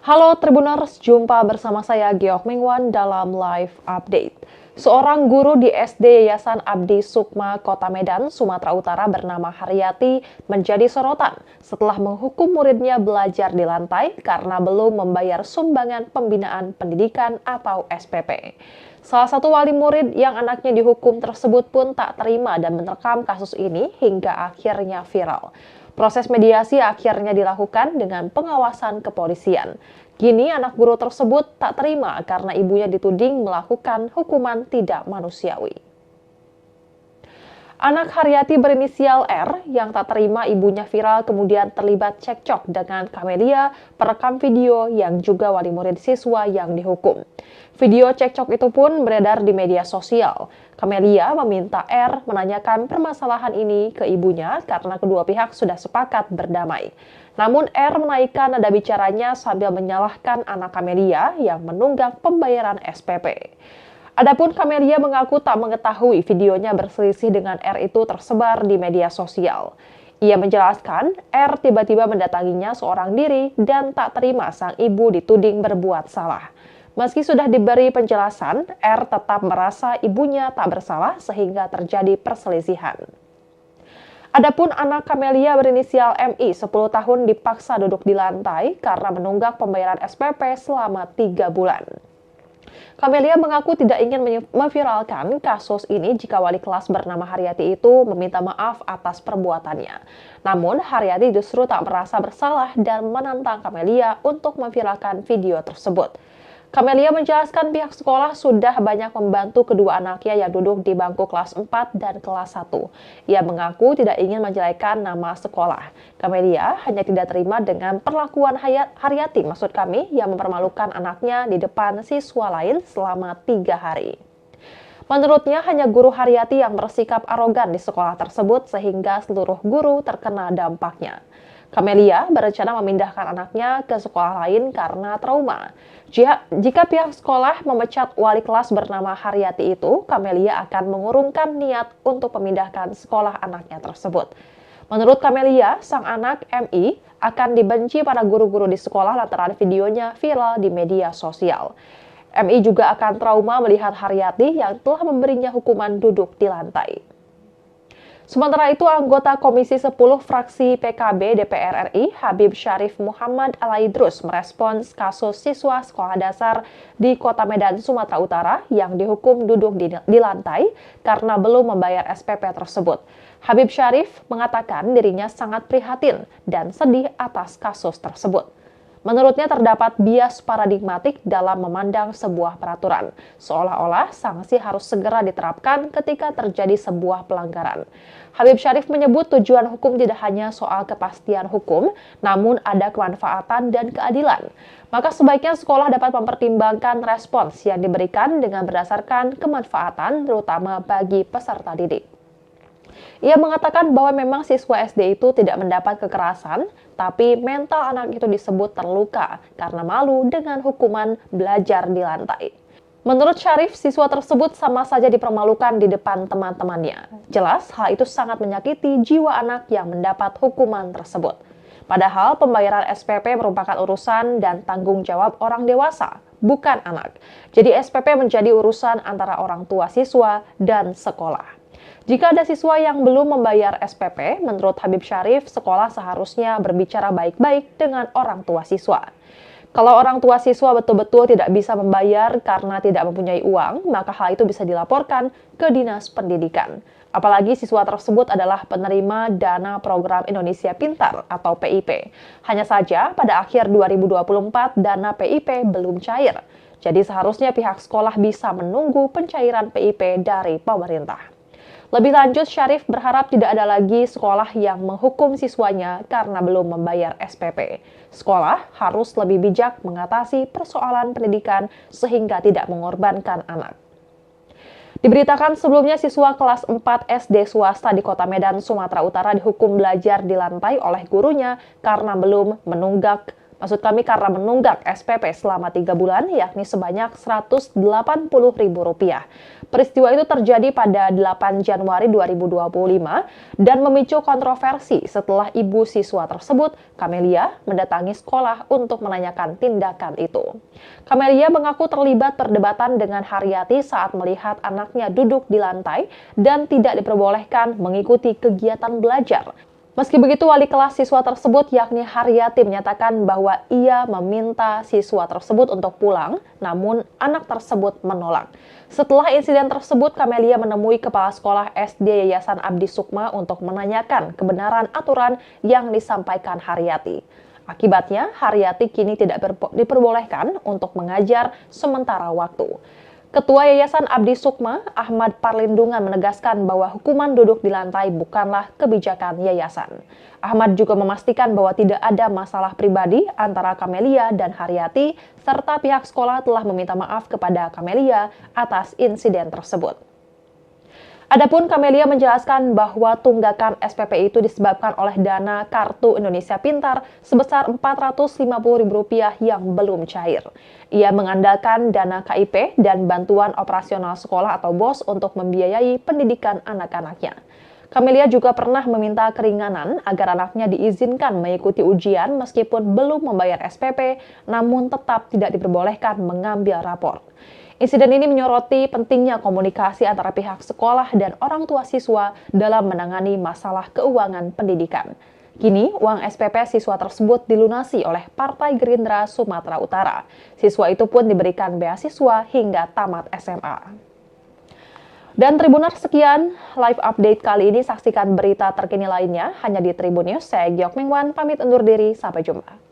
Halo Tribuners, jumpa bersama saya Geok Mingwan dalam live update. Seorang guru di SD Yayasan Abdi Sukma, Kota Medan, Sumatera Utara bernama Haryati menjadi sorotan setelah menghukum muridnya belajar di lantai karena belum membayar sumbangan pembinaan pendidikan atau SPP. Salah satu wali murid yang anaknya dihukum tersebut pun tak terima dan merekam kasus ini hingga akhirnya viral. Proses mediasi akhirnya dilakukan dengan pengawasan kepolisian. Kini anak guru tersebut tak terima karena ibunya dituding melakukan hukuman tidak manusiawi. Anak Haryati berinisial R yang tak terima ibunya viral kemudian terlibat cekcok dengan Kamelia, perekam video yang juga wali murid siswa yang dihukum. Video cekcok itu pun beredar di media sosial. Kamelia meminta R menanyakan permasalahan ini ke ibunya karena kedua pihak sudah sepakat berdamai. Namun R menaikkan nada bicaranya sambil menyalahkan anak Kamelia yang menunggak pembayaran SPP. Adapun Kamelia mengaku tak mengetahui videonya berselisih dengan R itu tersebar di media sosial. Ia menjelaskan R tiba-tiba mendatanginya seorang diri dan tak terima sang ibu dituding berbuat salah. Meski sudah diberi penjelasan, R tetap merasa ibunya tak bersalah sehingga terjadi perselisihan. Adapun anak Kamelia berinisial MI 10 tahun dipaksa duduk di lantai karena menunggak pembayaran SPP selama 3 bulan. Kamelia mengaku tidak ingin memviralkan kasus ini jika wali kelas bernama Haryati itu meminta maaf atas perbuatannya. Namun, Haryati justru tak merasa bersalah dan menantang Kamelia untuk memviralkan video tersebut. Kamelia menjelaskan pihak sekolah sudah banyak membantu kedua anaknya yang duduk di bangku kelas 4 dan kelas 1. Ia mengaku tidak ingin menjelekkan nama sekolah. Kamelia hanya tidak terima dengan perlakuan Haryati, maksud kami, yang mempermalukan anaknya di depan siswa lain selama 3 hari. Menurutnya hanya guru Haryati yang bersikap arogan di sekolah tersebut sehingga seluruh guru terkena dampaknya. Kamelia berencana memindahkan anaknya ke sekolah lain karena trauma. Jika pihak sekolah memecat wali kelas bernama Haryati itu, Kamelia akan mengurungkan niat untuk memindahkan sekolah anaknya tersebut. Menurut Kamelia, sang anak MI akan dibenci para guru-guru di sekolah lantaran videonya viral di media sosial. MI juga akan trauma melihat Haryati yang telah memberinya hukuman duduk di lantai. Sementara itu, anggota Komisi 10 fraksi PKB DPR RI, Habib Syarif Muhammad Alaidrus merespons kasus siswa sekolah dasar di Kota Medan, Sumatera Utara yang dihukum duduk di lantai karena belum membayar SPP tersebut. Habib Syarif mengatakan dirinya sangat prihatin dan sedih atas kasus tersebut. Menurutnya terdapat bias paradigmatik dalam memandang sebuah peraturan, seolah-olah sanksi harus segera diterapkan ketika terjadi sebuah pelanggaran. Habib Syarif menyebut tujuan hukum tidak hanya soal kepastian hukum, namun ada kemanfaatan dan keadilan. Maka sebaiknya sekolah dapat mempertimbangkan respons yang diberikan dengan berdasarkan kemanfaatan, terutama bagi peserta didik. Ia mengatakan bahwa memang siswa SD itu tidak mendapat kekerasan, tapi mental anak itu disebut terluka karena malu dengan hukuman belajar di lantai. Menurut Syarif, siswa tersebut sama saja dipermalukan di depan teman-temannya. Jelas, hal itu sangat menyakiti jiwa anak yang mendapat hukuman tersebut. Padahal pembayaran SPP merupakan urusan dan tanggung jawab orang dewasa, bukan anak. Jadi SPP menjadi urusan antara orang tua siswa dan sekolah. Jika ada siswa yang belum membayar SPP, menurut Habib Syarif, sekolah seharusnya berbicara baik-baik dengan orang tua siswa. Kalau orang tua siswa betul-betul tidak bisa membayar karena tidak mempunyai uang, maka hal itu bisa dilaporkan ke Dinas Pendidikan. Apalagi siswa tersebut adalah penerima dana program Indonesia Pintar atau PIP. Hanya saja pada akhir 2024 dana PIP belum cair. Jadi seharusnya pihak sekolah bisa menunggu pencairan PIP dari pemerintah. Lebih lanjut, Syarif berharap tidak ada lagi sekolah yang menghukum siswanya karena belum membayar SPP. Sekolah harus lebih bijak mengatasi persoalan pendidikan sehingga tidak mengorbankan anak. Diberitakan sebelumnya siswa kelas 4 SD swasta di Kota Medan, Sumatera Utara dihukum belajar di lantai oleh gurunya karena menunggak SPP selama 3 bulan, yakni sebanyak Rp180.000. Peristiwa itu terjadi pada 8 Januari 2025 dan memicu kontroversi setelah ibu siswa tersebut, Camelia, mendatangi sekolah untuk menanyakan tindakan itu. Camelia mengaku terlibat perdebatan dengan Haryati saat melihat anaknya duduk di lantai dan tidak diperbolehkan mengikuti kegiatan belajar. Meski begitu, wali kelas siswa tersebut yakni Haryati menyatakan bahwa ia meminta siswa tersebut untuk pulang, namun anak tersebut menolak. Setelah insiden tersebut, Camelia menemui Kepala Sekolah SD Yayasan Abdi Sukma untuk menanyakan kebenaran aturan yang disampaikan Haryati. Akibatnya, Haryati kini tidak diperbolehkan untuk mengajar sementara waktu. Ketua Yayasan Abdi Sukma, Ahmad Parlindungan menegaskan bahwa hukuman duduk di lantai bukanlah kebijakan yayasan. Ahmad juga memastikan bahwa tidak ada masalah pribadi antara Camelia dan Haryati, serta pihak sekolah telah meminta maaf kepada Camelia atas insiden tersebut. Adapun Camelia menjelaskan bahwa tunggakan SPP itu disebabkan oleh dana Kartu Indonesia Pintar sebesar Rp450.000 yang belum cair. Ia mengandalkan dana KIP dan bantuan operasional sekolah atau BOS untuk membiayai pendidikan anak-anaknya. Camelia juga pernah meminta keringanan agar anaknya diizinkan mengikuti ujian meskipun belum membayar SPP, namun tetap tidak diperbolehkan mengambil rapor. Insiden ini menyoroti pentingnya komunikasi antara pihak sekolah dan orang tua siswa dalam menangani masalah keuangan pendidikan. Kini, uang SPP siswa tersebut dilunasi oleh Partai Gerindra Sumatera Utara. Siswa itu pun diberikan beasiswa hingga tamat SMA. Dan Tribuners, sekian live update kali ini. Saksikan berita terkini lainnya hanya di Tribun News. Saya Giok Mingwan, pamit undur diri. Sampai jumpa.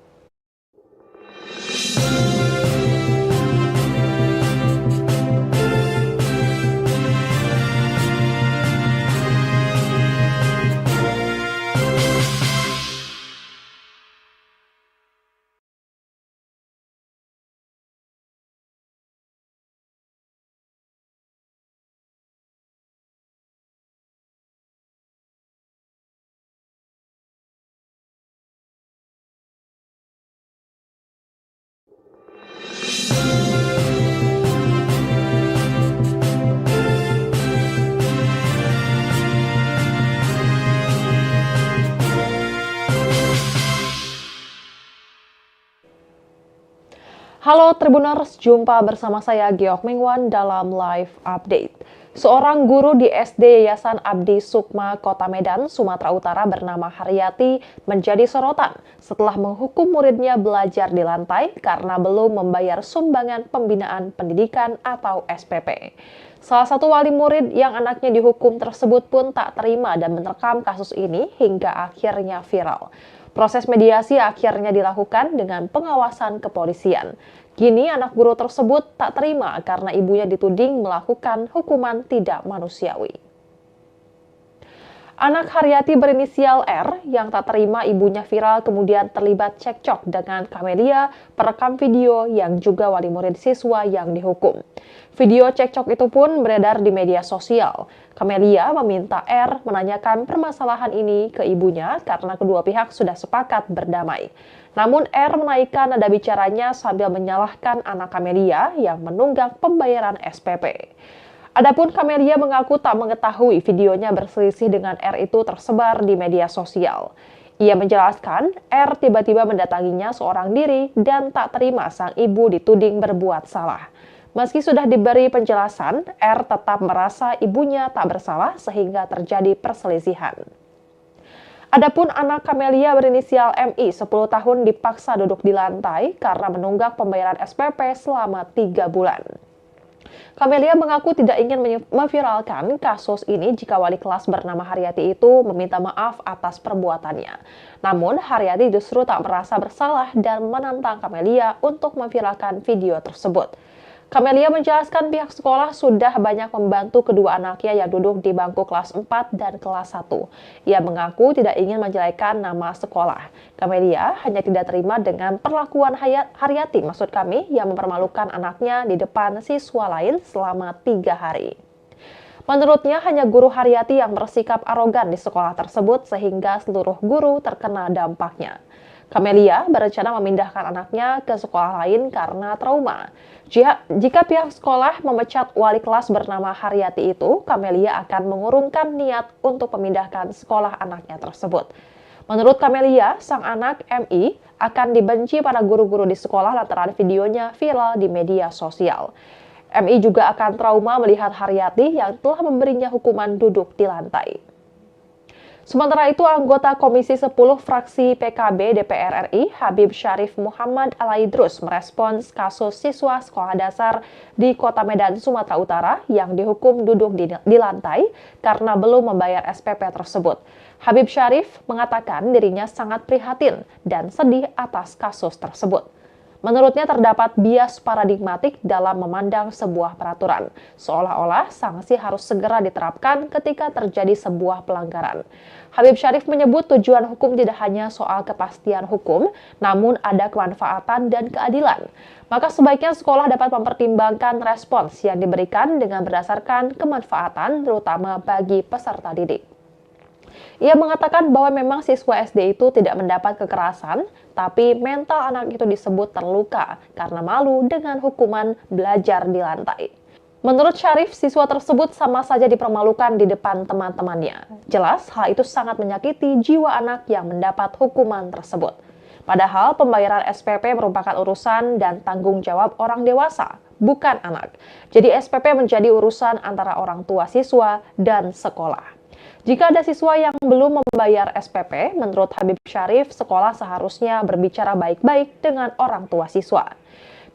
Halo Tribuners, jumpa bersama saya Giok Mingwan dalam live update. Seorang guru di SD Yayasan Abdi Sukma, Kota Medan, Sumatera Utara bernama Haryati menjadi sorotan setelah menghukum muridnya belajar di lantai karena belum membayar sumbangan pembinaan pendidikan atau SPP. Salah satu wali murid yang anaknya dihukum tersebut pun tak terima dan merekam kasus ini hingga akhirnya viral. Proses mediasi akhirnya dilakukan dengan pengawasan kepolisian. Kini anak guru tersebut tak terima karena ibunya dituding melakukan hukuman tidak manusiawi. Anak Haryati berinisial R yang tak terima ibunya viral kemudian terlibat cekcok dengan Camelia, perekam video yang juga wali murid siswa yang dihukum. Video cekcok itu pun beredar di media sosial. Camelia meminta R menanyakan permasalahan ini ke ibunya karena kedua pihak sudah sepakat berdamai. Namun R menaikkan nada bicaranya sambil menyalahkan anak Camelia yang menunggak pembayaran SPP. Adapun Camelia mengaku tak mengetahui videonya berselisih dengan R itu tersebar di media sosial. Ia menjelaskan R tiba-tiba mendatanginya seorang diri dan tak terima sang ibu dituding berbuat salah. Meski sudah diberi penjelasan, R tetap merasa ibunya tak bersalah sehingga terjadi perselisihan. Adapun anak Camelia berinisial MI 10 tahun dipaksa duduk di lantai karena menunggak pembayaran SPP selama 3 bulan. Camelia mengaku tidak ingin memviralkan kasus ini jika wali kelas bernama Haryati itu meminta maaf atas perbuatannya. Namun, Haryati justru tak merasa bersalah dan menantang Camelia untuk memviralkan video tersebut. Camelia menjelaskan pihak sekolah sudah banyak membantu kedua anaknya yang duduk di bangku kelas 4 dan kelas 1. Ia mengaku tidak ingin menjelekan nama sekolah. Camelia hanya tidak terima dengan perlakuan Haryati, maksud kami, yang mempermalukan anaknya di depan siswa lain selama 3 hari. Menurutnya hanya guru Haryati yang bersikap arogan di sekolah tersebut sehingga seluruh guru terkena dampaknya. Camelia berencana memindahkan anaknya ke sekolah lain karena trauma. Jika pihak sekolah memecat wali kelas bernama Haryati itu, Camelia akan mengurungkan niat untuk memindahkan sekolah anaknya tersebut. Menurut Camelia, sang anak MI akan dibenci para guru-guru di sekolah lantaran videonya viral di media sosial. MI juga akan trauma melihat Haryati yang telah memberinya hukuman duduk di lantai. Sementara itu, anggota Komisi 10 fraksi PKB DPR RI, Habib Syarif Muhammad Alaidrus merespons kasus siswa sekolah dasar di Kota Medan, Sumatera Utara yang dihukum duduk di lantai karena belum membayar SPP tersebut. Habib Syarif mengatakan dirinya sangat prihatin dan sedih atas kasus tersebut. Menurutnya terdapat bias paradigmatik dalam memandang sebuah peraturan, seolah-olah sanksi harus segera diterapkan ketika terjadi sebuah pelanggaran. Habib Syarif menyebut tujuan hukum tidak hanya soal kepastian hukum, namun ada kemanfaatan dan keadilan. Maka sebaiknya sekolah dapat mempertimbangkan respons yang diberikan dengan berdasarkan kemanfaatan, terutama bagi peserta didik. Ia mengatakan bahwa memang siswa SD itu tidak mendapat kekerasan, tapi mental anak itu disebut terluka karena malu dengan hukuman belajar di lantai. Menurut Syarif, siswa tersebut sama saja dipermalukan di depan teman-temannya. Jelas, hal itu sangat menyakiti jiwa anak yang mendapat hukuman tersebut. Padahal pembayaran SPP merupakan urusan dan tanggung jawab orang dewasa, bukan anak. Jadi SPP menjadi urusan antara orang tua siswa dan sekolah. Jika ada siswa yang belum membayar SPP, menurut Habib Syarif, sekolah seharusnya berbicara baik-baik dengan orang tua siswa.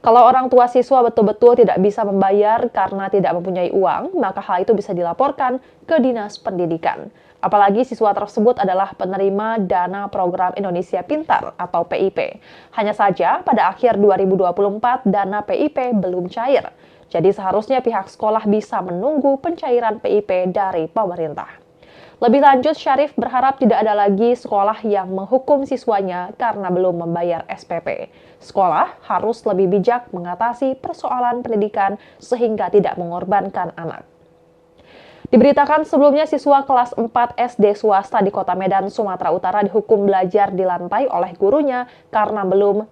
Kalau orang tua siswa betul-betul tidak bisa membayar karena tidak mempunyai uang, maka hal itu bisa dilaporkan ke Dinas Pendidikan. Apalagi siswa tersebut adalah penerima dana program Indonesia Pintar atau PIP. Hanya saja pada akhir 2024 dana PIP belum cair. Jadi seharusnya pihak sekolah bisa menunggu pencairan PIP dari pemerintah. Lebih lanjut, Syarif berharap tidak ada lagi sekolah yang menghukum siswanya karena belum membayar SPP. Sekolah harus lebih bijak mengatasi persoalan pendidikan sehingga tidak mengorbankan anak. Diberitakan sebelumnya siswa kelas 4 SD swasta di Kota Medan, Sumatera Utara dihukum belajar di lantai oleh gurunya karena karena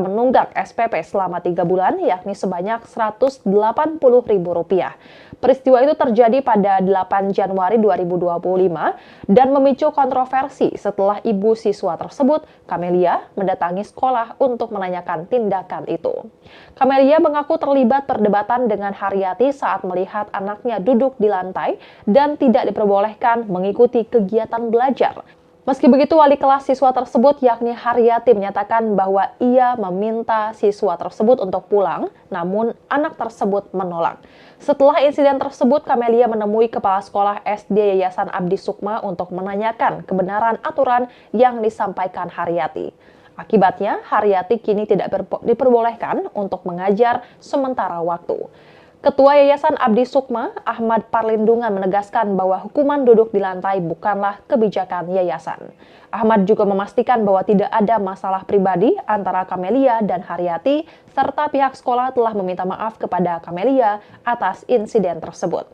menunggak SPP selama 3 bulan, yakni sebanyak Rp180.000. Peristiwa itu terjadi pada 8 Januari 2025 dan memicu kontroversi setelah ibu siswa tersebut, Camelia, mendatangi sekolah untuk menanyakan tindakan itu. Camelia mengaku terlibat perdebatan dengan Haryati saat melihat anaknya duduk di lantai dan tidak diperbolehkan mengikuti kegiatan belajar. Meski begitu, wali kelas siswa tersebut yakni Haryati menyatakan bahwa ia meminta siswa tersebut untuk pulang, namun anak tersebut menolak. Setelah insiden tersebut, Camelia menemui Kepala Sekolah SD Yayasan Abdi Sukma untuk menanyakan kebenaran aturan yang disampaikan Haryati. Akibatnya, Haryati kini tidak diperbolehkan untuk mengajar sementara waktu. Ketua Yayasan Abdi Sukma, Ahmad Parlindungan menegaskan bahwa hukuman duduk di lantai bukanlah kebijakan yayasan. Ahmad juga memastikan bahwa tidak ada masalah pribadi antara Camelia dan Haryati, serta pihak sekolah telah meminta maaf kepada Camelia atas insiden tersebut.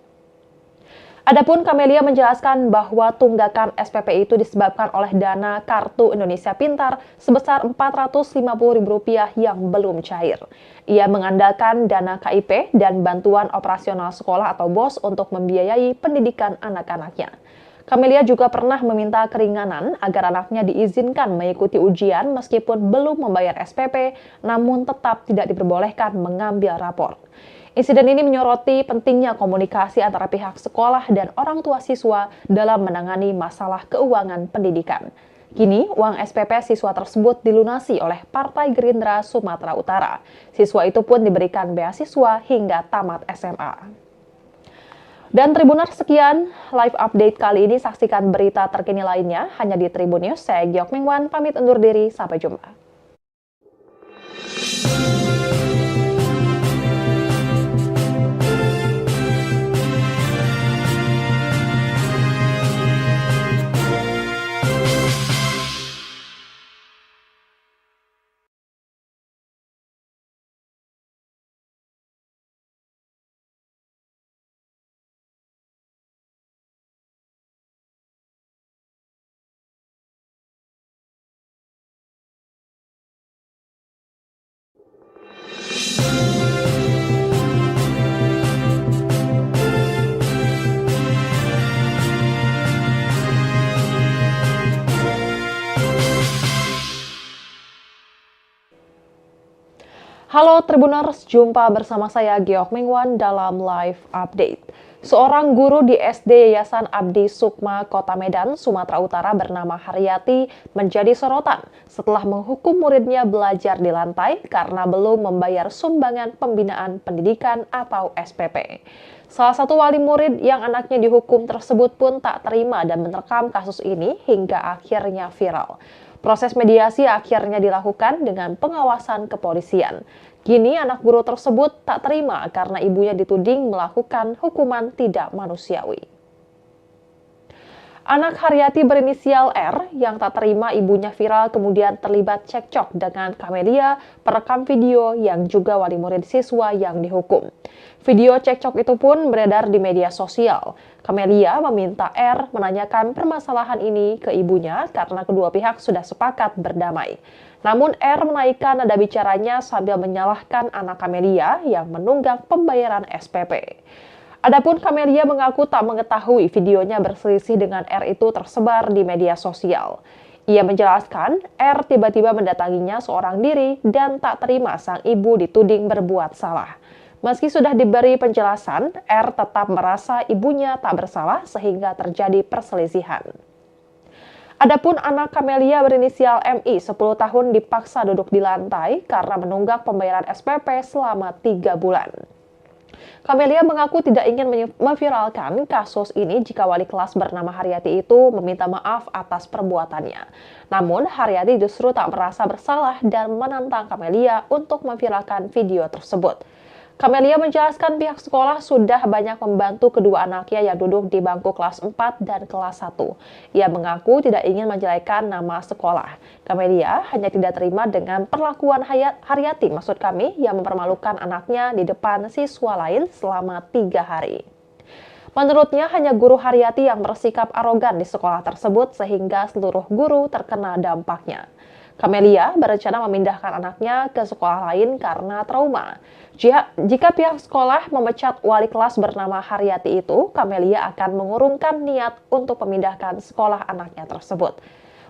Adapun Camelia menjelaskan bahwa tunggakan SPP itu disebabkan oleh dana Kartu Indonesia Pintar sebesar Rp450.000 yang belum cair. Ia mengandalkan dana KIP dan bantuan operasional sekolah atau BOS untuk membiayai pendidikan anak-anaknya. Camelia juga pernah meminta keringanan agar anaknya diizinkan mengikuti ujian meskipun belum membayar SPP, namun tetap tidak diperbolehkan mengambil rapor. Insiden ini menyoroti pentingnya komunikasi antara pihak sekolah dan orang tua siswa dalam menangani masalah keuangan pendidikan. Kini, uang SPP siswa tersebut dilunasi oleh Partai Gerindra Sumatera Utara. Siswa itu pun diberikan beasiswa hingga tamat SMA. Dan Tribuners, sekian live update kali ini. Saksikan berita terkini lainnya hanya di Tribun News. Saya Giok Mingwan, pamit undur diri. Sampai jumpa. Halo Tribuners, jumpa bersama saya Geok Mingwan dalam live update. Seorang guru di SD Yayasan Abdi Sukma, Kota Medan, Sumatera Utara bernama Haryati menjadi sorotan setelah menghukum muridnya belajar di lantai karena belum membayar sumbangan pembinaan pendidikan atau SPP. Salah satu wali murid yang anaknya dihukum tersebut pun tak terima dan merekam kasus ini hingga akhirnya viral. Proses mediasi akhirnya dilakukan dengan pengawasan kepolisian. Kini anak guru tersebut tak terima karena ibunya dituding melakukan hukuman tidak manusiawi. Anak Haryati berinisial R yang tak terima ibunya viral kemudian terlibat cekcok dengan Kamelia, perekam video yang juga wali murid siswa yang dihukum. Video cekcok itu pun beredar di media sosial. Kamelia meminta R menanyakan permasalahan ini ke ibunya karena kedua pihak sudah sepakat berdamai. Namun R menaikkan nada bicaranya sambil menyalahkan anak Kamelia yang menunggak pembayaran SPP. Adapun Kamelia mengaku tak mengetahui videonya berselisih dengan R itu tersebar di media sosial. Ia menjelaskan R tiba-tiba mendatanginya seorang diri dan tak terima sang ibu dituding berbuat salah. Meski sudah diberi penjelasan, R tetap merasa ibunya tak bersalah sehingga terjadi perselisihan. Adapun anak Kamelia berinisial MI 10 tahun dipaksa duduk di lantai karena menunggak pembayaran SPP selama 3 bulan. Kamelia mengaku tidak ingin memviralkan kasus ini jika wali kelas bernama Haryati itu meminta maaf atas perbuatannya. Namun, Haryati justru tak merasa bersalah dan menantang Kamelia untuk memviralkan video tersebut. Kamelia menjelaskan pihak sekolah sudah banyak membantu kedua anaknya yang duduk di bangku kelas 4 dan kelas 1. Ia mengaku tidak ingin menjelekan nama sekolah. Kamelia hanya tidak terima dengan perlakuan Haryati, maksud kami, yang mempermalukan anaknya di depan siswa lain selama 3 hari. Menurutnya hanya guru Haryati yang bersikap arogan di sekolah tersebut sehingga seluruh guru terkena dampaknya. Kamelia berencana memindahkan anaknya ke sekolah lain karena trauma. Jika pihak sekolah memecat wali kelas bernama Haryati itu, Kamelia akan mengurungkan niat untuk memindahkan sekolah anaknya tersebut.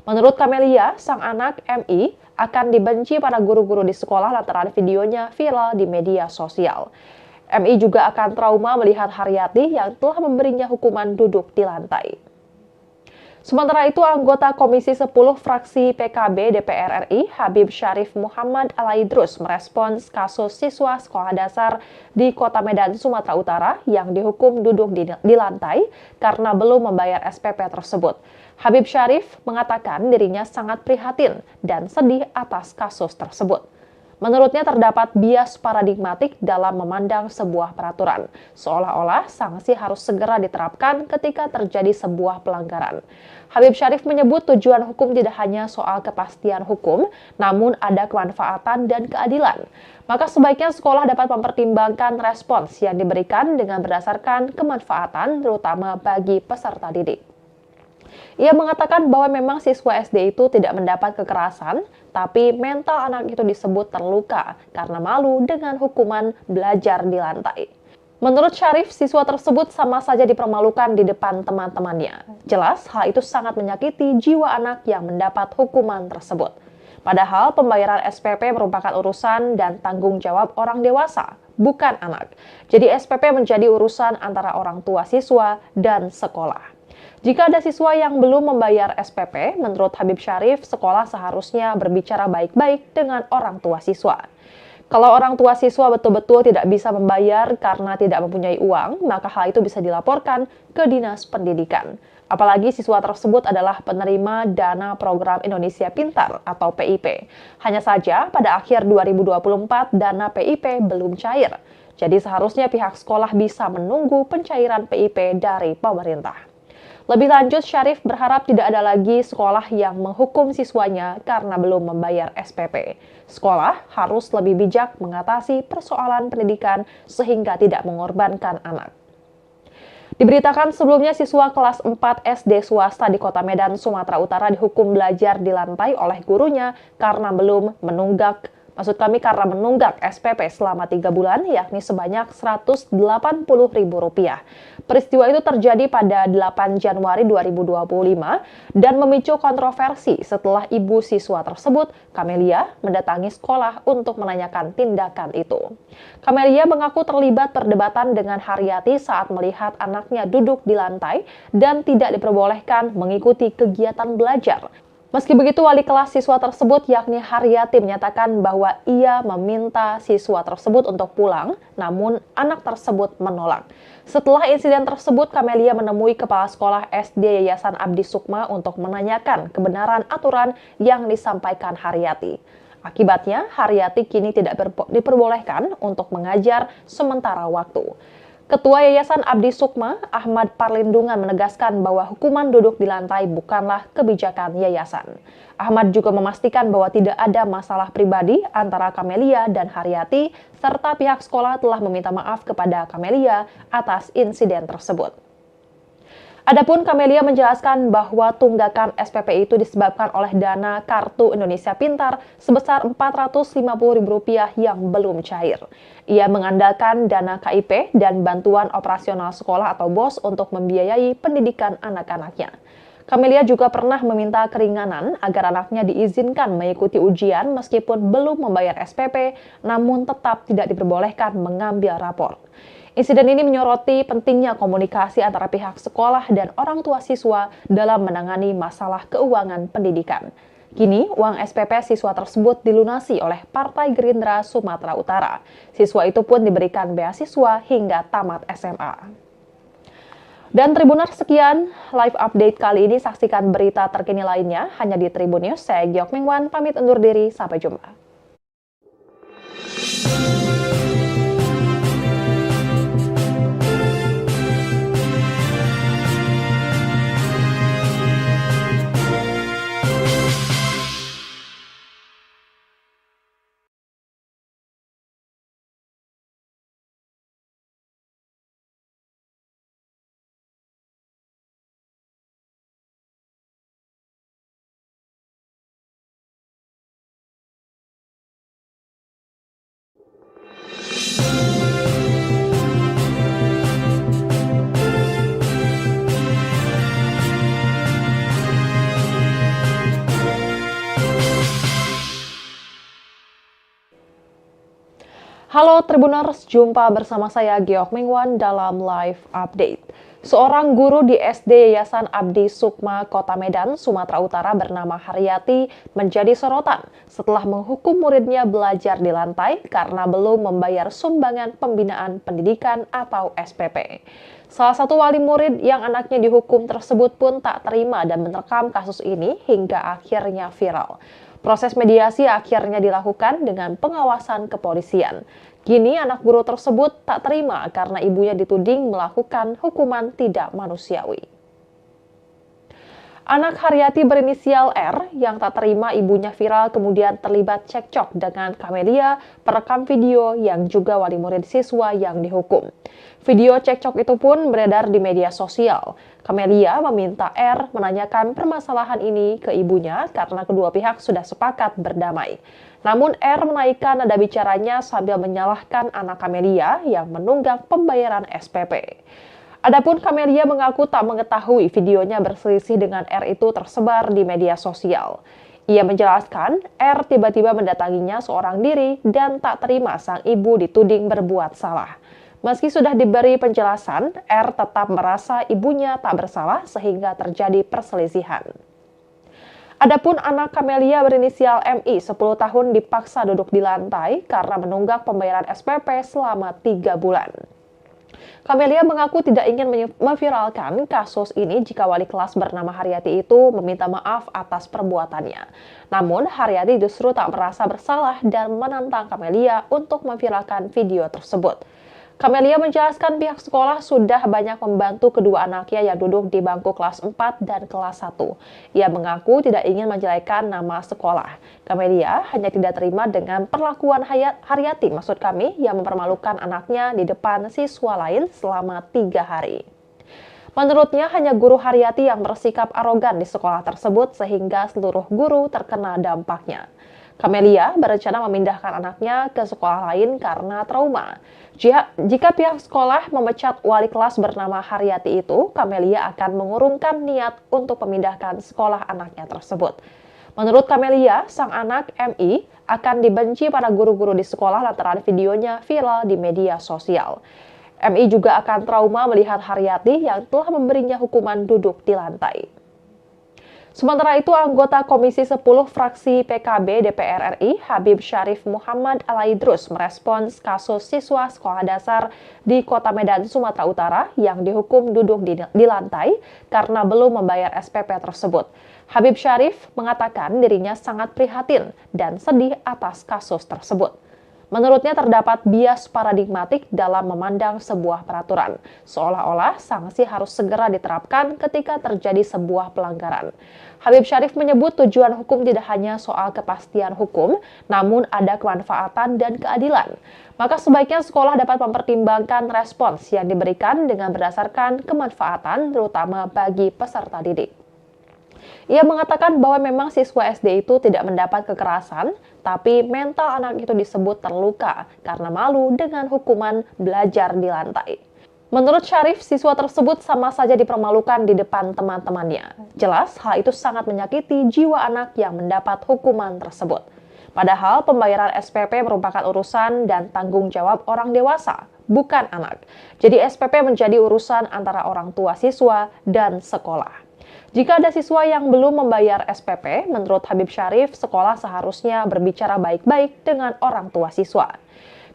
Menurut Kamelia, sang anak MI akan dibenci para guru-guru di sekolah lantaran videonya viral di media sosial. MI juga akan trauma melihat Haryati yang telah memberinya hukuman duduk di lantai. Sementara itu, anggota Komisi 10 fraksi PKB DPR RI, Habib Syarif Muhammad Alaidrus merespons kasus siswa sekolah dasar di Kota Medan, Sumatera Utara yang dihukum duduk di lantai karena belum membayar SPP tersebut. Habib Syarif mengatakan dirinya sangat prihatin dan sedih atas kasus tersebut. Menurutnya terdapat bias paradigmatik dalam memandang sebuah peraturan, seolah-olah sanksi harus segera diterapkan ketika terjadi sebuah pelanggaran. Habib Syarif menyebut tujuan hukum tidak hanya soal kepastian hukum, namun ada kemanfaatan dan keadilan. Maka sebaiknya sekolah dapat mempertimbangkan respons yang diberikan dengan berdasarkan kemanfaatan, terutama bagi peserta didik. Ia mengatakan bahwa memang siswa SD itu tidak mendapat kekerasan, tapi mental anak itu disebut terluka karena malu dengan hukuman belajar di lantai. Menurut Syarif, siswa tersebut sama saja dipermalukan di depan teman-temannya. Jelas, hal itu sangat menyakiti jiwa anak yang mendapat hukuman tersebut. Padahal pembayaran SPP merupakan urusan dan tanggung jawab orang dewasa, bukan anak. Jadi SPP menjadi urusan antara orang tua siswa dan sekolah. Jika ada siswa yang belum membayar SPP, menurut Habib Syarif, sekolah seharusnya berbicara baik-baik dengan orang tua siswa. Kalau orang tua siswa betul-betul tidak bisa membayar karena tidak mempunyai uang, maka hal itu bisa dilaporkan ke Dinas Pendidikan. Apalagi siswa tersebut adalah penerima dana program Indonesia Pintar atau PIP. Hanya saja pada akhir 2024 dana PIP belum cair. Jadi seharusnya pihak sekolah bisa menunggu pencairan PIP dari pemerintah. Lebih lanjut, Syarif berharap tidak ada lagi sekolah yang menghukum siswanya karena belum membayar SPP. Sekolah harus lebih bijak mengatasi persoalan pendidikan sehingga tidak mengorbankan anak. Diberitakan sebelumnya siswa kelas 4 SD swasta di Kota Medan, Sumatera Utara dihukum belajar di lantai oleh gurunya karena menunggak SPP selama 3 bulan, yakni sebanyak Rp180.000. Peristiwa itu terjadi pada 8 Januari 2025 dan memicu kontroversi setelah ibu siswa tersebut, Camelia, mendatangi sekolah untuk menanyakan tindakan itu. Camelia mengaku terlibat perdebatan dengan Haryati saat melihat anaknya duduk di lantai dan tidak diperbolehkan mengikuti kegiatan belajar. Meski begitu, wali kelas siswa tersebut yakni Haryati menyatakan bahwa ia meminta siswa tersebut untuk pulang, namun anak tersebut menolak. Setelah insiden tersebut, Camelia menemui Kepala Sekolah SD Yayasan Abdi Sukma untuk menanyakan kebenaran aturan yang disampaikan Haryati. Akibatnya, Haryati kini tidak diperbolehkan untuk mengajar sementara waktu. Ketua Yayasan Abdi Sukma, Ahmad Parlindungan menegaskan bahwa hukuman duduk di lantai bukanlah kebijakan yayasan. Ahmad juga memastikan bahwa tidak ada masalah pribadi antara Camelia dan Haryati, serta pihak sekolah telah meminta maaf kepada Camelia atas insiden tersebut. Adapun Camelia menjelaskan bahwa tunggakan SPP itu disebabkan oleh dana Kartu Indonesia Pintar sebesar Rp450.000 yang belum cair. Ia mengandalkan dana KIP dan bantuan operasional sekolah atau BOS untuk membiayai pendidikan anak-anaknya. Camelia juga pernah meminta keringanan agar anaknya diizinkan mengikuti ujian meskipun belum membayar SPP, namun tetap tidak diperbolehkan mengambil rapor. Insiden ini menyoroti pentingnya komunikasi antara pihak sekolah dan orang tua siswa dalam menangani masalah keuangan pendidikan. Kini, uang SPP siswa tersebut dilunasi oleh Partai Gerindra Sumatera Utara. Siswa itu pun diberikan beasiswa hingga tamat SMA. Dan Tribuners, sekian live update kali ini. Saksikan berita terkini lainnya hanya di Tribun News. Saya Giok Mingwan, pamit undur diri. Sampai jumpa. Halo Tribuners, jumpa bersama saya Giok Mingwan dalam live update. Seorang guru di SD Yayasan Abdi Sukma, Kota Medan, Sumatera Utara bernama Haryati menjadi sorotan setelah menghukum muridnya belajar di lantai karena belum membayar sumbangan pembinaan pendidikan atau SPP. Salah satu wali murid yang anaknya dihukum tersebut pun tak terima dan merekam kasus ini hingga akhirnya viral. Proses mediasi akhirnya dilakukan dengan pengawasan kepolisian. Kini anak guru tersebut tak terima karena ibunya dituding melakukan hukuman tidak manusiawi. Anak Haryati berinisial R yang tak terima ibunya viral kemudian terlibat cekcok dengan Camelia, perekam video yang juga wali murid siswa yang dihukum. Video cekcok itu pun beredar di media sosial. Camelia meminta R menanyakan permasalahan ini ke ibunya karena kedua pihak sudah sepakat berdamai. Namun R menaikkan nada bicaranya sambil menyalahkan anak Camelia yang menunggak pembayaran SPP. Adapun Camelia mengaku tak mengetahui videonya berselisih dengan R itu tersebar di media sosial. Ia menjelaskan R tiba-tiba mendatanginya seorang diri dan tak terima sang ibu dituding berbuat salah. Meski sudah diberi penjelasan, R tetap merasa ibunya tak bersalah sehingga terjadi perselisihan. Adapun anak Camelia berinisial MI 10 tahun dipaksa duduk di lantai karena menunggak pembayaran SPP selama 3 bulan. Camelia mengaku tidak ingin memviralkan kasus ini jika wali kelas bernama Haryati itu meminta maaf atas perbuatannya. Namun, Haryati justru tak merasa bersalah dan menantang Camelia untuk memviralkan video tersebut. Camelia menjelaskan pihak sekolah sudah banyak membantu kedua anaknya yang duduk di bangku kelas 4 dan kelas 1. Ia mengaku tidak ingin menjelekan nama sekolah. Camelia hanya tidak terima dengan perlakuan Haryati, maksud kami, yang mempermalukan anaknya di depan siswa lain selama 3 hari. Menurutnya hanya guru Haryati yang bersikap arogan di sekolah tersebut sehingga seluruh guru terkena dampaknya. Camelia berencana memindahkan anaknya ke sekolah lain karena trauma. Jika pihak sekolah memecat wali kelas bernama Haryati itu, Camelia akan mengurungkan niat untuk memindahkan sekolah anaknya tersebut. Menurut Camelia, sang anak MI akan dibenci para guru-guru di sekolah lantaran videonya viral di media sosial. MI juga akan trauma melihat Haryati yang telah memberinya hukuman duduk di lantai. Sementara itu, anggota Komisi 10 fraksi PKB DPR RI, Habib Syarif Muhammad Alaidrus merespons kasus siswa sekolah dasar di Kota Medan, Sumatera Utara yang dihukum duduk di lantai karena belum membayar SPP tersebut. Habib Syarif mengatakan dirinya sangat prihatin dan sedih atas kasus tersebut. Menurutnya terdapat bias paradigmatik dalam memandang sebuah peraturan, seolah-olah sanksi harus segera diterapkan ketika terjadi sebuah pelanggaran. Habib Syarif menyebut tujuan hukum tidak hanya soal kepastian hukum, namun ada kemanfaatan dan keadilan. Maka sebaiknya sekolah dapat mempertimbangkan respons yang diberikan dengan berdasarkan kemanfaatan, terutama bagi peserta didik. Ia mengatakan bahwa memang siswa SD itu tidak mendapat kekerasan, tapi mental anak itu disebut terluka karena malu dengan hukuman belajar di lantai. Menurut Syarif, siswa tersebut sama saja dipermalukan di depan teman-temannya. Jelas, hal itu sangat menyakiti jiwa anak yang mendapat hukuman tersebut. Padahal pembayaran SPP merupakan urusan dan tanggung jawab orang dewasa, bukan anak. Jadi SPP menjadi urusan antara orang tua siswa dan sekolah. Jika ada siswa yang belum membayar SPP, menurut Habib Syarif, sekolah seharusnya berbicara baik-baik dengan orang tua siswa.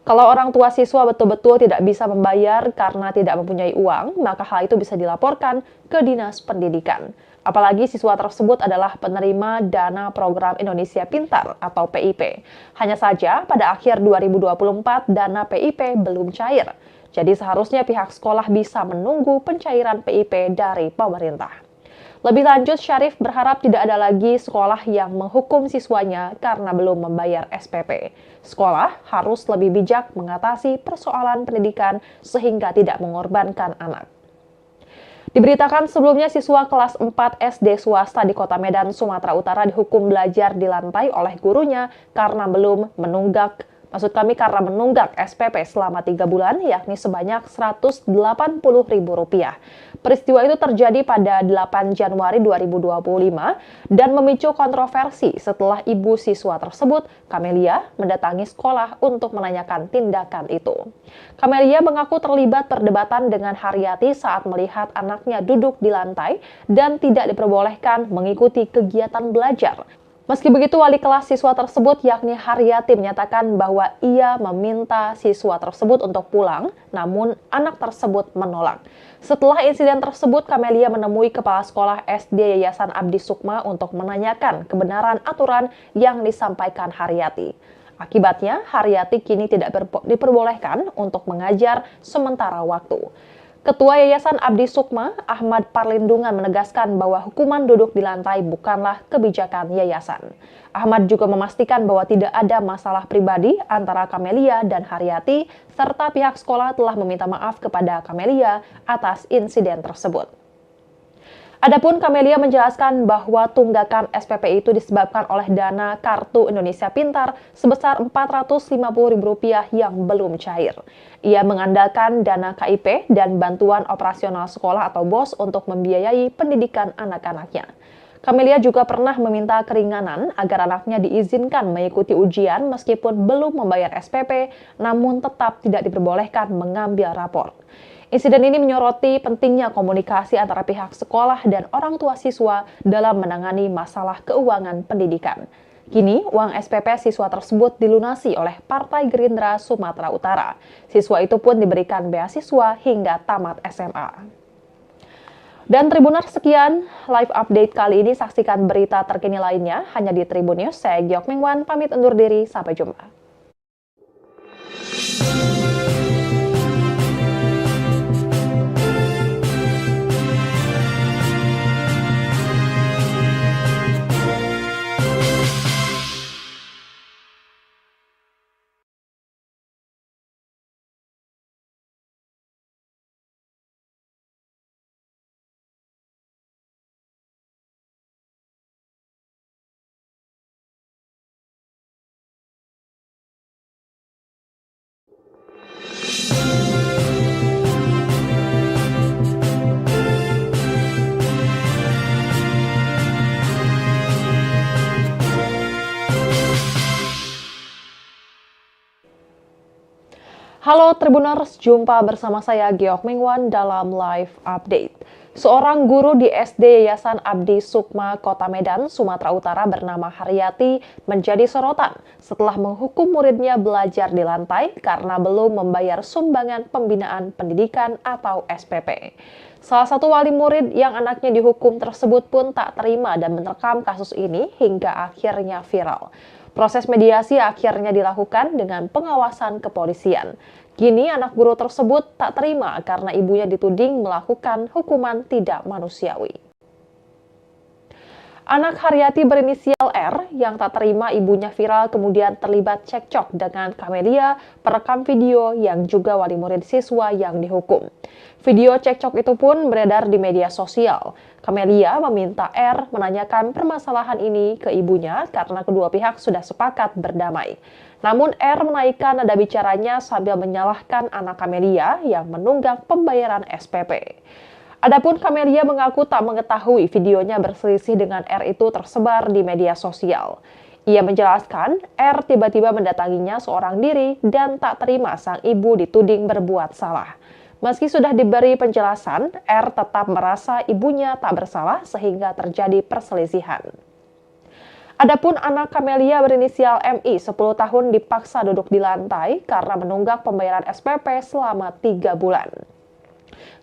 Kalau orang tua siswa betul-betul tidak bisa membayar karena tidak mempunyai uang, maka hal itu bisa dilaporkan ke Dinas Pendidikan. Apalagi siswa tersebut adalah penerima dana program Indonesia Pintar atau PIP. Hanya saja pada akhir 2024 dana PIP belum cair. Jadi seharusnya pihak sekolah bisa menunggu pencairan PIP dari pemerintah. Lebih lanjut, Syarif berharap tidak ada lagi sekolah yang menghukum siswanya karena belum membayar SPP. Sekolah harus lebih bijak mengatasi persoalan pendidikan sehingga tidak mengorbankan anak. Diberitakan sebelumnya siswa kelas 4 SD swasta di Kota Medan, Sumatera Utara dihukum belajar di lantai oleh gurunya karena karena menunggak SPP selama 3 bulan, yakni sebanyak Rp180.000. Peristiwa itu terjadi pada 8 Januari 2025 dan memicu kontroversi setelah ibu siswa tersebut, Camelia, mendatangi sekolah untuk menanyakan tindakan itu. Camelia mengaku terlibat perdebatan dengan Haryati saat melihat anaknya duduk di lantai dan tidak diperbolehkan mengikuti kegiatan belajar. Meski begitu, wali kelas siswa tersebut yakni Haryati menyatakan bahwa ia meminta siswa tersebut untuk pulang, namun anak tersebut menolak. Setelah insiden tersebut, Camelia menemui Kepala Sekolah SD Yayasan Abdi Sukma untuk menanyakan kebenaran aturan yang disampaikan Haryati. Akibatnya, Haryati kini tidak diperbolehkan untuk mengajar sementara waktu. Ketua Yayasan Abdi Sukma, Ahmad Parlindungan menegaskan bahwa hukuman duduk di lantai bukanlah kebijakan yayasan. Ahmad juga memastikan bahwa tidak ada masalah pribadi antara Camelia dan Haryati, serta pihak sekolah telah meminta maaf kepada Camelia atas insiden tersebut. Adapun Camelia menjelaskan bahwa tunggakan SPP itu disebabkan oleh dana Kartu Indonesia Pintar sebesar Rp450.000 yang belum cair. Ia mengandalkan dana KIP dan bantuan operasional sekolah atau BOS untuk membiayai pendidikan anak-anaknya. Camelia juga pernah meminta keringanan agar anaknya diizinkan mengikuti ujian meskipun belum membayar SPP, namun tetap tidak diperbolehkan mengambil rapor. Insiden ini menyoroti pentingnya komunikasi antara pihak sekolah dan orang tua siswa dalam menangani masalah keuangan pendidikan. Kini, uang SPP siswa tersebut dilunasi oleh Partai Gerindra Sumatera Utara. Siswa itu pun diberikan beasiswa hingga tamat SMA. Dan Tribuners, sekian live update kali ini. Saksikan berita terkini lainnya hanya di Tribun News. Saya Giok Mingwan, pamit undur diri. Sampai jumpa. Halo Tribuners, jumpa bersama saya Geok Mingwan dalam live update. Seorang guru di SD Yayasan Abdi Sukma, Kota Medan, Sumatera Utara bernama Haryati menjadi sorotan setelah menghukum muridnya belajar di lantai karena belum membayar sumbangan pembinaan pendidikan atau SPP. Salah satu wali murid yang anaknya dihukum tersebut pun tak terima dan merekam kasus ini hingga akhirnya viral. Proses mediasi akhirnya dilakukan dengan pengawasan kepolisian. Kini anak guru tersebut tak terima karena ibunya dituding melakukan hukuman tidak manusiawi. Anak Haryati berinisial R yang tak terima ibunya viral kemudian terlibat cekcok dengan Kamelia, perekam video yang juga wali murid siswa yang dihukum. Video cekcok itu pun beredar di media sosial. Kamelia meminta R menanyakan permasalahan ini ke ibunya karena kedua pihak sudah sepakat berdamai. Namun R menaikkan nada bicaranya sambil menyalahkan anak Kamelia yang menunggak pembayaran SPP. Adapun Kamelia mengaku tak mengetahui videonya berselisih dengan R itu tersebar di media sosial. Ia menjelaskan R tiba-tiba mendatanginya seorang diri dan tak terima sang ibu dituding berbuat salah. Meski sudah diberi penjelasan, R tetap merasa ibunya tak bersalah sehingga terjadi perselisihan. Adapun anak Kamelia berinisial MI 10 tahun dipaksa duduk di lantai karena menunggak pembayaran SPP selama 3 bulan.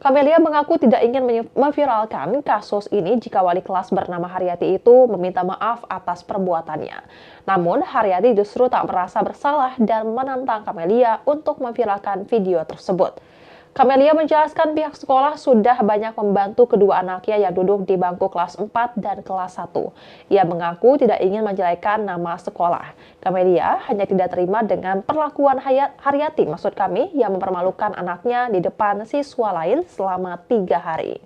Kamelia mengaku tidak ingin memviralkan kasus ini jika wali kelas bernama Haryati itu meminta maaf atas perbuatannya. Namun, Haryati justru tak merasa bersalah dan menantang Kamelia untuk memviralkan video tersebut. Kamelia menjelaskan pihak sekolah sudah banyak membantu kedua anaknya yang duduk di bangku kelas 4 dan kelas 1. Ia mengaku tidak ingin menjelekan nama sekolah. Kamelia hanya tidak terima dengan perlakuan Haryati, maksud kami, yang mempermalukan anaknya di depan siswa lain selama 3 hari.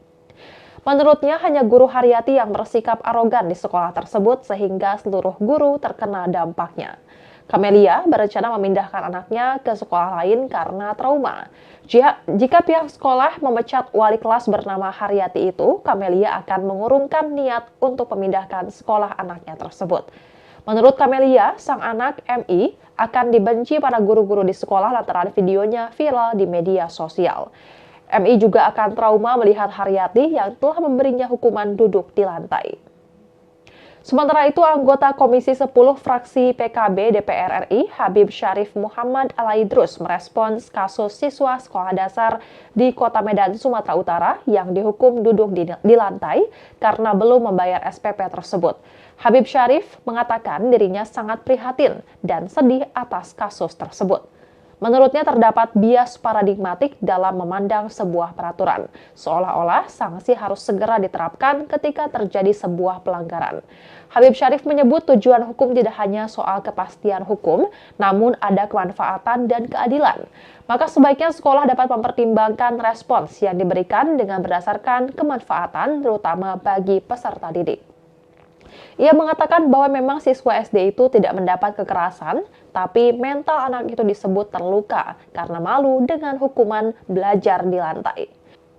Menurutnya hanya guru Haryati yang bersikap arogan di sekolah tersebut sehingga seluruh guru terkena dampaknya. Kamelia berencana memindahkan anaknya ke sekolah lain karena trauma. Jika pihak sekolah memecat wali kelas bernama Haryati itu, Kamelia akan mengurungkan niat untuk memindahkan sekolah anaknya tersebut. Menurut Kamelia, sang anak MI akan dibenci para guru-guru di sekolah lantaran videonya viral di media sosial. MI juga akan trauma melihat Haryati yang telah memberinya hukuman duduk di lantai. Sementara itu, anggota Komisi 10 fraksi PKB DPR RI, Habib Syarif Muhammad Alaidrus merespons kasus siswa sekolah dasar di Kota Medan, Sumatera Utara yang dihukum duduk di lantai karena belum membayar SPP tersebut. Habib Syarif mengatakan dirinya sangat prihatin dan sedih atas kasus tersebut. Menurutnya terdapat bias paradigmatik dalam memandang sebuah peraturan, seolah-olah sanksi harus segera diterapkan ketika terjadi sebuah pelanggaran. Habib Syarif menyebut tujuan hukum tidak hanya soal kepastian hukum, namun ada kemanfaatan dan keadilan. Maka sebaiknya sekolah dapat mempertimbangkan respons yang diberikan dengan berdasarkan kemanfaatan, terutama bagi peserta didik. Ia mengatakan bahwa memang siswa SD itu tidak mendapat kekerasan, tapi mental anak itu disebut terluka karena malu dengan hukuman belajar di lantai.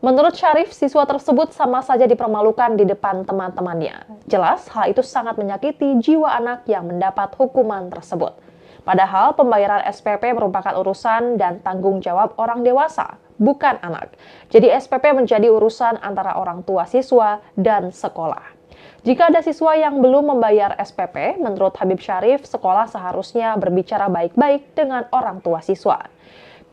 Menurut Syarif, siswa tersebut sama saja dipermalukan di depan teman-temannya. Jelas, hal itu sangat menyakiti jiwa anak yang mendapat hukuman tersebut. Padahal pembayaran SPP merupakan urusan dan tanggung jawab orang dewasa, bukan anak. Jadi SPP menjadi urusan antara orang tua siswa dan sekolah. Jika ada siswa yang belum membayar SPP, menurut Habib Syarif, sekolah seharusnya berbicara baik-baik dengan orang tua siswa.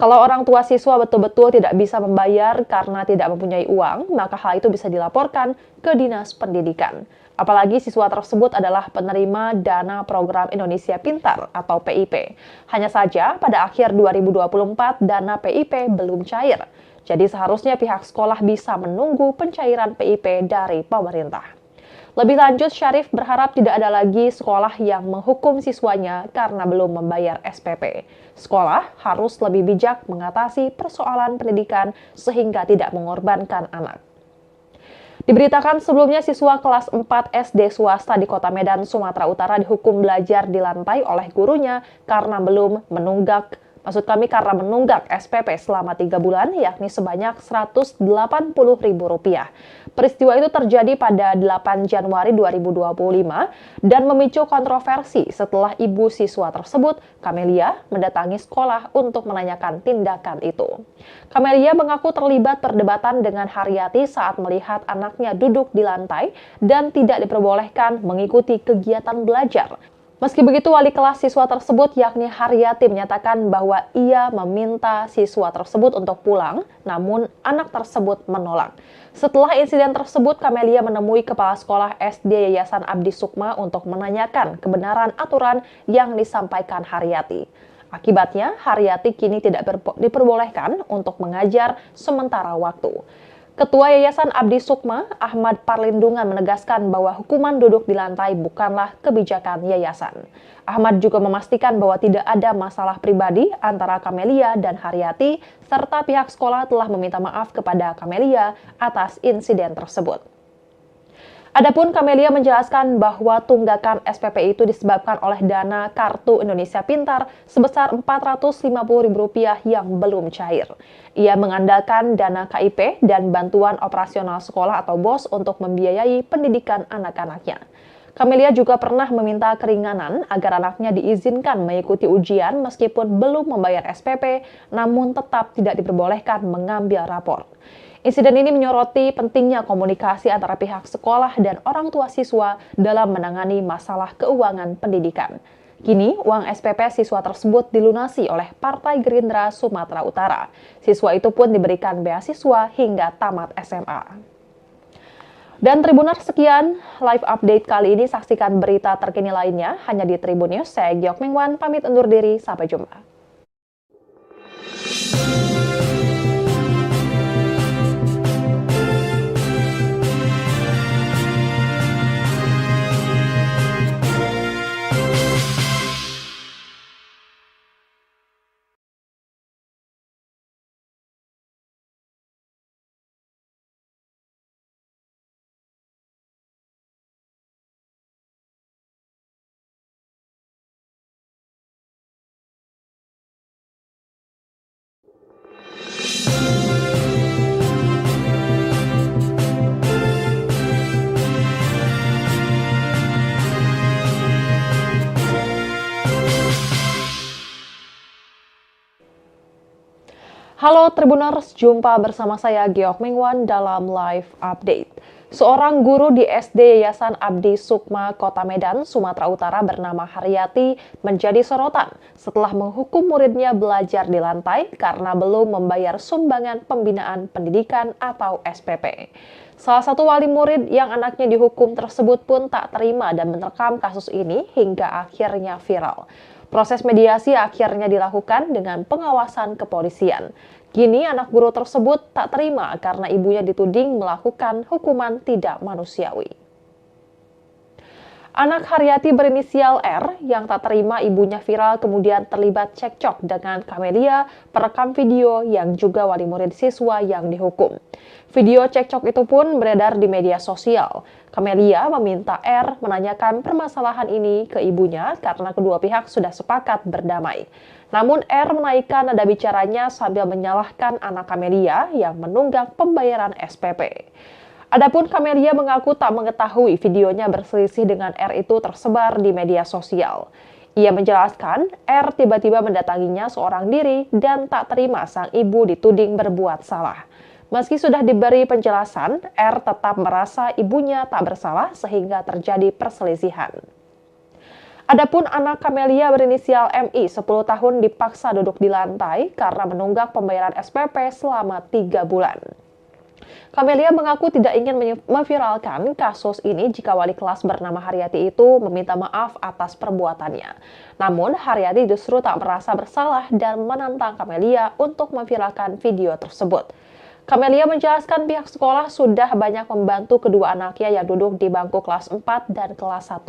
Kalau orang tua siswa betul-betul tidak bisa membayar karena tidak mempunyai uang, maka hal itu bisa dilaporkan ke Dinas Pendidikan. Apalagi siswa tersebut adalah penerima dana program Indonesia Pintar atau PIP. Hanya saja pada akhir 2024 dana PIP belum cair. Jadi seharusnya pihak sekolah bisa menunggu pencairan PIP dari pemerintah. Lebih lanjut, Syarif berharap tidak ada lagi sekolah yang menghukum siswanya karena belum membayar SPP. Sekolah harus lebih bijak mengatasi persoalan pendidikan sehingga tidak mengorbankan anak. Diberitakan sebelumnya siswa kelas 4 SD swasta di Kota Medan, Sumatera Utara dihukum belajar di lantai oleh gurunya karena menunggak SPP selama 3 bulan, yakni sebanyak Rp180.000. Peristiwa itu terjadi pada 8 Januari 2025 dan memicu kontroversi setelah ibu siswa tersebut, Camelia, mendatangi sekolah untuk menanyakan tindakan itu. Camelia mengaku terlibat perdebatan dengan Haryati saat melihat anaknya duduk di lantai dan tidak diperbolehkan mengikuti kegiatan belajar. Meski begitu, wali kelas siswa tersebut yakni Haryati menyatakan bahwa ia meminta siswa tersebut untuk pulang, namun anak tersebut menolak. Setelah insiden tersebut, Camelia menemui Kepala Sekolah SD Yayasan Abdi Sukma untuk menanyakan kebenaran aturan yang disampaikan Haryati. Akibatnya, Haryati kini tidak diperbolehkan untuk mengajar sementara waktu. Ketua Yayasan Abdi Sukma, Ahmad Parlindungan menegaskan bahwa hukuman duduk di lantai bukanlah kebijakan yayasan. Ahmad juga memastikan bahwa tidak ada masalah pribadi antara Camelia dan Haryati, serta pihak sekolah telah meminta maaf kepada Camelia atas insiden tersebut. Adapun Camelia menjelaskan bahwa tunggakan SPP itu disebabkan oleh dana Kartu Indonesia Pintar sebesar Rp450.000 yang belum cair. Ia mengandalkan dana KIP dan bantuan operasional sekolah atau BOS untuk membiayai pendidikan anak-anaknya. Camelia juga pernah meminta keringanan agar anaknya diizinkan mengikuti ujian meskipun belum membayar SPP, namun tetap tidak diperbolehkan mengambil rapor. Insiden ini menyoroti pentingnya komunikasi antara pihak sekolah dan orang tua siswa dalam menangani masalah keuangan pendidikan. Kini, uang SPP siswa tersebut dilunasi oleh Partai Gerindra Sumatera Utara. Siswa itu pun diberikan beasiswa hingga tamat SMA. Dan Tribuners, sekian live update kali ini. Saksikan berita terkini lainnya hanya di Tribun News. Saya Giok Mingwan, pamit undur diri. Sampai jumpa. Halo Tribuners, jumpa bersama saya Giok Mingwan dalam live update. Seorang guru di SD Yayasan Abdi Sukma, Kota Medan, Sumatera Utara bernama Haryati menjadi sorotan setelah menghukum muridnya belajar di lantai karena belum membayar sumbangan pembinaan pendidikan atau SPP. Salah satu wali murid yang anaknya dihukum tersebut pun tak terima dan merekam kasus ini hingga akhirnya viral. Proses mediasi akhirnya dilakukan dengan pengawasan kepolisian. Kini anak guru tersebut tak terima karena ibunya dituding melakukan hukuman tidak manusiawi. Anak Haryati berinisial R yang tak terima ibunya viral kemudian terlibat cekcok dengan Camelia, perekam video yang juga wali murid siswa yang dihukum. Video cekcok itu pun beredar di media sosial. Camelia meminta R menanyakan permasalahan ini ke ibunya karena kedua pihak sudah sepakat berdamai. Namun R menaikkan nada bicaranya sambil menyalahkan anak Camelia yang menunggak pembayaran SPP. Adapun Camelia mengaku tak mengetahui videonya berselisih dengan R itu tersebar di media sosial. Ia menjelaskan R tiba-tiba mendatanginya seorang diri dan tak terima sang ibu dituding berbuat salah. Meski sudah diberi penjelasan, R tetap merasa ibunya tak bersalah sehingga terjadi perselisihan. Adapun anak Camelia berinisial MI 10 tahun dipaksa duduk di lantai karena menunggak pembayaran SPP selama 3 bulan. Camelia mengaku tidak ingin memviralkan kasus ini jika wali kelas bernama Haryati itu meminta maaf atas perbuatannya. Namun, Haryati justru tak merasa bersalah dan menantang Camelia untuk memviralkan video tersebut. Camelia menjelaskan pihak sekolah sudah banyak membantu kedua anaknya yang duduk di bangku kelas 4 dan kelas 1.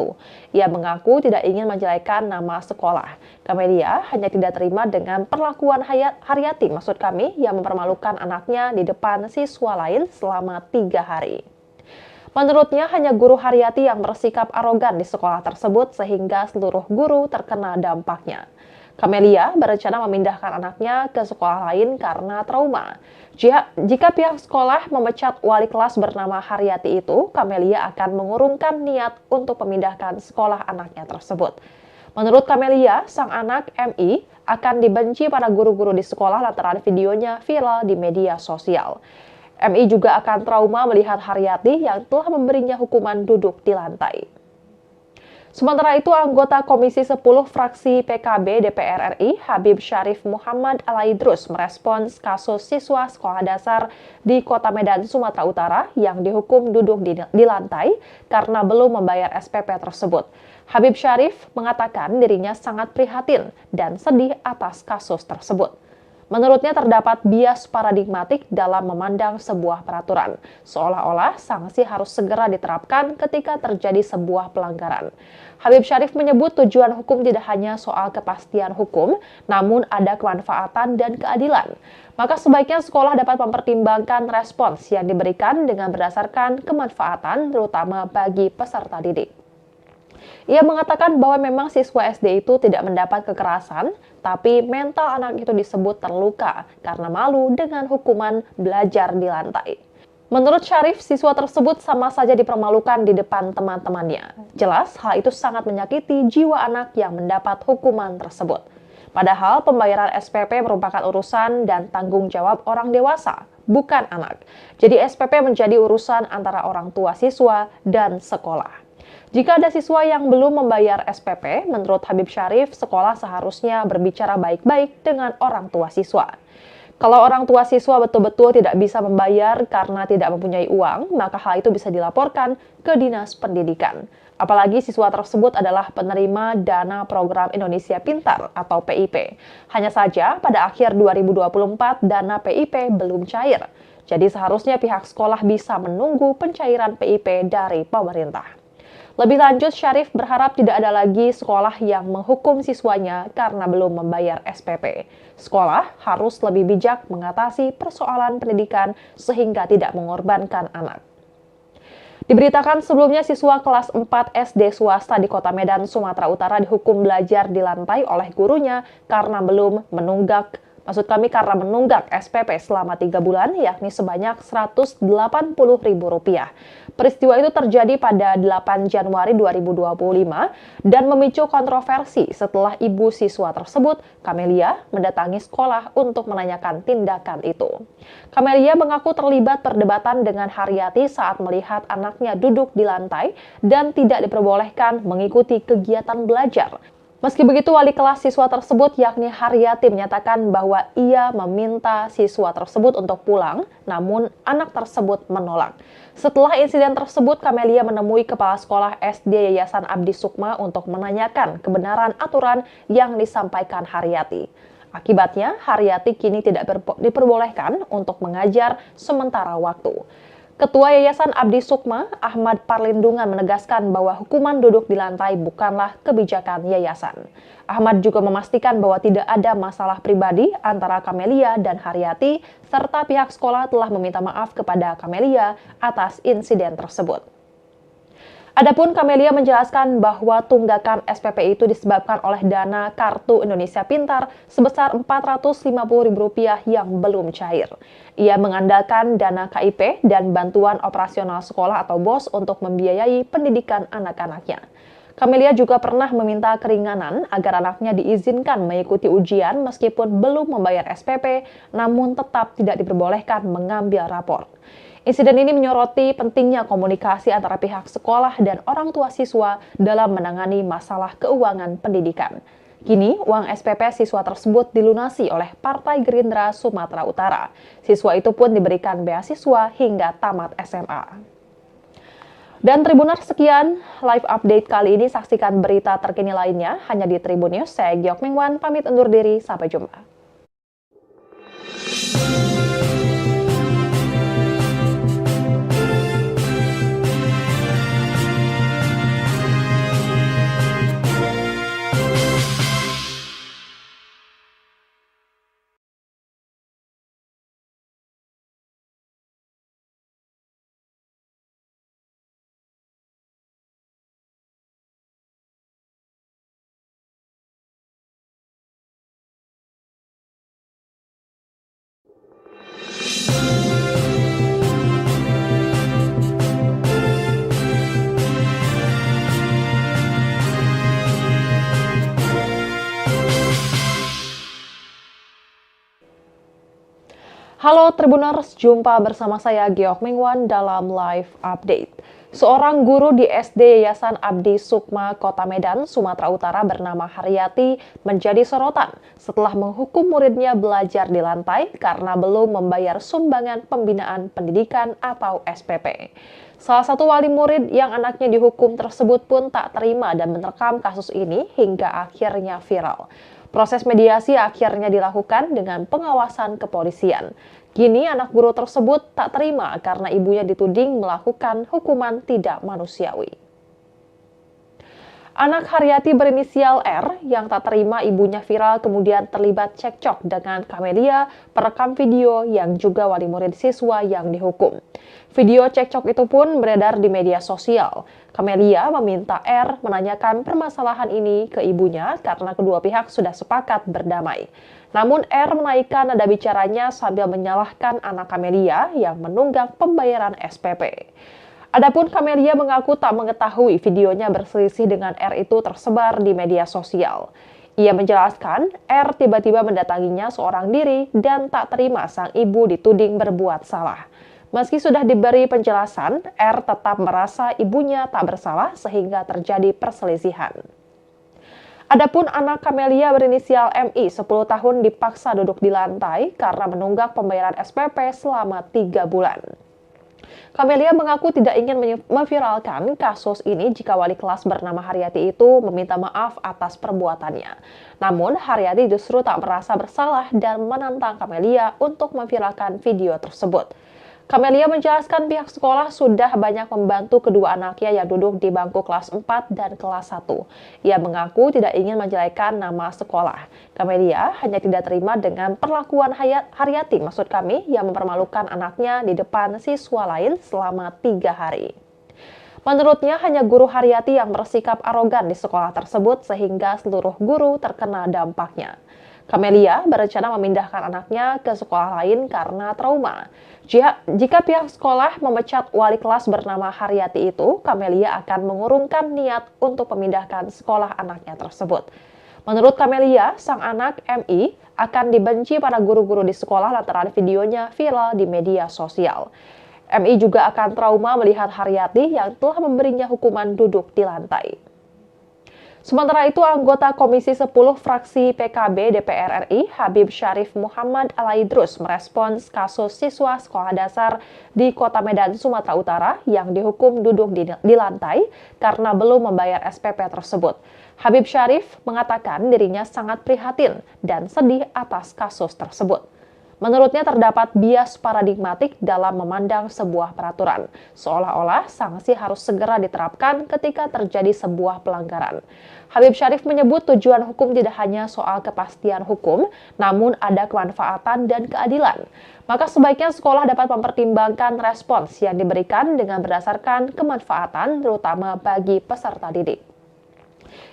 Ia mengaku tidak ingin menjelekan nama sekolah. Camelia hanya tidak terima dengan perlakuan Haryati, maksud kami, yang mempermalukan anaknya di depan siswa lain selama 3 hari. Menurutnya hanya guru Haryati yang bersikap arogan di sekolah tersebut sehingga seluruh guru terkena dampaknya. Camelia berencana memindahkan anaknya ke sekolah lain karena trauma. Jika pihak sekolah memecat wali kelas bernama Haryati itu, Camelia akan mengurungkan niat untuk memindahkan sekolah anaknya tersebut. Menurut Camelia, sang anak MI akan dibenci para guru-guru di sekolah lantaran videonya viral di media sosial. MI juga akan trauma melihat Haryati yang telah memberinya hukuman duduk di lantai. Sementara itu, anggota Komisi 10 fraksi PKB DPR RI, Habib Syarif Muhammad Alaidrus merespons kasus siswa sekolah dasar di Kota Medan, Sumatera Utara yang dihukum duduk di lantai karena belum membayar SPP tersebut. Habib Syarif mengatakan dirinya sangat prihatin dan sedih atas kasus tersebut. Menurutnya terdapat bias paradigmatik dalam memandang sebuah peraturan, seolah-olah sanksi harus segera diterapkan ketika terjadi sebuah pelanggaran. Habib Syarif menyebut tujuan hukum tidak hanya soal kepastian hukum, namun ada kemanfaatan dan keadilan. Maka sebaiknya sekolah dapat mempertimbangkan respons yang diberikan dengan berdasarkan kemanfaatan, terutama bagi peserta didik. Ia mengatakan bahwa memang siswa SD itu tidak mendapat kekerasan, tapi mental anak itu disebut terluka karena malu dengan hukuman belajar di lantai. Menurut Syarif, siswa tersebut sama saja dipermalukan di depan teman-temannya. Jelas, hal itu sangat menyakiti jiwa anak yang mendapat hukuman tersebut. Padahal pembayaran SPP merupakan urusan dan tanggung jawab orang dewasa, bukan anak. Jadi SPP menjadi urusan antara orang tua siswa dan sekolah. Jika ada siswa yang belum membayar SPP, menurut Habib Syarif, sekolah seharusnya berbicara baik-baik dengan orang tua siswa. Kalau orang tua siswa betul-betul tidak bisa membayar karena tidak mempunyai uang, maka hal itu bisa dilaporkan ke Dinas Pendidikan. Apalagi siswa tersebut adalah penerima dana program Indonesia Pintar atau PIP. Hanya saja pada akhir 2024 dana PIP belum cair. Jadi seharusnya pihak sekolah bisa menunggu pencairan PIP dari pemerintah. Lebih lanjut, Syarif berharap tidak ada lagi sekolah yang menghukum siswanya karena belum membayar SPP. Sekolah harus lebih bijak mengatasi persoalan pendidikan sehingga tidak mengorbankan anak. Diberitakan sebelumnya siswa kelas 4 SD swasta di Kota Medan, Sumatera Utara dihukum belajar di lantai oleh gurunya karena karena menunggak SPP selama 3 bulan, yakni sebanyak Rp180.000. Peristiwa itu terjadi pada 8 Januari 2025 dan memicu kontroversi setelah ibu siswa tersebut, Camelia, mendatangi sekolah untuk menanyakan tindakan itu. Camelia mengaku terlibat perdebatan dengan Haryati saat melihat anaknya duduk di lantai dan tidak diperbolehkan mengikuti kegiatan belajar. Meski begitu, wali kelas siswa tersebut yakni Haryati menyatakan bahwa ia meminta siswa tersebut untuk pulang, namun anak tersebut menolak. Setelah insiden tersebut, Camelia menemui Kepala Sekolah SD Yayasan Abdi Sukma untuk menanyakan kebenaran aturan yang disampaikan Haryati. Akibatnya, Haryati kini tidak diperbolehkan untuk mengajar sementara waktu. Ketua Yayasan Abdi Sukma, Ahmad Parlindungan menegaskan bahwa hukuman duduk di lantai bukanlah kebijakan yayasan. Ahmad juga memastikan bahwa tidak ada masalah pribadi antara Camelia dan Haryati, serta pihak sekolah telah meminta maaf kepada Camelia atas insiden tersebut. Adapun Camelia menjelaskan bahwa tunggakan SPP itu disebabkan oleh dana Kartu Indonesia Pintar sebesar Rp450.000 yang belum cair. Ia mengandalkan dana KIP dan bantuan operasional sekolah atau BOS untuk membiayai pendidikan anak-anaknya. Camelia juga pernah meminta keringanan agar anaknya diizinkan mengikuti ujian meskipun belum membayar SPP, namun tetap tidak diperbolehkan mengambil rapor. Insiden ini menyoroti pentingnya komunikasi antara pihak sekolah dan orang tua siswa dalam menangani masalah keuangan pendidikan. Kini, uang SPP siswa tersebut dilunasi oleh Partai Gerindra Sumatera Utara. Siswa itu pun diberikan beasiswa hingga tamat SMA. Dan Tribuners, sekian live update kali ini. Saksikan berita terkini lainnya hanya di Tribun News. Saya Giok Mingwan, pamit undur diri. Sampai jumpa. Halo Tribuners, jumpa bersama saya Geok Mengwan dalam live update. Seorang guru di SD Yayasan Abdi Sukma, Kota Medan, Sumatera Utara bernama Haryati menjadi sorotan setelah menghukum muridnya belajar di lantai karena belum membayar sumbangan pembinaan pendidikan atau SPP. Salah satu wali murid yang anaknya dihukum tersebut pun tak terima dan merekam kasus ini hingga akhirnya viral. Proses mediasi akhirnya dilakukan dengan pengawasan kepolisian. Kini anak guru tersebut tak terima karena ibunya dituding melakukan hukuman tidak manusiawi. Anak Haryati berinisial R yang tak terima ibunya viral kemudian terlibat cekcok dengan Kamelia, perekam video yang juga wali murid siswa yang dihukum. Video cekcok itu pun beredar di media sosial. Kamelia meminta R menanyakan permasalahan ini ke ibunya karena kedua pihak sudah sepakat berdamai. Namun R menaikkan nada bicaranya sambil menyalahkan anak Kamelia yang menunggak pembayaran SPP. Adapun Kamelia mengaku tak mengetahui videonya berselisih dengan R itu tersebar di media sosial. Ia menjelaskan R tiba-tiba mendatanginya seorang diri dan tak terima sang ibu dituding berbuat salah. Meski sudah diberi penjelasan, R tetap merasa ibunya tak bersalah sehingga terjadi perselisihan. Adapun anak Kamelia berinisial MI 10 tahun dipaksa duduk di lantai karena menunggak pembayaran SPP selama 3 bulan. Kamelia mengaku tidak ingin memviralkan kasus ini jika wali kelas bernama Haryati itu meminta maaf atas perbuatannya. Namun, Haryati justru tak merasa bersalah dan menantang Kamelia untuk memviralkan video tersebut. Kamelia menjelaskan pihak sekolah sudah banyak membantu kedua anaknya yang duduk di bangku kelas 4 dan kelas 1. Ia mengaku tidak ingin menjelekkan nama sekolah. Kamelia hanya tidak terima dengan perlakuan Haryati, maksud kami, yang mempermalukan anaknya di depan siswa lain selama 3 hari. Menurutnya hanya guru Haryati yang bersikap arogan di sekolah tersebut sehingga seluruh guru terkena dampaknya. Kamelia berencana memindahkan anaknya ke sekolah lain karena trauma. Jika pihak sekolah memecat wali kelas bernama Haryati itu, Kamelia akan mengurungkan niat untuk memindahkan sekolah anaknya tersebut. Menurut Kamelia, sang anak MI akan dibenci para guru-guru di sekolah lantaran videonya viral di media sosial. MI juga akan trauma melihat Haryati yang telah memberinya hukuman duduk di lantai. Sementara itu, anggota Komisi 10 fraksi PKB DPR RI, Habib Syarif Muhammad Alaidrus merespons kasus siswa sekolah dasar di Kota Medan, Sumatera Utara yang dihukum duduk di lantai karena belum membayar SPP tersebut. Habib Syarif mengatakan dirinya sangat prihatin dan sedih atas kasus tersebut. Menurutnya terdapat bias paradigmatik dalam memandang sebuah peraturan, seolah-olah sanksi harus segera diterapkan ketika terjadi sebuah pelanggaran. Habib Syarif menyebut tujuan hukum tidak hanya soal kepastian hukum, namun ada kemanfaatan dan keadilan. Maka sebaiknya sekolah dapat mempertimbangkan respons yang diberikan dengan berdasarkan kemanfaatan, terutama bagi peserta didik.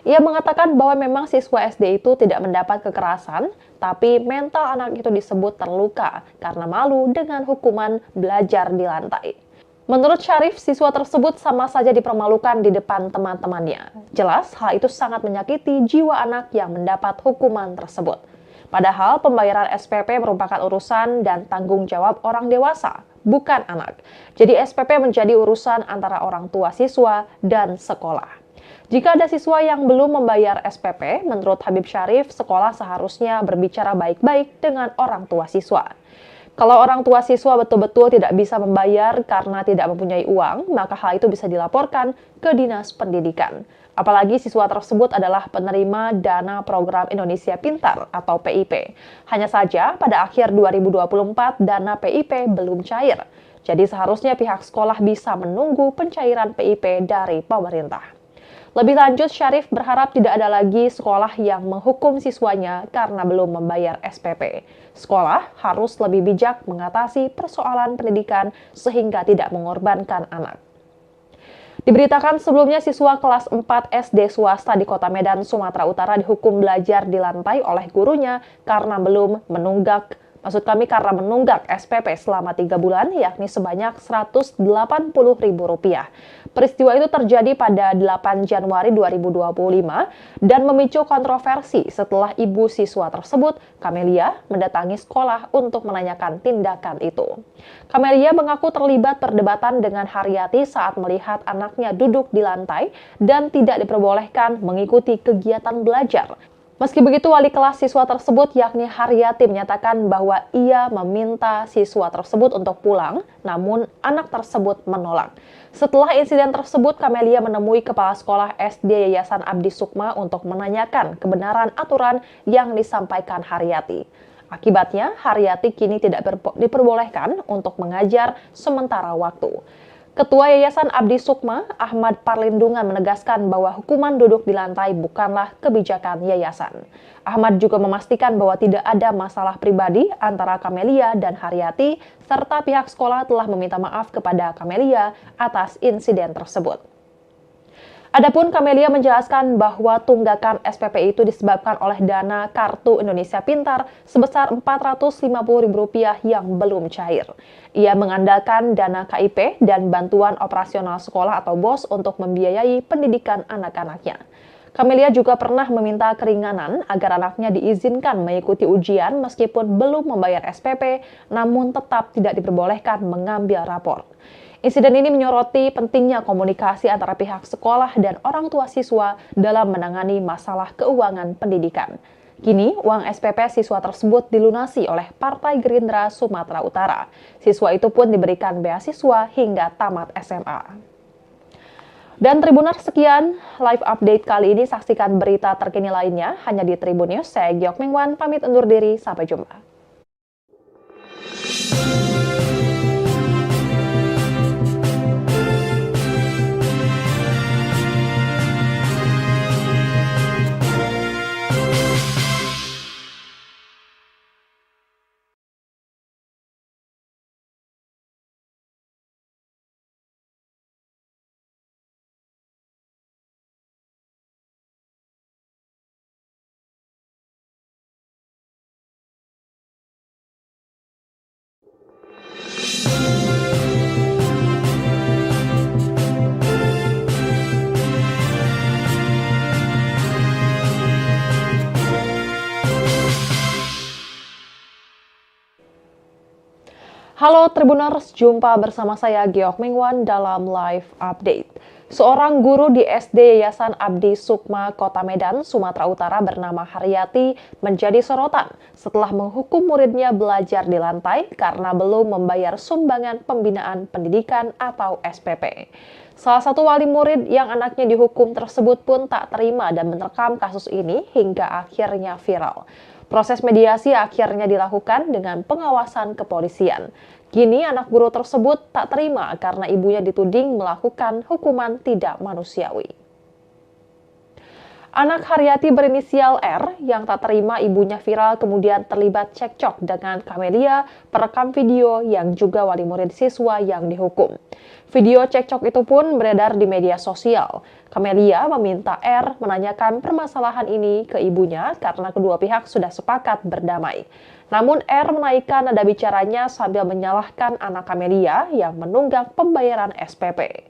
Ia mengatakan bahwa memang siswa SD itu tidak mendapat kekerasan, tapi mental anak itu disebut terluka karena malu dengan hukuman belajar di lantai. Menurut Syarif, siswa tersebut sama saja dipermalukan di depan teman-temannya. Jelas, hal itu sangat menyakiti jiwa anak yang mendapat hukuman tersebut. Padahal pembayaran SPP merupakan urusan dan tanggung jawab orang dewasa, bukan anak. Jadi SPP menjadi urusan antara orang tua siswa dan sekolah. Jika ada siswa yang belum membayar SPP, menurut Habib Syarif, sekolah seharusnya berbicara baik-baik dengan orang tua siswa. Kalau orang tua siswa betul-betul tidak bisa membayar karena tidak mempunyai uang, maka hal itu bisa dilaporkan ke Dinas Pendidikan. Apalagi siswa tersebut adalah penerima dana program Indonesia Pintar atau PIP. Hanya saja pada akhir 2024 dana PIP belum cair. Jadi seharusnya pihak sekolah bisa menunggu pencairan PIP dari pemerintah. Lebih lanjut, Syarif berharap tidak ada lagi sekolah yang menghukum siswanya karena belum membayar SPP. Sekolah harus lebih bijak mengatasi persoalan pendidikan sehingga tidak mengorbankan anak. Diberitakan sebelumnya siswa kelas 4 SD swasta di Kota Medan, Sumatera Utara dihukum belajar di lantai oleh gurunya karena belum menunggak Maksud kami karena menunggak SPP selama 3 bulan, yakni sebanyak Rp180.000. Peristiwa itu terjadi pada 8 Januari 2025 dan memicu kontroversi setelah ibu siswa tersebut, Camelia, mendatangi sekolah untuk menanyakan tindakan itu. Camelia mengaku terlibat perdebatan dengan Haryati saat melihat anaknya duduk di lantai dan tidak diperbolehkan mengikuti kegiatan belajar. Meski begitu, wali kelas siswa tersebut yakni Haryati menyatakan bahwa ia meminta siswa tersebut untuk pulang, namun anak tersebut menolak. Setelah insiden tersebut, Camelia menemui Kepala Sekolah SD Yayasan Abdi Sukma untuk menanyakan kebenaran aturan yang disampaikan Haryati. Akibatnya, Haryati kini tidak diperbolehkan untuk mengajar sementara waktu. Ketua Yayasan Abdi Sukma, Ahmad Parlindungan menegaskan bahwa hukuman duduk di lantai bukanlah kebijakan yayasan. Ahmad juga memastikan bahwa tidak ada masalah pribadi antara Camelia dan Haryati, serta pihak sekolah telah meminta maaf kepada Camelia atas insiden tersebut. Adapun Camelia menjelaskan bahwa tunggakan SPP itu disebabkan oleh dana Kartu Indonesia Pintar sebesar Rp450.000 yang belum cair. Ia mengandalkan dana KIP dan bantuan operasional sekolah atau BOS untuk membiayai pendidikan anak-anaknya. Camelia juga pernah meminta keringanan agar anaknya diizinkan mengikuti ujian meskipun belum membayar SPP, namun tetap tidak diperbolehkan mengambil rapor. Insiden ini menyoroti pentingnya komunikasi antara pihak sekolah dan orang tua siswa dalam menangani masalah keuangan pendidikan. Kini, uang SPP siswa tersebut dilunasi oleh Partai Gerindra Sumatera Utara. Siswa itu pun diberikan beasiswa hingga tamat SMA. Dan Tribuners, sekian live update kali ini. Saksikan berita terkini lainnya hanya di Tribun News. Saya Giok Mingwan, pamit undur diri. Sampai jumpa. Halo Tribuners, jumpa bersama saya Giok Mingwan dalam live update. Seorang guru di SD Yayasan Abdi Sukma, Kota Medan, Sumatera Utara bernama Haryati menjadi sorotan setelah menghukum muridnya belajar di lantai karena belum membayar sumbangan pembinaan pendidikan atau SPP. Salah satu wali murid yang anaknya dihukum tersebut pun tak terima dan merekam kasus ini hingga akhirnya viral. Proses mediasi akhirnya dilakukan dengan pengawasan kepolisian. Kini anak guru tersebut tak terima karena ibunya dituding melakukan hukuman tidak manusiawi. Anak Haryati berinisial R yang tak terima ibunya viral kemudian terlibat cekcok dengan Camelia, perekam video yang juga wali murid siswa yang dihukum. Video cekcok itu pun beredar di media sosial. Camelia meminta R menanyakan permasalahan ini ke ibunya karena kedua pihak sudah sepakat berdamai. Namun R menaikkan nada bicaranya sambil menyalahkan anak Camelia yang menunggak pembayaran SPP.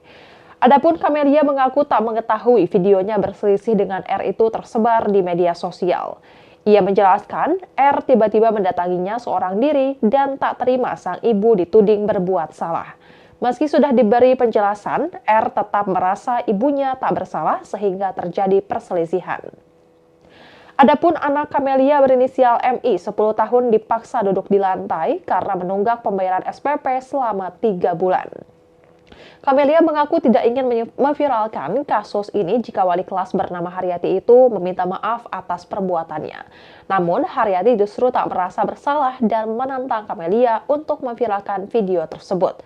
Adapun Camelia mengaku tak mengetahui videonya berselisih dengan R itu tersebar di media sosial. Ia menjelaskan R tiba-tiba mendatanginya seorang diri dan tak terima sang ibu dituding berbuat salah. Meski sudah diberi penjelasan, R tetap merasa ibunya tak bersalah sehingga terjadi perselisihan. Adapun anak Camelia berinisial MI 10 tahun dipaksa duduk di lantai karena menunggak pembayaran SPP selama 3 bulan. Camelia mengaku tidak ingin memviralkan kasus ini jika wali kelas bernama Haryati itu meminta maaf atas perbuatannya. Namun, Haryati justru tak merasa bersalah dan menantang Camelia untuk memviralkan video tersebut.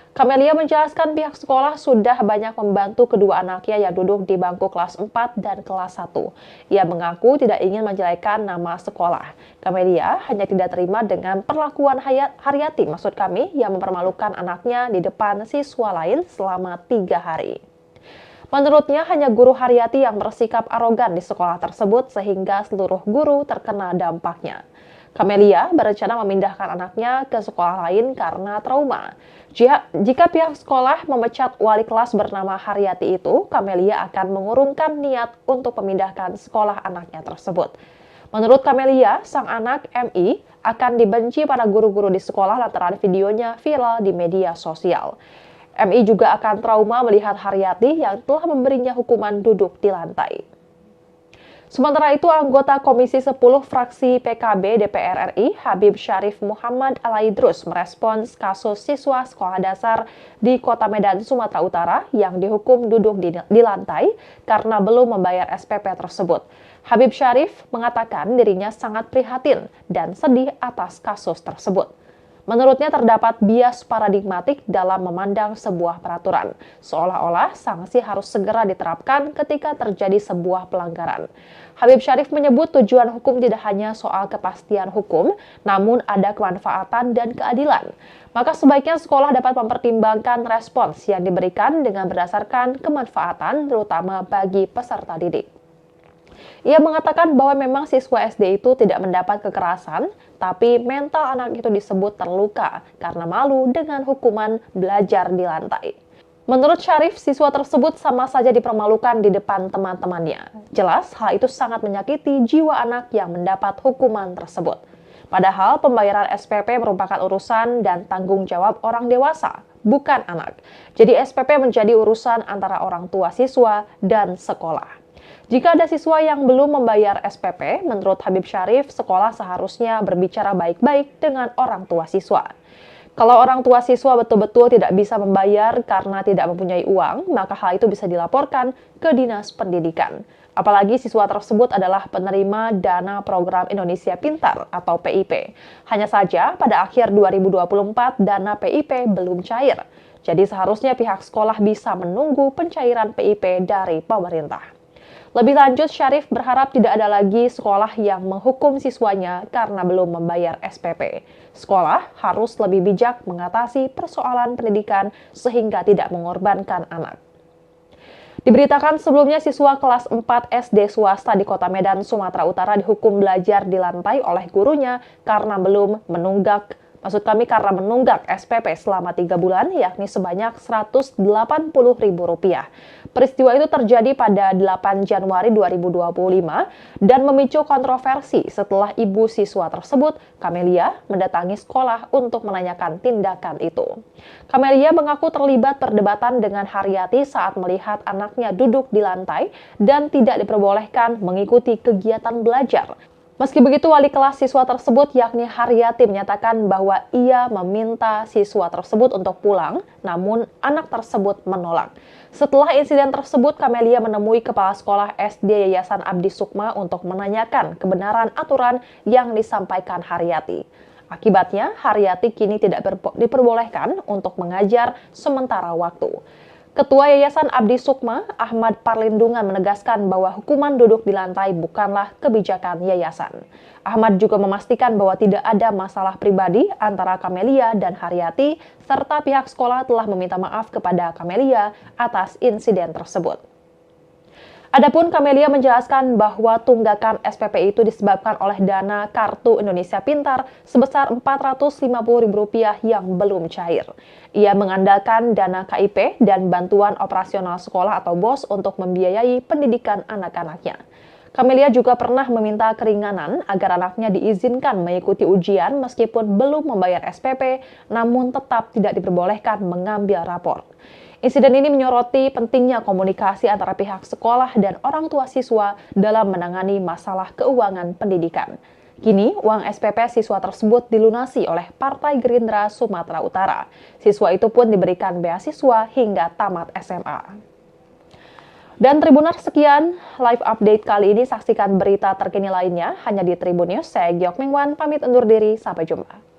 Camelia menjelaskan pihak sekolah sudah banyak membantu kedua anaknya yang duduk di bangku kelas 4 dan kelas 1. Ia mengaku tidak ingin menjelekkan nama sekolah. Camelia hanya tidak terima dengan perlakuan Haryati, maksud kami, yang mempermalukan anaknya di depan siswa lain selama 3 hari. Menurutnya hanya guru Haryati yang bersikap arogan di sekolah tersebut sehingga seluruh guru terkena dampaknya. Camelia berencana memindahkan anaknya ke sekolah lain karena trauma. Jika pihak sekolah memecat wali kelas bernama Haryati itu, Camelia akan mengurungkan niat untuk memindahkan sekolah anaknya tersebut. Menurut Camelia, sang anak MI akan dibenci para guru-guru di sekolah lantaran videonya viral di media sosial. MI juga akan trauma melihat Haryati yang telah memberinya hukuman duduk di lantai. Sementara itu, anggota Komisi 10 fraksi PKB DPR RI, Habib Syarif Muhammad Alaidrus merespons kasus siswa sekolah dasar di Kota Medan, Sumatera Utara yang dihukum duduk di lantai karena belum membayar SPP tersebut. Habib Syarif mengatakan dirinya sangat prihatin dan sedih atas kasus tersebut. Menurutnya terdapat bias paradigmatik dalam memandang sebuah peraturan, seolah-olah sanksi harus segera diterapkan ketika terjadi sebuah pelanggaran. Habib Syarif menyebut tujuan hukum tidak hanya soal kepastian hukum, namun ada kemanfaatan dan keadilan. Maka sebaiknya sekolah dapat mempertimbangkan respons yang diberikan dengan berdasarkan kemanfaatan, terutama bagi peserta didik. Ia mengatakan bahwa memang siswa SD itu tidak mendapat kekerasan, tapi mental anak itu disebut terluka karena malu dengan hukuman belajar di lantai. Menurut Syarif, siswa tersebut sama saja dipermalukan di depan teman-temannya. Jelas, hal itu sangat menyakiti jiwa anak yang mendapat hukuman tersebut. Padahal pembayaran SPP merupakan urusan dan tanggung jawab orang dewasa, bukan anak. Jadi SPP menjadi urusan antara orang tua siswa dan sekolah. Jika ada siswa yang belum membayar SPP, menurut Habib Syarif, sekolah seharusnya berbicara baik-baik dengan orang tua siswa. Kalau orang tua siswa betul-betul tidak bisa membayar karena tidak mempunyai uang, maka hal itu bisa dilaporkan ke Dinas Pendidikan. Apalagi siswa tersebut adalah penerima dana program Indonesia Pintar atau PIP. Hanya saja pada akhir 2024 dana PIP belum cair. Jadi seharusnya pihak sekolah bisa menunggu pencairan PIP dari pemerintah. Lebih lanjut, Syarif berharap tidak ada lagi sekolah yang menghukum siswanya karena belum membayar SPP. Sekolah harus lebih bijak mengatasi persoalan pendidikan sehingga tidak mengorbankan anak. Diberitakan sebelumnya siswa kelas 4 SD swasta di Kota Medan, Sumatera Utara dihukum belajar di lantai oleh gurunya karena karena menunggak SPP selama 3 bulan, yakni sebanyak Rp180.000. Peristiwa itu terjadi pada 8 Januari 2025 dan memicu kontroversi setelah ibu siswa tersebut, Camelia, mendatangi sekolah untuk menanyakan tindakan itu. Camelia mengaku terlibat perdebatan dengan Haryati saat melihat anaknya duduk di lantai dan tidak diperbolehkan mengikuti kegiatan belajar. Meski begitu, wali kelas siswa tersebut yakni Haryati menyatakan bahwa ia meminta siswa tersebut untuk pulang, namun anak tersebut menolak. Setelah insiden tersebut, Camelia menemui Kepala Sekolah SD Yayasan Abdi Sukma untuk menanyakan kebenaran aturan yang disampaikan Haryati. Akibatnya, Haryati kini tidak diperbolehkan untuk mengajar sementara waktu. Ketua Yayasan Abdi Sukma, Ahmad Parlindungan menegaskan bahwa hukuman duduk di lantai bukanlah kebijakan yayasan. Ahmad juga memastikan bahwa tidak ada masalah pribadi antara Camelia dan Haryati, serta pihak sekolah telah meminta maaf kepada Camelia atas insiden tersebut. Adapun Camelia menjelaskan bahwa tunggakan SPP itu disebabkan oleh dana Kartu Indonesia Pintar sebesar Rp450.000 yang belum cair. Ia mengandalkan dana KIP dan bantuan operasional sekolah atau BOS untuk membiayai pendidikan anak-anaknya. Camelia juga pernah meminta keringanan agar anaknya diizinkan mengikuti ujian meskipun belum membayar SPP, namun tetap tidak diperbolehkan mengambil rapor. Insiden ini menyoroti pentingnya komunikasi antara pihak sekolah dan orang tua siswa dalam menangani masalah keuangan pendidikan. Kini, uang SPP siswa tersebut dilunasi oleh Partai Gerindra Sumatera Utara. Siswa itu pun diberikan beasiswa hingga tamat SMA. Dan Tribuners, sekian live update kali ini. Saksikan berita terkini lainnya hanya di Tribun News. Saya Giok Mingwan, pamit undur diri. Sampai jumpa.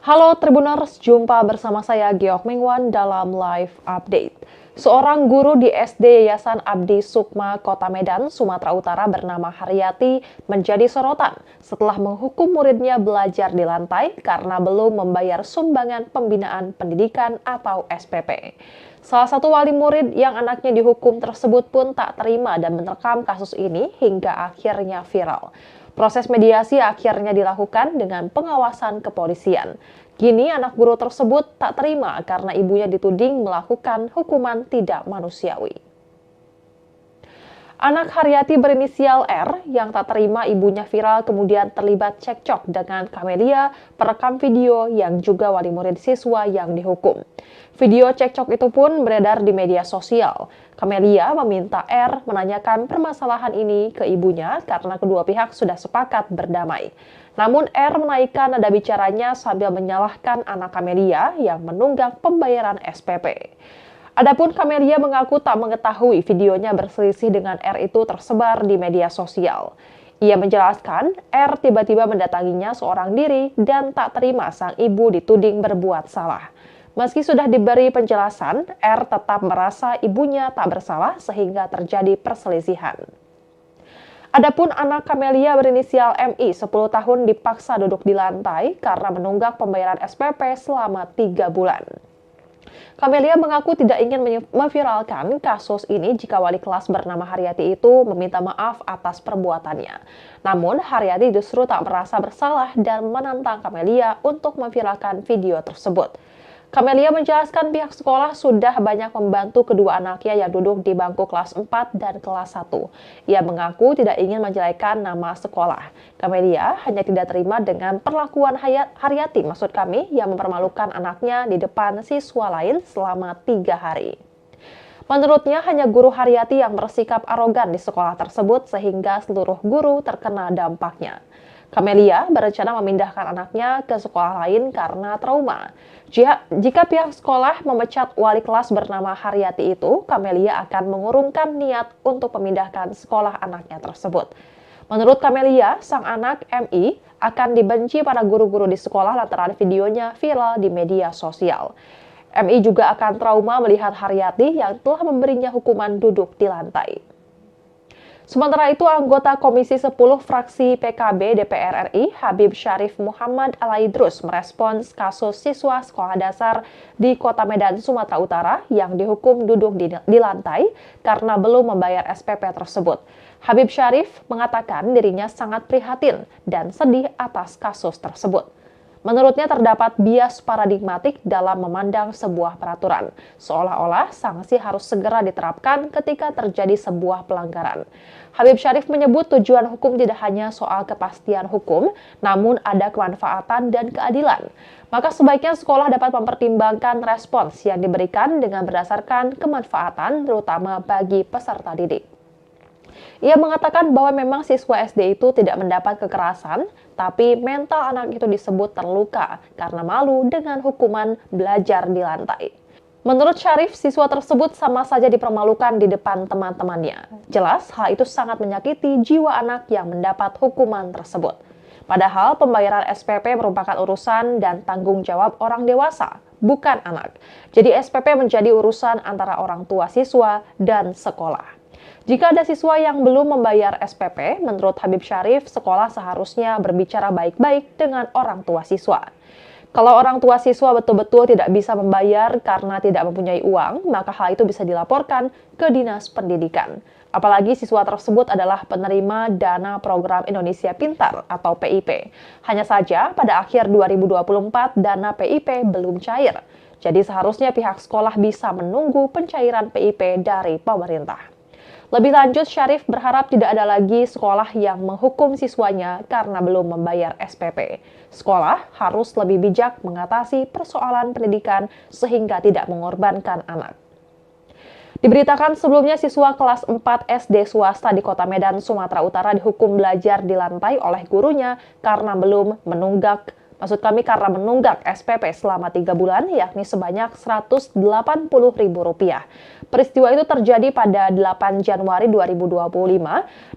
Halo Tribuners, jumpa bersama saya Geok Mingwan dalam Live Update. Seorang guru di SD Yayasan Abdi Sukma, Kota Medan, Sumatera Utara bernama Haryati menjadi sorotan setelah menghukum muridnya belajar di lantai karena belum membayar sumbangan pembinaan pendidikan atau SPP. Salah satu wali murid yang anaknya dihukum tersebut pun tak terima dan merekam kasus ini hingga akhirnya viral. Proses mediasi akhirnya dilakukan dengan pengawasan kepolisian. Kini anak guru tersebut tak terima karena ibunya dituding melakukan hukuman tidak manusiawi. Anak Haryati berinisial R yang tak terima ibunya viral kemudian terlibat cekcok dengan Kamelia perekam video yang juga wali murid siswa yang dihukum. Video cekcok itu pun beredar di media sosial. Kamelia meminta R menanyakan permasalahan ini ke ibunya karena kedua pihak sudah sepakat berdamai. Namun R menaikkan nada bicaranya sambil menyalahkan anak Kamelia yang menunggak pembayaran SPP. Adapun Kamelia mengaku tak mengetahui videonya berselisih dengan R itu tersebar di media sosial. Ia menjelaskan R tiba-tiba mendatanginya seorang diri dan tak terima sang ibu dituding berbuat salah. Meski sudah diberi penjelasan, R tetap merasa ibunya tak bersalah sehingga terjadi perselisihan. Adapun anak Kamelia berinisial MI 10 tahun dipaksa duduk di lantai karena menunggak pembayaran SPP selama 3 bulan. Kamelia mengaku tidak ingin memviralkan kasus ini jika wali kelas bernama Haryati itu meminta maaf atas perbuatannya. Namun, Haryati justru tak merasa bersalah dan menantang Kamelia untuk memviralkan video tersebut. Kamelia menjelaskan pihak sekolah sudah banyak membantu kedua anaknya yang duduk di bangku kelas 4 dan kelas 1. Ia mengaku tidak ingin menjelekan nama sekolah. Kamelia hanya tidak terima dengan perlakuan Haryati, maksud kami, yang mempermalukan anaknya di depan siswa lain selama 3 hari. Menurutnya hanya guru Haryati yang bersikap arogan di sekolah tersebut sehingga seluruh guru terkena dampaknya. Kamelia berencana memindahkan anaknya ke sekolah lain karena trauma. Jika pihak sekolah memecat wali kelas bernama Haryati itu, Kamelia akan mengurungkan niat untuk memindahkan sekolah anaknya tersebut. Menurut Kamelia, sang anak MI akan dibenci para guru-guru di sekolah lantaran videonya viral di media sosial. MI juga akan trauma melihat Haryati yang telah memberinya hukuman duduk di lantai. Sementara itu, anggota Komisi 10 fraksi PKB DPR RI, Habib Syarif Muhammad Alaidrus merespons kasus siswa sekolah dasar di Kota Medan, Sumatera Utara yang dihukum duduk di lantai karena belum membayar SPP tersebut. Habib Syarif mengatakan dirinya sangat prihatin dan sedih atas kasus tersebut. Menurutnya terdapat bias paradigmatik dalam memandang sebuah peraturan, seolah-olah sanksi harus segera diterapkan ketika terjadi sebuah pelanggaran. Habib Syarif menyebut tujuan hukum tidak hanya soal kepastian hukum, namun ada kemanfaatan dan keadilan. Maka sebaiknya sekolah dapat mempertimbangkan respons yang diberikan dengan berdasarkan kemanfaatan, terutama bagi peserta didik. Ia mengatakan bahwa memang siswa SD itu tidak mendapat kekerasan, tapi mental anak itu disebut terluka karena malu dengan hukuman belajar di lantai. Menurut Syarif, siswa tersebut sama saja dipermalukan di depan teman-temannya. Jelas, hal itu sangat menyakiti jiwa anak yang mendapat hukuman tersebut. Padahal pembayaran SPP merupakan urusan dan tanggung jawab orang dewasa, bukan anak. Jadi SPP menjadi urusan antara orang tua siswa dan sekolah. Jika ada siswa yang belum membayar SPP, menurut Habib Syarif, sekolah seharusnya berbicara baik-baik dengan orang tua siswa. Kalau orang tua siswa betul-betul tidak bisa membayar karena tidak mempunyai uang, maka hal itu bisa dilaporkan ke Dinas Pendidikan. Apalagi siswa tersebut adalah penerima dana program Indonesia Pintar atau PIP. Hanya saja pada akhir 2024 dana PIP belum cair. Jadi seharusnya pihak sekolah bisa menunggu pencairan PIP dari pemerintah. Lebih lanjut, Syarif berharap tidak ada lagi sekolah yang menghukum siswanya karena belum membayar SPP. Sekolah harus lebih bijak mengatasi persoalan pendidikan sehingga tidak mengorbankan anak. Diberitakan sebelumnya siswa kelas 4 SD swasta di Kota Medan, Sumatera Utara dihukum belajar di lantai oleh gurunya karena belum menunggak Maksud kami karena menunggak SPP selama 3 bulan, yakni sebanyak Rp180.000. Peristiwa itu terjadi pada 8 Januari 2025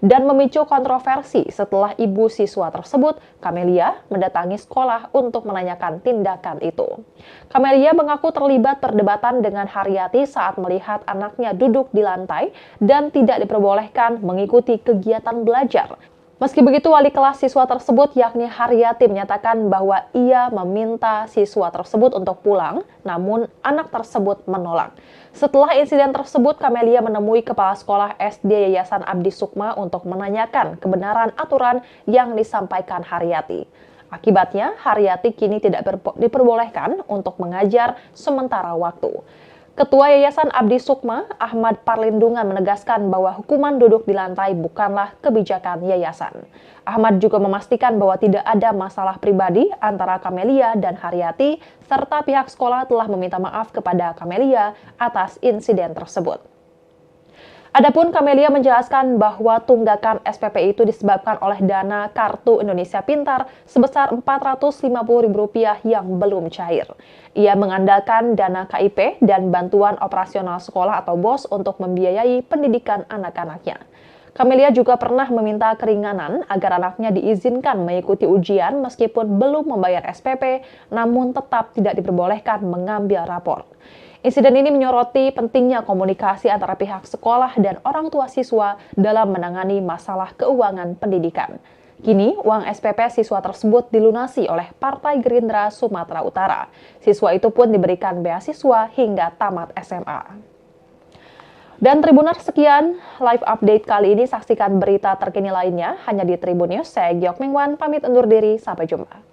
dan memicu kontroversi setelah ibu siswa tersebut, Camelia, mendatangi sekolah untuk menanyakan tindakan itu. Camelia mengaku terlibat perdebatan dengan Haryati saat melihat anaknya duduk di lantai dan tidak diperbolehkan mengikuti kegiatan belajar. Meski begitu, wali kelas siswa tersebut yakni Haryati menyatakan bahwa ia meminta siswa tersebut untuk pulang, namun anak tersebut menolak. Setelah insiden tersebut, Camelia menemui Kepala Sekolah SD Yayasan Abdi Sukma untuk menanyakan kebenaran aturan yang disampaikan Haryati. Akibatnya, Haryati kini tidak diperbolehkan untuk mengajar sementara waktu. Ketua Yayasan Abdi Sukma, Ahmad Parlindungan menegaskan bahwa hukuman duduk di lantai bukanlah kebijakan yayasan. Ahmad juga memastikan bahwa tidak ada masalah pribadi antara Camelia dan Haryati, serta pihak sekolah telah meminta maaf kepada Camelia atas insiden tersebut. Adapun Camelia menjelaskan bahwa tunggakan SPP itu disebabkan oleh dana Kartu Indonesia Pintar sebesar Rp450.000 yang belum cair. Ia mengandalkan dana KIP dan bantuan operasional sekolah atau BOS untuk membiayai pendidikan anak-anaknya. Camelia juga pernah meminta keringanan agar anaknya diizinkan mengikuti ujian meskipun belum membayar SPP, namun tetap tidak diperbolehkan mengambil rapor. Insiden ini menyoroti pentingnya komunikasi antara pihak sekolah dan orang tua siswa dalam menangani masalah keuangan pendidikan. Kini, uang SPP siswa tersebut dilunasi oleh Partai Gerindra Sumatera Utara. Siswa itu pun diberikan beasiswa hingga tamat SMA. Dan Tribuners, sekian live update kali ini. Saksikan berita terkini lainnya hanya di Tribun News. Saya Giok Mingwan, pamit undur diri. Sampai jumpa.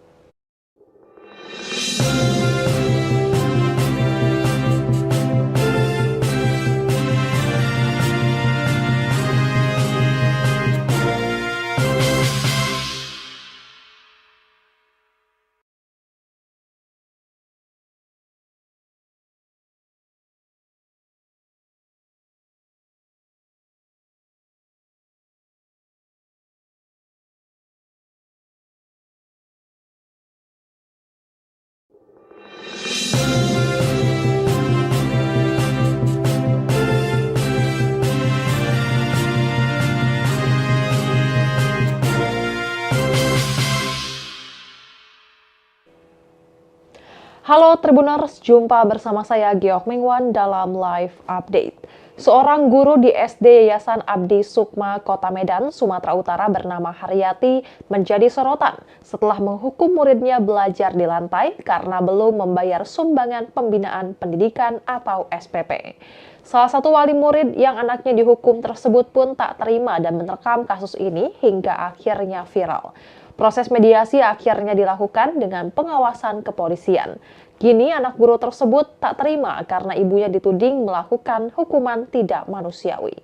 Halo Tribuners, jumpa bersama saya Giok Mingwan dalam live update. Seorang guru di SD Yayasan Abdi Sukma, Kota Medan, Sumatera Utara bernama Haryati menjadi sorotan setelah menghukum muridnya belajar di lantai karena belum membayar sumbangan pembinaan pendidikan atau SPP. Salah satu wali murid yang anaknya dihukum tersebut pun tak terima dan merekam kasus ini hingga akhirnya viral. Proses mediasi akhirnya dilakukan dengan pengawasan kepolisian. Kini anak guru tersebut tak terima karena ibunya dituding melakukan hukuman tidak manusiawi.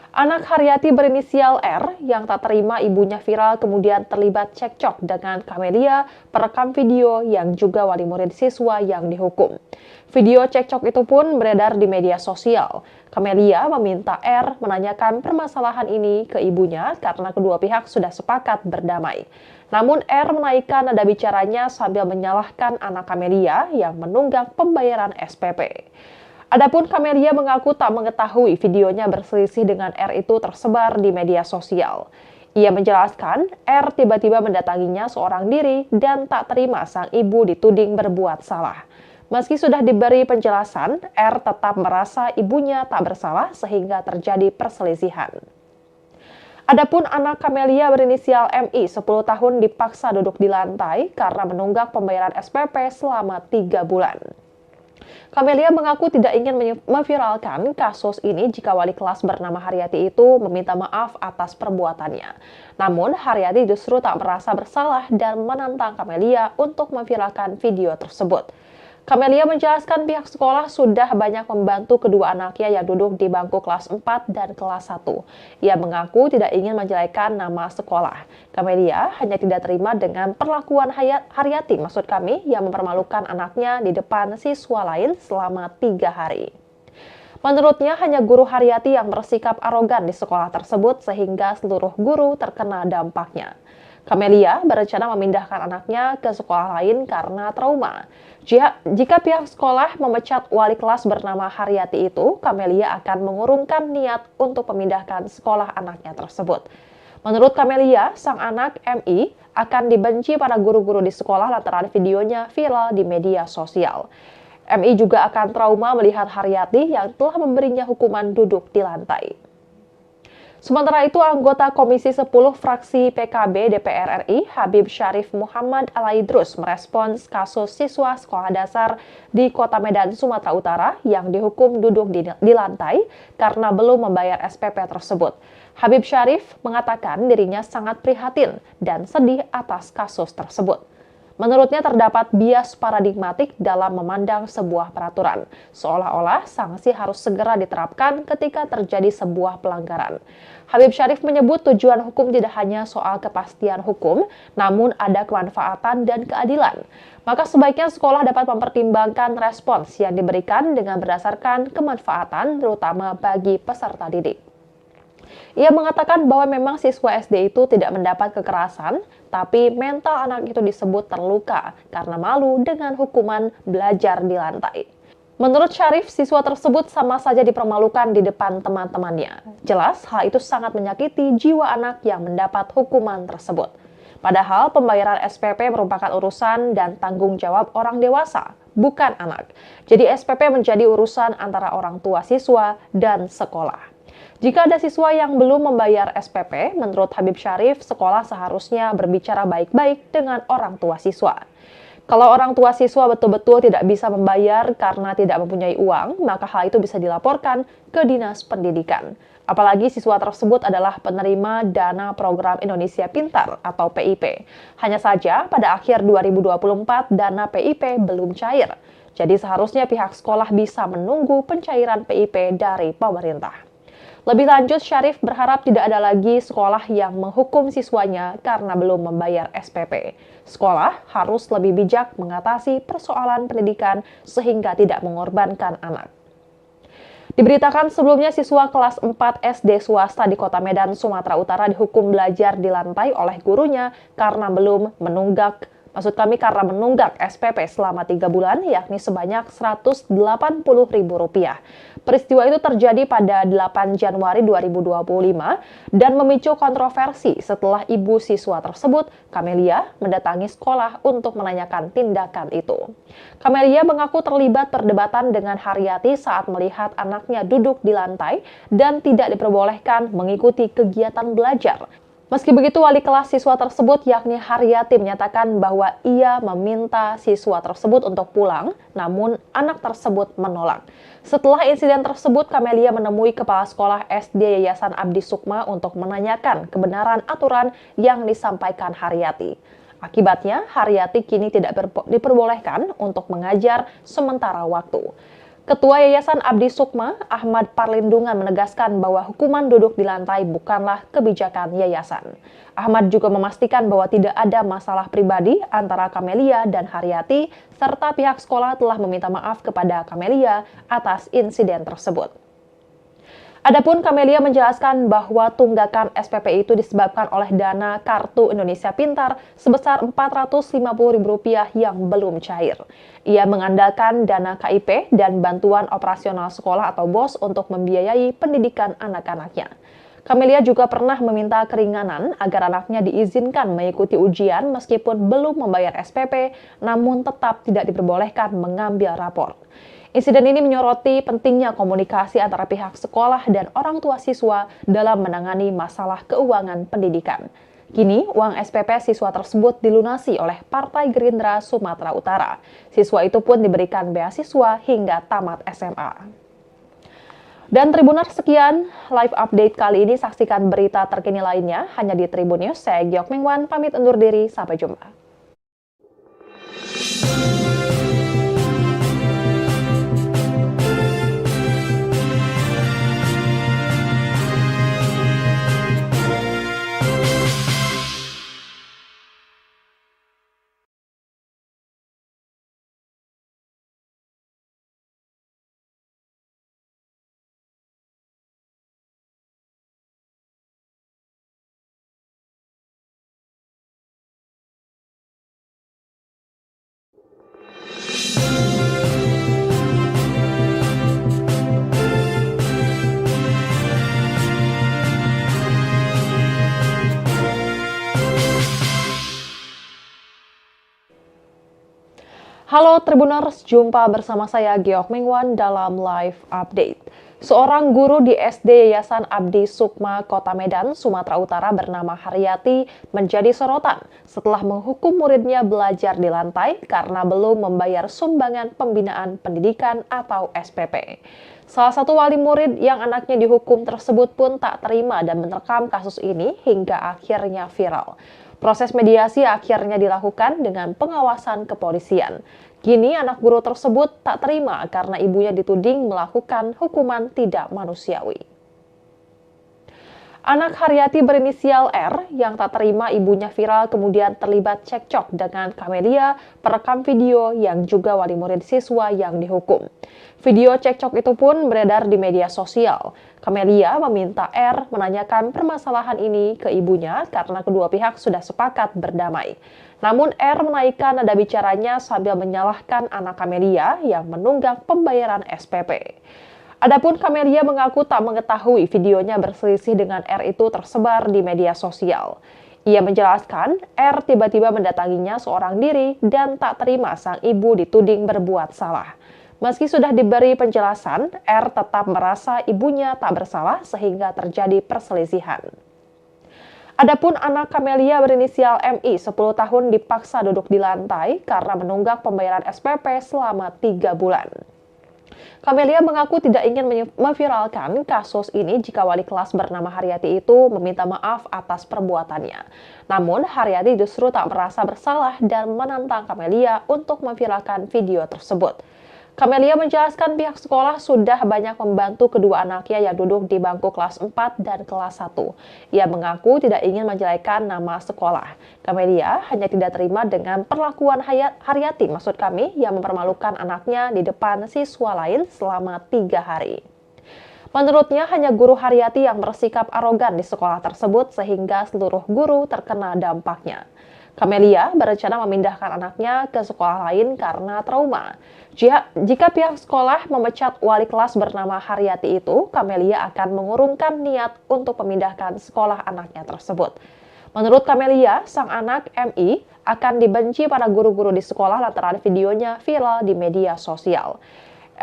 Anak Haryati berinisial R yang tak terima ibunya viral kemudian terlibat cekcok dengan Camelia, perekam video yang juga wali murid siswa yang dihukum. Video cekcok itu pun beredar di media sosial. Camelia meminta R menanyakan permasalahan ini ke ibunya karena kedua pihak sudah sepakat berdamai. Namun R menaikkan nada bicaranya sambil menyalahkan anak Camelia yang menunggak pembayaran SPP. Adapun Camelia mengaku tak mengetahui videonya berselisih dengan R itu tersebar di media sosial. Ia menjelaskan R tiba-tiba mendatanginya seorang diri dan tak terima sang ibu dituding berbuat salah. Meski sudah diberi penjelasan, R tetap merasa ibunya tak bersalah sehingga terjadi perselisihan. Adapun anak Camelia berinisial MI 10 tahun dipaksa duduk di lantai karena menunggak pembayaran SPP selama 3 bulan. Camelia mengaku tidak ingin memviralkan kasus ini jika wali kelas bernama Haryati itu meminta maaf atas perbuatannya. Namun, Haryati justru tak merasa bersalah dan menantang Camelia untuk memviralkan video tersebut. Camelia menjelaskan pihak sekolah sudah banyak membantu kedua anaknya yang duduk di bangku kelas 4 dan kelas 1. Ia mengaku tidak ingin menjelekan nama sekolah. Camelia hanya tidak terima dengan perlakuan Haryati, maksud kami, yang mempermalukan anaknya di depan siswa lain selama 3 hari. Menurutnya hanya guru Haryati yang bersikap arogan di sekolah tersebut sehingga seluruh guru terkena dampaknya. Camelia berencana memindahkan anaknya ke sekolah lain karena trauma. Jika pihak sekolah memecat wali kelas bernama Haryati itu, Camelia akan mengurungkan niat untuk memindahkan sekolah anaknya tersebut. Menurut Camelia, sang anak MI akan dibenci para guru-guru di sekolah lantaran videonya viral di media sosial. MI juga akan trauma melihat Haryati yang telah memberinya hukuman duduk di lantai. Sementara itu, anggota Komisi 10 fraksi PKB DPR RI, Habib Syarif Muhammad Alaidrus merespons kasus siswa sekolah dasar di Kota Medan, Sumatera Utara yang dihukum duduk di lantai karena belum membayar SPP tersebut. Habib Syarif mengatakan dirinya sangat prihatin dan sedih atas kasus tersebut. Menurutnya terdapat bias paradigmatik dalam memandang sebuah peraturan, seolah-olah sanksi harus segera diterapkan ketika terjadi sebuah pelanggaran. Habib Syarif menyebut tujuan hukum tidak hanya soal kepastian hukum, namun ada kemanfaatan dan keadilan. Maka sebaiknya sekolah dapat mempertimbangkan respons yang diberikan dengan berdasarkan kemanfaatan, terutama bagi peserta didik. Ia mengatakan bahwa memang siswa SD itu tidak mendapat kekerasan, tapi mental anak itu disebut terluka karena malu dengan hukuman belajar di lantai. Menurut Syarif, siswa tersebut sama saja dipermalukan di depan teman-temannya. Jelas, hal itu sangat menyakiti jiwa anak yang mendapat hukuman tersebut. Padahal pembayaran SPP merupakan urusan dan tanggung jawab orang dewasa, bukan anak. Jadi SPP menjadi urusan antara orang tua siswa dan sekolah. Jika ada siswa yang belum membayar SPP, menurut Habib Syarif, sekolah seharusnya berbicara baik-baik dengan orang tua siswa. Kalau orang tua siswa betul-betul tidak bisa membayar karena tidak mempunyai uang, maka hal itu bisa dilaporkan ke Dinas Pendidikan. Apalagi siswa tersebut adalah penerima dana program Indonesia Pintar atau PIP. Hanya saja pada akhir 2024 dana PIP belum cair. Jadi seharusnya pihak sekolah bisa menunggu pencairan PIP dari pemerintah. Lebih lanjut, Syarif berharap tidak ada lagi sekolah yang menghukum siswanya karena belum membayar SPP. Sekolah harus lebih bijak mengatasi persoalan pendidikan sehingga tidak mengorbankan anak. Diberitakan sebelumnya siswa kelas 4 SD swasta di Kota Medan, Sumatera Utara dihukum belajar di lantai oleh gurunya karena karena menunggak SPP selama 3 bulan, yakni sebanyak Rp180.000. Peristiwa itu terjadi pada 8 Januari 2025 dan memicu kontroversi setelah ibu siswa tersebut, Camelia, mendatangi sekolah untuk menanyakan tindakan itu. Camelia mengaku terlibat perdebatan dengan Haryati saat melihat anaknya duduk di lantai dan tidak diperbolehkan mengikuti kegiatan belajar. Meski begitu, wali kelas siswa tersebut yakni Haryati menyatakan bahwa ia meminta siswa tersebut untuk pulang, namun anak tersebut menolak. Setelah insiden tersebut, Camelia menemui Kepala Sekolah SD Yayasan Abdi Sukma untuk menanyakan kebenaran aturan yang disampaikan Haryati. Akibatnya, Haryati kini tidak diperbolehkan untuk mengajar sementara waktu. Ketua Yayasan Abdi Sukma, Ahmad Parlindungan menegaskan bahwa hukuman duduk di lantai bukanlah kebijakan yayasan. Ahmad juga memastikan bahwa tidak ada masalah pribadi antara Camelia dan Haryati, serta pihak sekolah telah meminta maaf kepada Camelia atas insiden tersebut. Adapun Camelia menjelaskan bahwa tunggakan SPP itu disebabkan oleh dana Kartu Indonesia Pintar sebesar Rp450.000 yang belum cair. Ia mengandalkan dana KIP dan bantuan operasional sekolah atau BOS untuk membiayai pendidikan anak-anaknya. Camelia juga pernah meminta keringanan agar anaknya diizinkan mengikuti ujian meskipun belum membayar SPP, namun tetap tidak diperbolehkan mengambil rapor. Insiden ini menyoroti pentingnya komunikasi antara pihak sekolah dan orang tua siswa dalam menangani masalah keuangan pendidikan. Kini, uang SPP siswa tersebut dilunasi oleh Partai Gerindra Sumatera Utara. Siswa itu pun diberikan beasiswa hingga tamat SMA. Dan Tribuners, sekian live update kali ini. Saksikan berita terkini lainnya hanya di Tribun News. Saya Giok Mingwan, pamit undur diri. Sampai jumpa. Halo Tribuners, jumpa bersama saya Geok Mingwan dalam live update. Seorang guru di SD Yayasan Abdi Sukma, Kota Medan, Sumatera Utara bernama Haryati menjadi sorotan setelah menghukum muridnya belajar di lantai karena belum membayar sumbangan pembinaan pendidikan atau SPP. Salah satu wali murid yang anaknya dihukum tersebut pun tak terima dan merekam kasus ini hingga akhirnya viral. Proses mediasi akhirnya dilakukan dengan pengawasan kepolisian. Kini anak guru tersebut tak terima karena ibunya dituding melakukan hukuman tidak manusiawi. Anak Haryati berinisial R yang tak terima ibunya viral kemudian terlibat cekcok dengan Kamelia perekam video yang juga wali murid siswa yang dihukum. Video cekcok itu pun beredar di media sosial. Kamelia meminta R menanyakan permasalahan ini ke ibunya karena kedua pihak sudah sepakat berdamai. Namun R menaikkan nada bicaranya sambil menyalahkan anak Kamelia yang menunggak pembayaran SPP. Adapun Kamelia mengaku tak mengetahui videonya berselisih dengan R itu tersebar di media sosial. Ia menjelaskan R tiba-tiba mendatanginya seorang diri dan tak terima sang ibu dituding berbuat salah. Meski sudah diberi penjelasan, R tetap merasa ibunya tak bersalah sehingga terjadi perselisihan. Adapun anak Kamelia berinisial MI 10 tahun dipaksa duduk di lantai karena menunggak pembayaran SPP selama 3 bulan. Kamelia mengaku tidak ingin memviralkan kasus ini jika wali kelas bernama Haryati itu meminta maaf atas perbuatannya. Namun, Haryati justru tak merasa bersalah dan menantang Kamelia untuk memviralkan video tersebut. Kamelia menjelaskan pihak sekolah sudah banyak membantu kedua anaknya yang duduk di bangku kelas 4 dan kelas 1. Ia mengaku tidak ingin menjelekan nama sekolah. Kamelia hanya tidak terima dengan perlakuan Haryati, maksud kami, yang mempermalukan anaknya di depan siswa lain selama 3 hari. Menurutnya hanya guru Haryati yang bersikap arogan di sekolah tersebut sehingga seluruh guru terkena dampaknya. Kamelia berencana memindahkan anaknya ke sekolah lain karena trauma. Jika pihak sekolah memecat wali kelas bernama Haryati itu, Kamelia akan mengurungkan niat untuk memindahkan sekolah anaknya tersebut. Menurut Kamelia, sang anak MI akan dibenci para guru-guru di sekolah lantaran videonya viral di media sosial.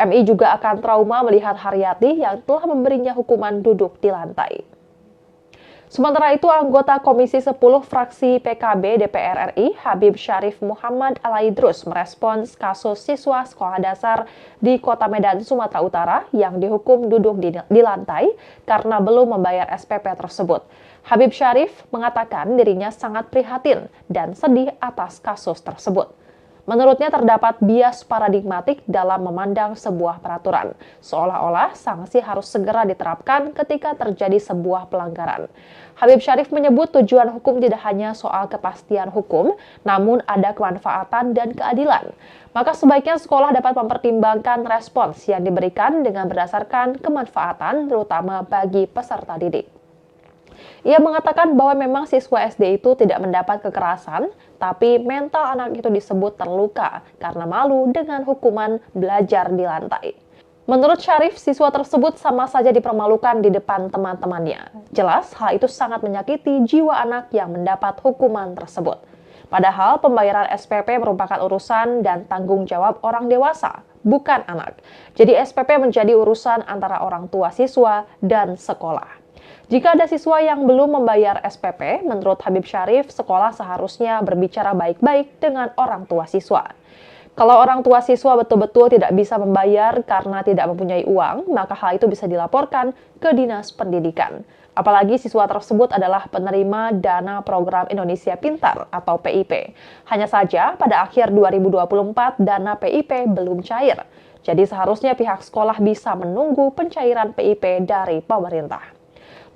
MI juga akan trauma melihat Haryati yang telah memberinya hukuman duduk di lantai. Sementara itu, anggota Komisi 10 fraksi PKB DPR RI, Habib Syarif Muhammad Alaidrus merespons kasus siswa sekolah dasar di Kota Medan, Sumatera Utara yang dihukum duduk di lantai karena belum membayar SPP tersebut. Habib Syarif mengatakan dirinya sangat prihatin dan sedih atas kasus tersebut. Menurutnya terdapat bias paradigmatik dalam memandang sebuah peraturan, seolah-olah sanksi harus segera diterapkan ketika terjadi sebuah pelanggaran. Habib Syarif menyebut tujuan hukum tidak hanya soal kepastian hukum, namun ada kemanfaatan dan keadilan. Maka sebaiknya sekolah dapat mempertimbangkan respons yang diberikan dengan berdasarkan kemanfaatan, terutama bagi peserta didik. Ia mengatakan bahwa memang siswa SD itu tidak mendapat kekerasan, tapi mental anak itu disebut terluka karena malu dengan hukuman belajar di lantai. Menurut Syarif, siswa tersebut sama saja dipermalukan di depan teman-temannya. Jelas, hal itu sangat menyakiti jiwa anak yang mendapat hukuman tersebut. Padahal pembayaran SPP merupakan urusan dan tanggung jawab orang dewasa, bukan anak. Jadi SPP menjadi urusan antara orang tua siswa dan sekolah. Jika ada siswa yang belum membayar SPP, menurut Habib Syarif, sekolah seharusnya berbicara baik-baik dengan orang tua siswa. Kalau orang tua siswa betul-betul tidak bisa membayar karena tidak mempunyai uang, maka hal itu bisa dilaporkan ke Dinas Pendidikan. Apalagi siswa tersebut adalah penerima dana program Indonesia Pintar atau PIP. Hanya saja pada akhir 2024 dana PIP belum cair. Jadi seharusnya pihak sekolah bisa menunggu pencairan PIP dari pemerintah.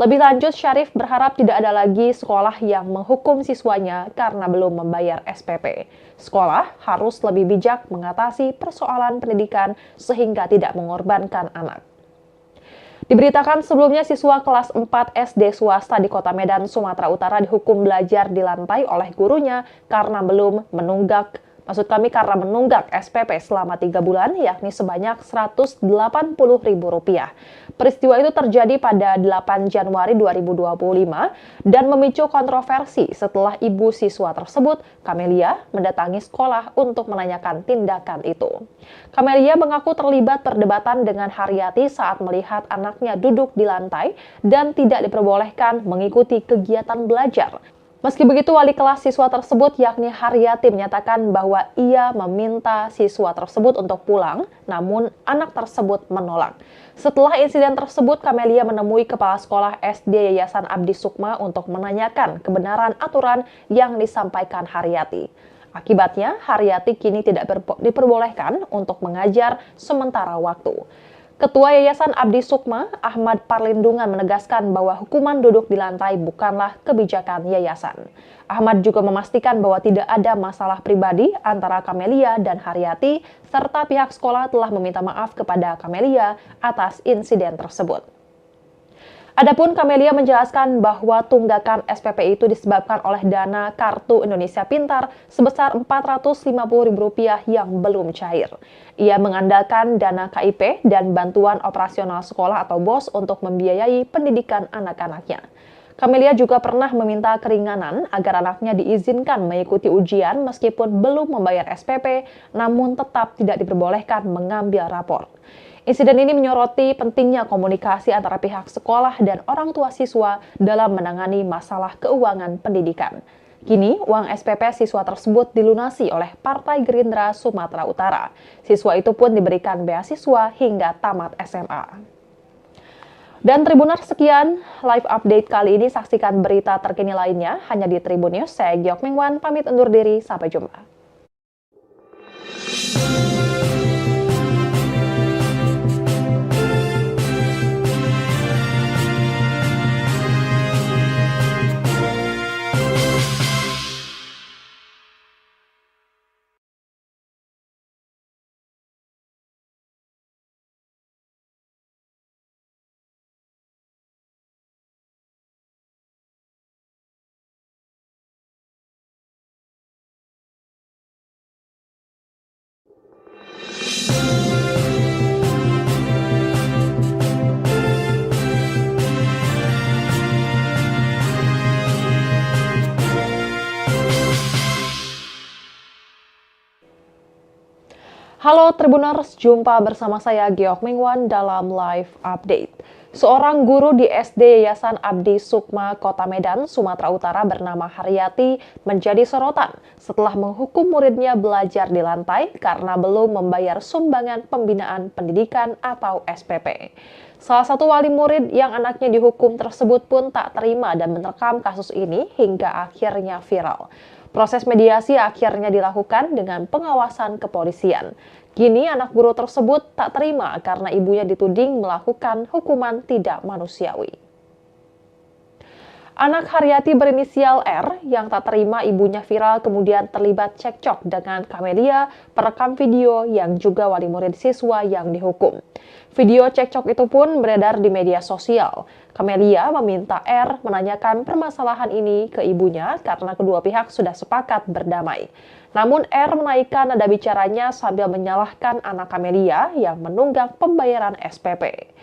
Lebih lanjut, Syarif berharap tidak ada lagi sekolah yang menghukum siswanya karena belum membayar SPP. Sekolah harus lebih bijak mengatasi persoalan pendidikan sehingga tidak mengorbankan anak. Diberitakan sebelumnya siswa kelas 4 SD swasta di Kota Medan, Sumatera Utara dihukum belajar di lantai oleh gurunya karena belum menunggak Maksud kami karena menunggak SPP selama 3 bulan, yakni sebanyak Rp180.000. Peristiwa itu terjadi pada 8 Januari 2025 dan memicu kontroversi setelah ibu siswa tersebut, Camelia, mendatangi sekolah untuk menanyakan tindakan itu. Camelia mengaku terlibat perdebatan dengan Haryati saat melihat anaknya duduk di lantai dan tidak diperbolehkan mengikuti kegiatan belajar. Meski begitu, wali kelas siswa tersebut yakni Haryati menyatakan bahwa ia meminta siswa tersebut untuk pulang, namun anak tersebut menolak. Setelah insiden tersebut, Camelia menemui Kepala Sekolah SD Yayasan Abdi Sukma untuk menanyakan kebenaran aturan yang disampaikan Haryati. Akibatnya, Haryati kini tidak diperbolehkan untuk mengajar sementara waktu. Ketua Yayasan Abdi Sukma, Ahmad Parlindungan menegaskan bahwa hukuman duduk di lantai bukanlah kebijakan yayasan. Ahmad juga memastikan bahwa tidak ada masalah pribadi antara Camelia dan Haryati, serta pihak sekolah telah meminta maaf kepada Camelia atas insiden tersebut. Adapun Camelia menjelaskan bahwa tunggakan SPP itu disebabkan oleh dana Kartu Indonesia Pintar sebesar Rp450.000 yang belum cair. Ia mengandalkan dana KIP dan bantuan operasional sekolah atau BOS untuk membiayai pendidikan anak-anaknya. Camelia juga pernah meminta keringanan agar anaknya diizinkan mengikuti ujian meskipun belum membayar SPP, namun tetap tidak diperbolehkan mengambil rapor. Insiden ini menyoroti pentingnya komunikasi antara pihak sekolah dan orang tua siswa dalam menangani masalah keuangan pendidikan. Kini, uang SPP siswa tersebut dilunasi oleh Partai Gerindra Sumatera Utara. Siswa itu pun diberikan beasiswa hingga tamat SMA. Dan Tribuners, sekian live update kali ini. Saksikan berita terkini lainnya hanya di Tribun News. Saya Giok Mingwan, pamit undur diri. Sampai jumpa. Halo Tribuners, jumpa bersama saya Giok Mingwan dalam live update. Seorang guru di SD Yayasan Abdi Sukma, Kota Medan, Sumatera Utara bernama Haryati menjadi sorotan setelah menghukum muridnya belajar di lantai karena belum membayar sumbangan pembinaan pendidikan atau SPP. Salah satu wali murid yang anaknya dihukum tersebut pun tak terima dan merekam kasus ini hingga akhirnya viral. Proses mediasi akhirnya dilakukan dengan pengawasan kepolisian. Kini anak guru tersebut tak terima karena ibunya dituding melakukan hukuman tidak manusiawi. Anak Haryati berinisial R yang tak terima ibunya viral kemudian terlibat cekcok dengan Camelia, perekam video yang juga wali murid siswa yang dihukum. Video cekcok itu pun beredar di media sosial. Camelia meminta R menanyakan permasalahan ini ke ibunya karena kedua pihak sudah sepakat berdamai. Namun R menaikkan nada bicaranya sambil menyalahkan anak Camelia yang menunggak pembayaran SPP.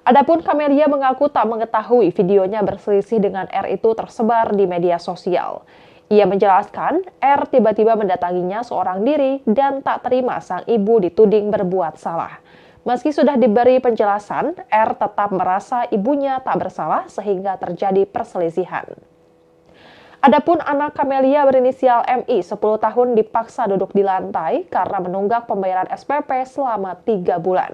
Adapun Camelia mengaku tak mengetahui videonya berselisih dengan R itu tersebar di media sosial. Ia menjelaskan R tiba-tiba mendatanginya seorang diri dan tak terima sang ibu dituding berbuat salah. Meski sudah diberi penjelasan, R tetap merasa ibunya tak bersalah sehingga terjadi perselisihan. Adapun anak Camelia berinisial MI 10 tahun dipaksa duduk di lantai karena menunggak pembayaran SPP selama 3 bulan.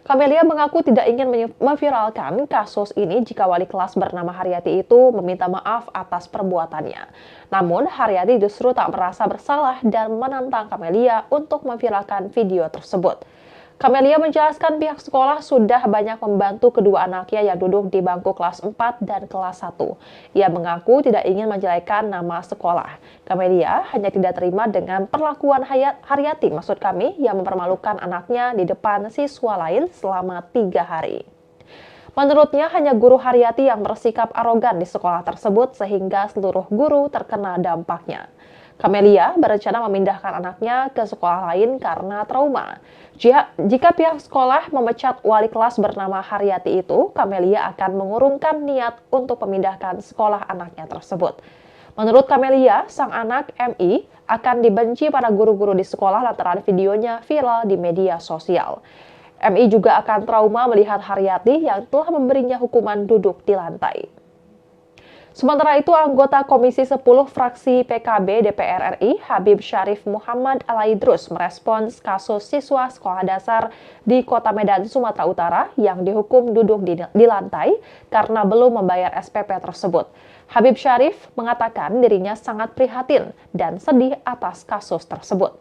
Camelia mengaku tidak ingin memviralkan kasus ini jika wali kelas bernama Haryati itu meminta maaf atas perbuatannya. Namun, Haryati justru tak merasa bersalah dan menantang Camelia untuk memviralkan video tersebut. Camelia menjelaskan pihak sekolah sudah banyak membantu kedua anaknya yang duduk di bangku kelas 4 dan kelas 1. Ia mengaku tidak ingin menjelekkan nama sekolah. Camelia hanya tidak terima dengan perlakuan Haryati, maksud kami, yang mempermalukan anaknya di depan siswa lain selama 3 hari. Menurutnya hanya guru Haryati yang bersikap arogan di sekolah tersebut sehingga seluruh guru terkena dampaknya. Camelia berencana memindahkan anaknya ke sekolah lain karena trauma. Jika pihak sekolah memecat wali kelas bernama Haryati itu, Camelia akan mengurungkan niat untuk memindahkan sekolah anaknya tersebut. Menurut Camelia, sang anak MI akan dibenci para guru-guru di sekolah lantaran videonya viral di media sosial. MI juga akan trauma melihat Haryati yang telah memberinya hukuman duduk di lantai. Sementara itu, anggota Komisi 10 fraksi PKB DPR RI, Habib Syarif Muhammad Alaidrus merespons kasus siswa sekolah dasar di Kota Medan, Sumatera Utara yang dihukum duduk di lantai karena belum membayar SPP tersebut. Habib Syarif mengatakan dirinya sangat prihatin dan sedih atas kasus tersebut.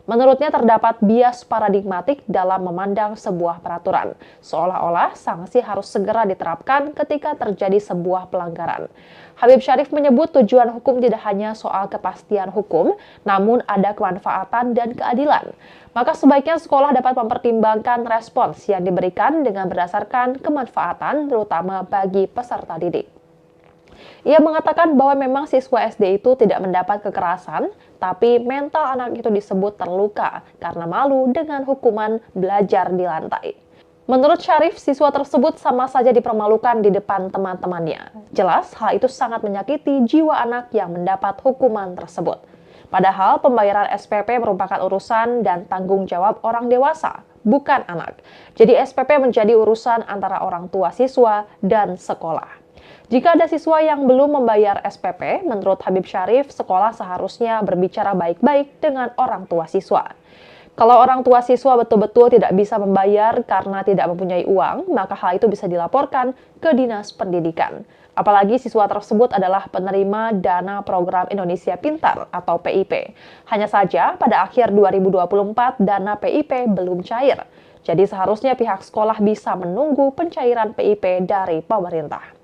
Menurutnya terdapat bias paradigmatik dalam memandang sebuah peraturan, seolah-olah sanksi harus segera diterapkan ketika terjadi sebuah pelanggaran. Habib Syarif menyebut tujuan hukum tidak hanya soal kepastian hukum, namun ada kemanfaatan dan keadilan. Maka sebaiknya sekolah dapat mempertimbangkan respons yang diberikan dengan berdasarkan kemanfaatan, terutama bagi peserta didik. Ia mengatakan bahwa memang siswa SD itu tidak mendapat kekerasan, tapi mental anak itu disebut terluka karena malu dengan hukuman belajar di lantai. Menurut Syarif, siswa tersebut sama saja dipermalukan di depan teman-temannya. Jelas, hal itu sangat menyakiti jiwa anak yang mendapat hukuman tersebut. Padahal pembayaran SPP merupakan urusan dan tanggung jawab orang dewasa, bukan anak. Jadi SPP menjadi urusan antara orang tua siswa dan sekolah. Jika ada siswa yang belum membayar SPP, menurut Habib Syarif, sekolah seharusnya berbicara baik-baik dengan orang tua siswa. Kalau orang tua siswa betul-betul tidak bisa membayar karena tidak mempunyai uang, maka hal itu bisa dilaporkan ke Dinas Pendidikan. Apalagi siswa tersebut adalah penerima dana program Indonesia Pintar atau PIP. Hanya saja pada akhir 2024 dana PIP belum cair. Jadi seharusnya pihak sekolah bisa menunggu pencairan PIP dari pemerintah.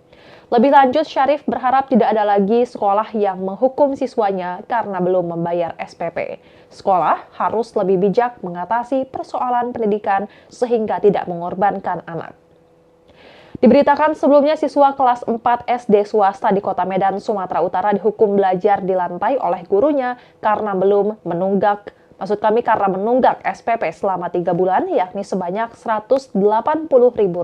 Lebih lanjut, Syarif berharap tidak ada lagi sekolah yang menghukum siswanya karena belum membayar SPP. Sekolah harus lebih bijak mengatasi persoalan pendidikan sehingga tidak mengorbankan anak. Diberitakan sebelumnya siswa kelas 4 SD swasta di Kota Medan, Sumatera Utara dihukum belajar di lantai oleh gurunya karena karena menunggak SPP selama 3 bulan, yakni sebanyak Rp180.000.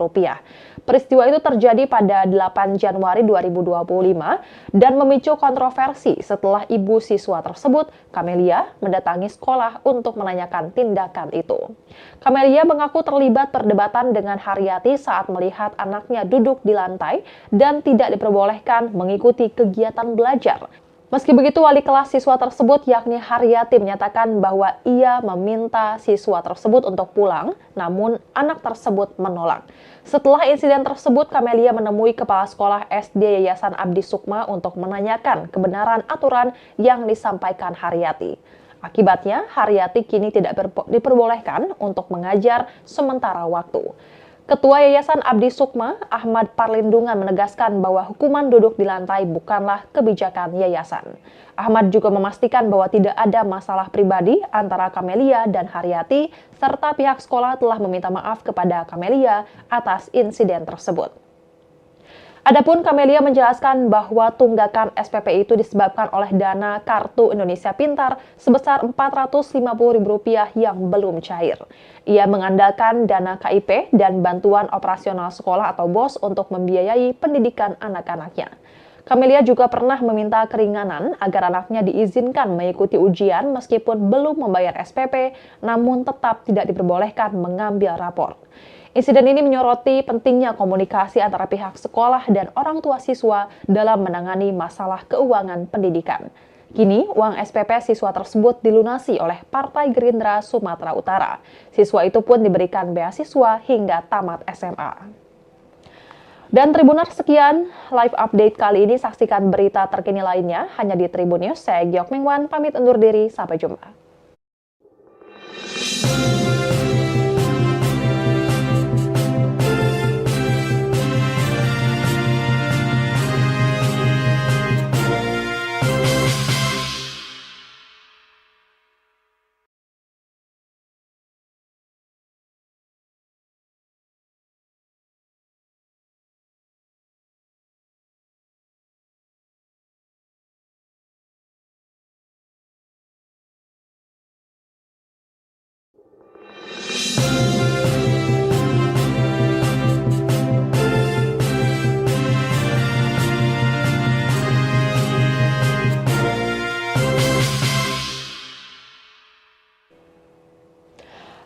Peristiwa itu terjadi pada 8 Januari 2025 dan memicu kontroversi setelah ibu siswa tersebut, Camelia, mendatangi sekolah untuk menanyakan tindakan itu. Camelia mengaku terlibat perdebatan dengan Haryati saat melihat anaknya duduk di lantai dan tidak diperbolehkan mengikuti kegiatan belajar. Meski begitu, wali kelas siswa tersebut yakni Haryati menyatakan bahwa ia meminta siswa tersebut untuk pulang, namun anak tersebut menolak. Setelah insiden tersebut, Camelia menemui Kepala Sekolah SD Yayasan Abdi Sukma untuk menanyakan kebenaran aturan yang disampaikan Haryati. Akibatnya, Haryati kini tidak diperbolehkan untuk mengajar sementara waktu. Ketua Yayasan Abdi Sukma, Ahmad Parlindungan menegaskan bahwa hukuman duduk di lantai bukanlah kebijakan yayasan. Ahmad juga memastikan bahwa tidak ada masalah pribadi antara Camelia dan Haryati, serta pihak sekolah telah meminta maaf kepada Camelia atas insiden tersebut. Adapun Camelia menjelaskan bahwa tunggakan SPP itu disebabkan oleh dana Kartu Indonesia Pintar sebesar Rp450.000 yang belum cair. Ia mengandalkan dana KIP dan bantuan operasional sekolah atau BOS untuk membiayai pendidikan anak-anaknya. Camelia juga pernah meminta keringanan agar anaknya diizinkan mengikuti ujian meskipun belum membayar SPP, namun tetap tidak diperbolehkan mengambil rapor. Insiden ini menyoroti pentingnya komunikasi antara pihak sekolah dan orang tua siswa dalam menangani masalah keuangan pendidikan. Kini, uang SPP siswa tersebut dilunasi oleh Partai Gerindra Sumatera Utara. Siswa itu pun diberikan beasiswa hingga tamat SMA. Dan Tribuners, sekian live update kali ini. Saksikan berita terkini lainnya hanya di Tribun News. Saya Giok Mingwan, pamit undur diri. Sampai jumpa.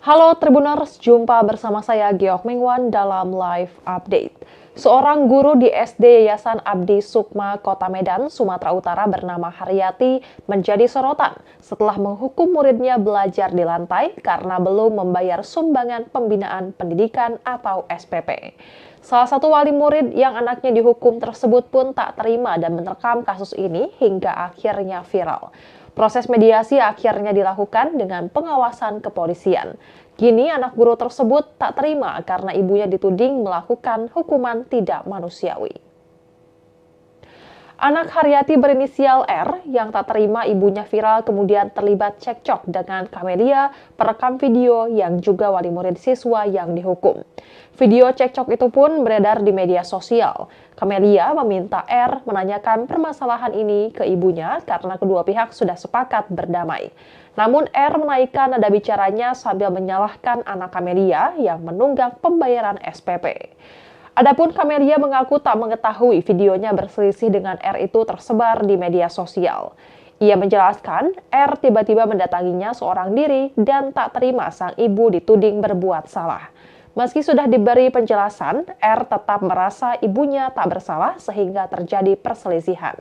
Halo Tribuners, jumpa bersama saya Geok Mingwan dalam live update. Seorang guru di SD Yayasan Abdi Sukma, Kota Medan, Sumatera Utara bernama Haryati menjadi sorotan setelah menghukum muridnya belajar di lantai karena belum membayar sumbangan pembinaan pendidikan atau SPP. Salah satu wali murid yang anaknya dihukum tersebut pun tak terima dan merekam kasus ini hingga akhirnya viral. Proses mediasi akhirnya dilakukan dengan pengawasan kepolisian. Kini anak guru tersebut tak terima karena ibunya dituding melakukan hukuman tidak manusiawi. Anak Haryati berinisial R yang tak terima ibunya viral kemudian terlibat cekcok dengan Kamelia, perekam video yang juga wali murid siswa yang dihukum. Video cekcok itu pun beredar di media sosial. Kamelia meminta R menanyakan permasalahan ini ke ibunya karena kedua pihak sudah sepakat berdamai. Namun R menaikkan nada bicaranya sambil menyalahkan anak Kamelia yang menunggak pembayaran SPP. Adapun Kamelia mengaku tak mengetahui videonya berselisih dengan R itu tersebar di media sosial. Ia menjelaskan R tiba-tiba mendatanginya seorang diri dan tak terima sang ibu dituding berbuat salah. Meski sudah diberi penjelasan, R tetap merasa ibunya tak bersalah sehingga terjadi perselisihan.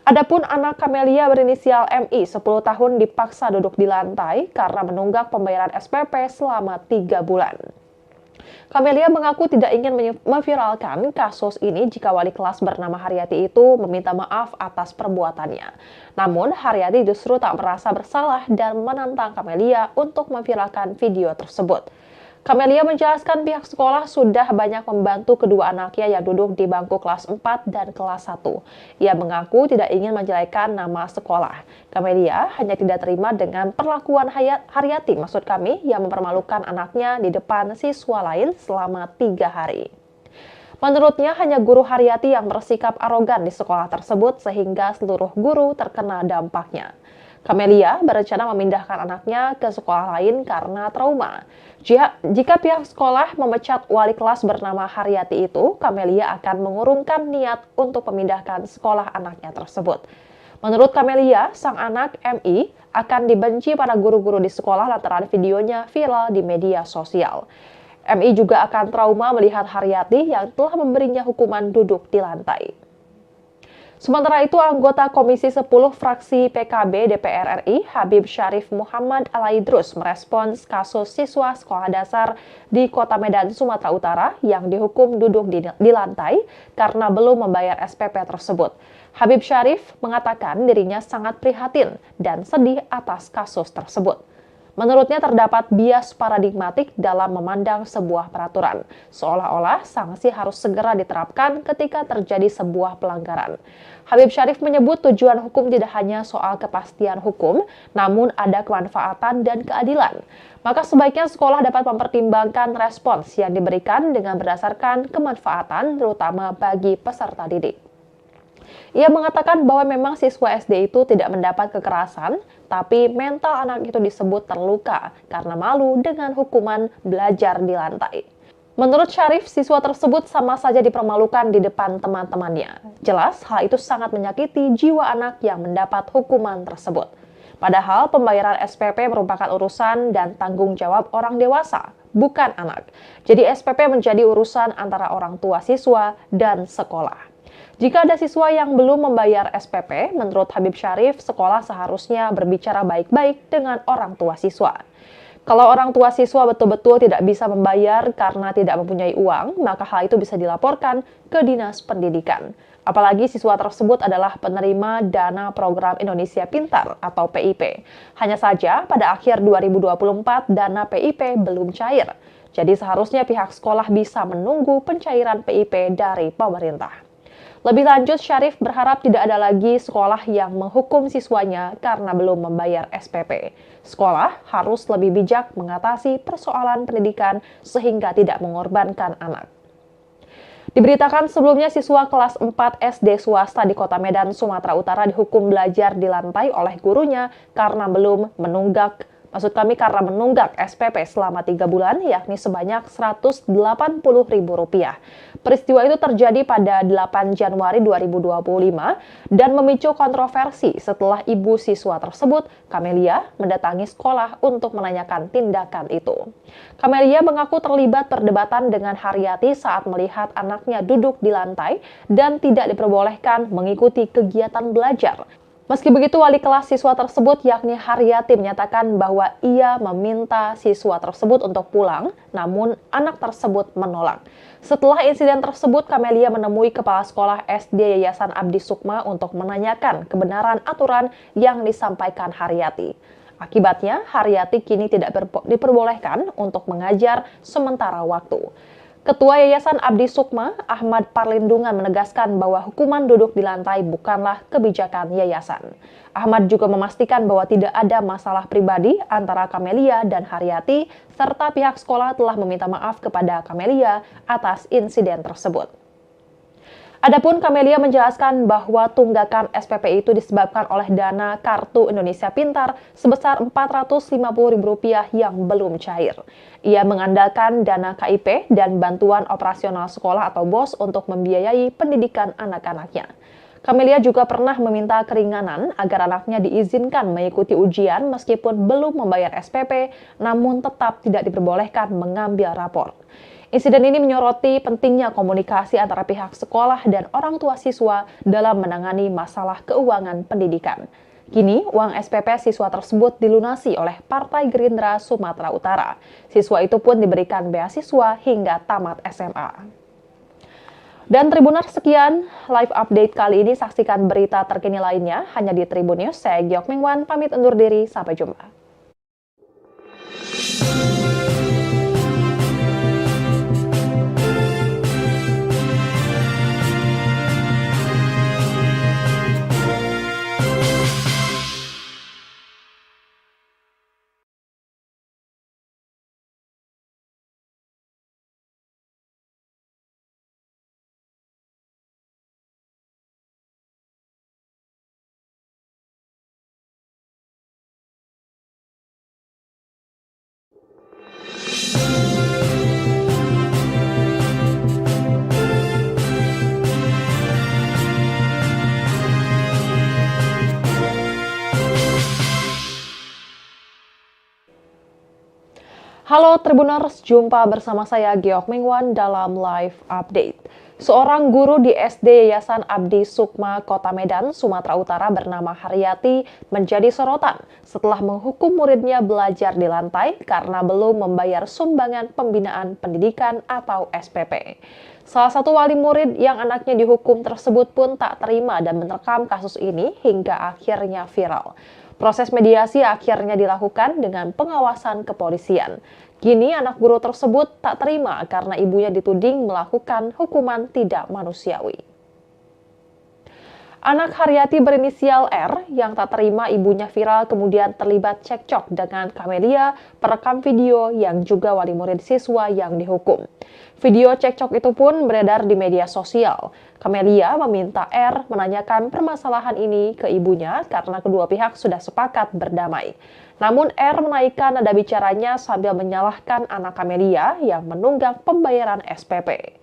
Adapun anak Kamelia berinisial MI 10 tahun dipaksa duduk di lantai karena menunggak pembayaran SPP selama 3 bulan. Kamelia mengaku tidak ingin memviralkan kasus ini jika wali kelas bernama Haryati itu meminta maaf atas perbuatannya. Namun, Haryati justru tak merasa bersalah dan menantang Kamelia untuk memviralkan video tersebut. Kamelia menjelaskan pihak sekolah sudah banyak membantu kedua anaknya yang duduk di bangku kelas 4 dan kelas 1. Ia mengaku tidak ingin menjelekan nama sekolah. Kamelia hanya tidak terima dengan perlakuan Haryati, maksud kami, yang mempermalukan anaknya di depan siswa lain selama 3 hari. Menurutnya hanya guru Haryati yang bersikap arogan di sekolah tersebut sehingga seluruh guru terkena dampaknya. Kamelia berencana memindahkan anaknya ke sekolah lain karena trauma. Jika pihak sekolah memecat wali kelas bernama Haryati itu, Kamelia akan mengurungkan niat untuk memindahkan sekolah anaknya tersebut. Menurut Kamelia, sang anak MI akan dibenci para guru-guru di sekolah lantaran videonya viral di media sosial. MI juga akan trauma melihat Haryati yang telah memberinya hukuman duduk di lantai. Sementara itu, anggota Komisi 10 fraksi PKB DPR RI, Habib Syarif Muhammad Alaidrus merespons kasus siswa sekolah dasar di Kota Medan, Sumatera Utara yang dihukum duduk di lantai karena belum membayar SPP tersebut. Habib Syarif mengatakan dirinya sangat prihatin dan sedih atas kasus tersebut. Menurutnya terdapat bias paradigmatik dalam memandang sebuah peraturan, seolah-olah sanksi harus segera diterapkan ketika terjadi sebuah pelanggaran. Habib Syarif menyebut tujuan hukum tidak hanya soal kepastian hukum, namun ada kemanfaatan dan keadilan. Maka sebaiknya sekolah dapat mempertimbangkan respons yang diberikan dengan berdasarkan kemanfaatan, terutama bagi peserta didik. Ia mengatakan bahwa memang siswa SD itu tidak mendapat kekerasan, tapi mental anak itu disebut terluka karena malu dengan hukuman belajar di lantai. Menurut Syarif, siswa tersebut sama saja dipermalukan di depan teman-temannya. Jelas, hal itu sangat menyakiti jiwa anak yang mendapat hukuman tersebut. Padahal pembayaran SPP merupakan urusan dan tanggung jawab orang dewasa, bukan anak. Jadi SPP menjadi urusan antara orang tua siswa dan sekolah. Jika ada siswa yang belum membayar SPP, menurut Habib Syarif, sekolah seharusnya berbicara baik-baik dengan orang tua siswa. Kalau orang tua siswa betul-betul tidak bisa membayar karena tidak mempunyai uang, maka hal itu bisa dilaporkan ke Dinas Pendidikan. Apalagi siswa tersebut adalah penerima dana program Indonesia Pintar atau PIP. Hanya saja pada akhir 2024 dana PIP belum cair. Jadi seharusnya pihak sekolah bisa menunggu pencairan PIP dari pemerintah. Lebih lanjut, Syarif berharap tidak ada lagi sekolah yang menghukum siswanya karena belum membayar SPP. Sekolah harus lebih bijak mengatasi persoalan pendidikan sehingga tidak mengorbankan anak. Diberitakan sebelumnya siswa kelas 4 SD swasta di Kota Medan, Sumatera Utara dihukum belajar di lantai oleh gurunya karena belum menunggak Maksud kami karena menunggak SPP selama 3 bulan, yakni sebanyak Rp180.000. Peristiwa itu terjadi pada 8 Januari 2025 dan memicu kontroversi setelah ibu siswa tersebut, Camelia, mendatangi sekolah untuk menanyakan tindakan itu. Camelia mengaku terlibat perdebatan dengan Haryati saat melihat anaknya duduk di lantai dan tidak diperbolehkan mengikuti kegiatan belajar. Meski begitu, wali kelas siswa tersebut yakni Haryati menyatakan bahwa ia meminta siswa tersebut untuk pulang, namun anak tersebut menolak. Setelah insiden tersebut, Camelia menemui Kepala Sekolah SD Yayasan Abdi Sukma untuk menanyakan kebenaran aturan yang disampaikan Haryati. Akibatnya, Haryati kini tidak diperbolehkan untuk mengajar sementara waktu. Ketua Yayasan Abdi Sukma, Ahmad Parlindungan menegaskan bahwa hukuman duduk di lantai bukanlah kebijakan yayasan. Ahmad juga memastikan bahwa tidak ada masalah pribadi antara Camelia dan Haryati, serta pihak sekolah telah meminta maaf kepada Camelia atas insiden tersebut. Adapun Camelia menjelaskan bahwa tunggakan SPP itu disebabkan oleh dana Kartu Indonesia Pintar sebesar Rp450.000 yang belum cair. Ia mengandalkan dana KIP dan bantuan operasional sekolah atau BOS untuk membiayai pendidikan anak-anaknya. Camelia juga pernah meminta keringanan agar anaknya diizinkan mengikuti ujian meskipun belum membayar SPP, namun tetap tidak diperbolehkan mengambil rapor. Insiden ini menyoroti pentingnya komunikasi antara pihak sekolah dan orang tua siswa dalam menangani masalah keuangan pendidikan. Kini, uang SPP siswa tersebut dilunasi oleh Partai Gerindra Sumatera Utara. Siswa itu pun diberikan beasiswa hingga tamat SMA. Dan Tribuners, sekian live update kali ini. Saksikan berita terkini lainnya hanya di Tribun News. Saya Giok Mingwan, pamit undur diri. Sampai jumpa. Halo Tribuners, jumpa bersama saya Giok Mingwan dalam live update. Seorang guru di SD Yayasan Abdi Sukma, Kota Medan, Sumatera Utara bernama Haryati menjadi sorotan setelah menghukum muridnya belajar di lantai karena belum membayar sumbangan pembinaan pendidikan atau SPP. Salah satu wali murid yang anaknya dihukum tersebut pun tak terima dan merekam kasus ini hingga akhirnya viral. Proses mediasi akhirnya dilakukan dengan pengawasan kepolisian. Kini anak guru tersebut tak terima karena ibunya dituding melakukan hukuman tidak manusiawi. Anak Haryati berinisial R yang tak terima ibunya viral kemudian terlibat cekcok dengan Camelia, perekam video yang juga wali murid siswa yang dihukum. Video cekcok itu pun beredar di media sosial. Camelia meminta R menanyakan permasalahan ini ke ibunya karena kedua pihak sudah sepakat berdamai. Namun R menaikkan nada bicaranya sambil menyalahkan anak Camelia yang menunggak pembayaran SPP.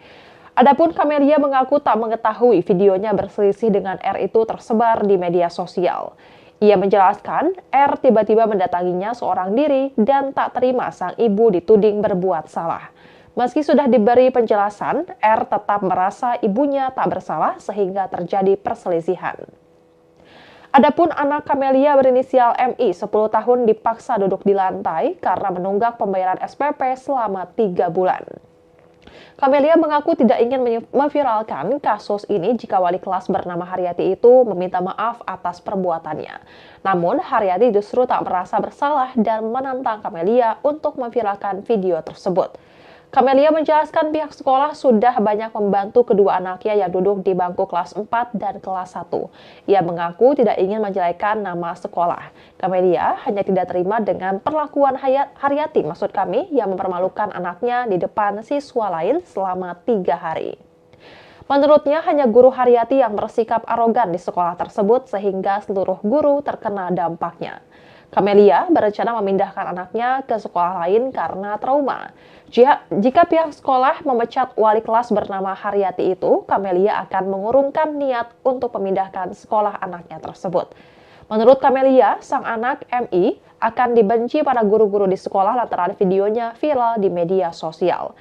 Adapun Camelia mengaku tak mengetahui videonya berselisih dengan R itu tersebar di media sosial. Ia menjelaskan R tiba-tiba mendatanginya seorang diri dan tak terima sang ibu dituding berbuat salah. Meski sudah diberi penjelasan, R tetap merasa ibunya tak bersalah sehingga terjadi perselisihan. Adapun anak Camelia berinisial MI 10 tahun dipaksa duduk di lantai karena menunggak pembayaran SPP selama 3 bulan. Camelia mengaku tidak ingin memviralkan kasus ini jika wali kelas bernama Haryati itu meminta maaf atas perbuatannya. Namun, Haryati justru tak merasa bersalah dan menantang Camelia untuk memviralkan video tersebut. Camelia menjelaskan pihak sekolah sudah banyak membantu kedua anaknya yang duduk di bangku kelas 4 dan kelas 1. Ia mengaku tidak ingin menjelekan nama sekolah. Camelia hanya tidak terima dengan perlakuan Haryati, maksud kami, yang mempermalukan anaknya di depan siswa lain selama 3 hari. Menurutnya hanya guru Haryati yang bersikap arogan di sekolah tersebut sehingga seluruh guru terkena dampaknya. Camelia berencana memindahkan anaknya ke sekolah lain karena trauma. Jika pihak sekolah memecat wali kelas bernama Haryati itu, Camelia akan mengurungkan niat untuk memindahkan sekolah anaknya tersebut. Menurut Camelia, sang anak MI akan dibenci para guru-guru di sekolah lantaran videonya viral di media sosial.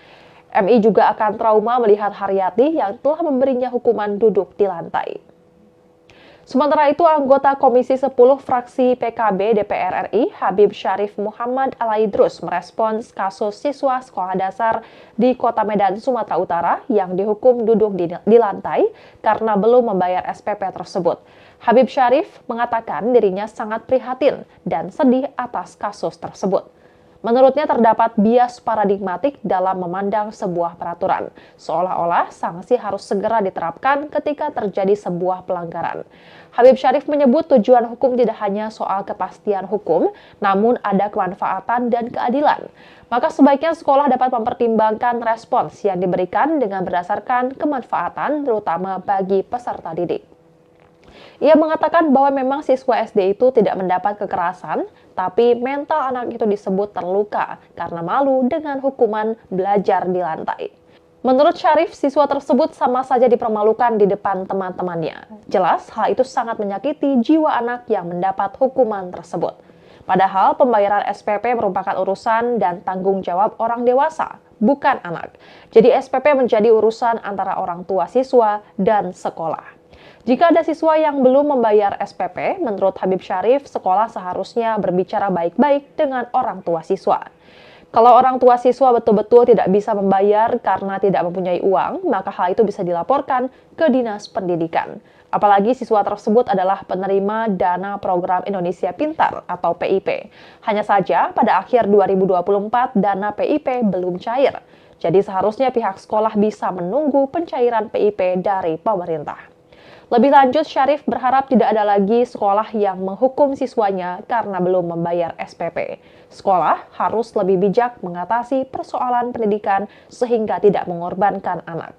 MI juga akan trauma melihat Haryati yang telah memberinya hukuman duduk di lantai. Sementara itu, anggota Komisi 10 fraksi PKB DPR RI, Habib Syarif Muhammad Alaidrus merespons kasus siswa sekolah dasar di Kota Medan, Sumatera Utara yang dihukum duduk di lantai karena belum membayar SPP tersebut. Habib Syarif mengatakan dirinya sangat prihatin dan sedih atas kasus tersebut. Menurutnya terdapat bias paradigmatik dalam memandang sebuah peraturan, seolah-olah sanksi harus segera diterapkan ketika terjadi sebuah pelanggaran. Habib Syarif menyebut tujuan hukum tidak hanya soal kepastian hukum, namun ada kemanfaatan dan keadilan. Maka sebaiknya sekolah dapat mempertimbangkan respons yang diberikan dengan berdasarkan kemanfaatan, terutama bagi peserta didik. Ia mengatakan bahwa memang siswa SD itu tidak mendapat kekerasan, tapi mental anak itu disebut terluka karena malu dengan hukuman belajar di lantai. Menurut Syarif, siswa tersebut sama saja dipermalukan di depan teman-temannya. Jelas, hal itu sangat menyakiti jiwa anak yang mendapat hukuman tersebut. Padahal pembayaran SPP merupakan urusan dan tanggung jawab orang dewasa, bukan anak. Jadi SPP menjadi urusan antara orang tua siswa dan sekolah. Jika ada siswa yang belum membayar SPP, menurut Habib Syarif, sekolah seharusnya berbicara baik-baik dengan orang tua siswa. Kalau orang tua siswa betul-betul tidak bisa membayar karena tidak mempunyai uang, maka hal itu bisa dilaporkan ke Dinas Pendidikan. Apalagi siswa tersebut adalah penerima dana program Indonesia Pintar atau PIP. Hanya saja pada akhir 2024 dana PIP belum cair. Jadi seharusnya pihak sekolah bisa menunggu pencairan PIP dari pemerintah. Lebih lanjut, Syarif berharap tidak ada lagi sekolah yang menghukum siswanya karena belum membayar SPP. Sekolah harus lebih bijak mengatasi persoalan pendidikan sehingga tidak mengorbankan anak.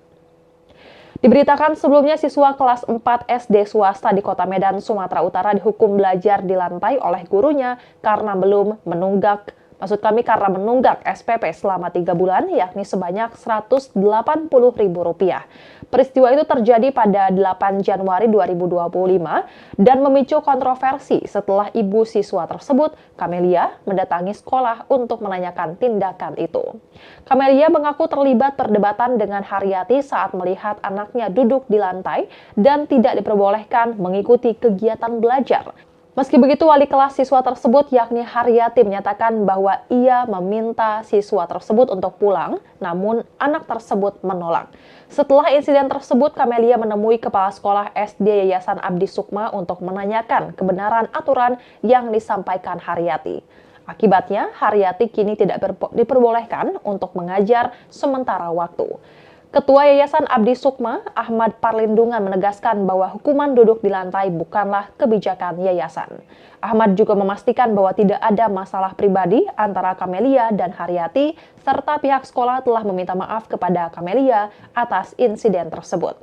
Diberitakan sebelumnya siswa kelas 4 SD swasta di Kota Medan, Sumatera Utara dihukum belajar di lantai oleh gurunya karena karena menunggak SPP selama 3 bulan, yakni sebanyak Rp180.000. Peristiwa itu terjadi pada 8 Januari 2025 dan memicu kontroversi setelah ibu siswa tersebut, Camelia, mendatangi sekolah untuk menanyakan tindakan itu. Camelia mengaku terlibat perdebatan dengan Haryati saat melihat anaknya duduk di lantai dan tidak diperbolehkan mengikuti kegiatan belajar. Meski begitu, wali kelas siswa tersebut yakni Haryati menyatakan bahwa ia meminta siswa tersebut untuk pulang, namun anak tersebut menolak. Setelah insiden tersebut, Camelia menemui Kepala Sekolah SD Yayasan Abdi Sukma untuk menanyakan kebenaran aturan yang disampaikan Haryati. Akibatnya, Haryati kini tidak diperbolehkan untuk mengajar sementara waktu. Ketua Yayasan Abdi Sukma, Ahmad Parlindungan menegaskan bahwa hukuman duduk di lantai bukanlah kebijakan yayasan. Ahmad juga memastikan bahwa tidak ada masalah pribadi antara Camelia dan Haryati, serta pihak sekolah telah meminta maaf kepada Camelia atas insiden tersebut.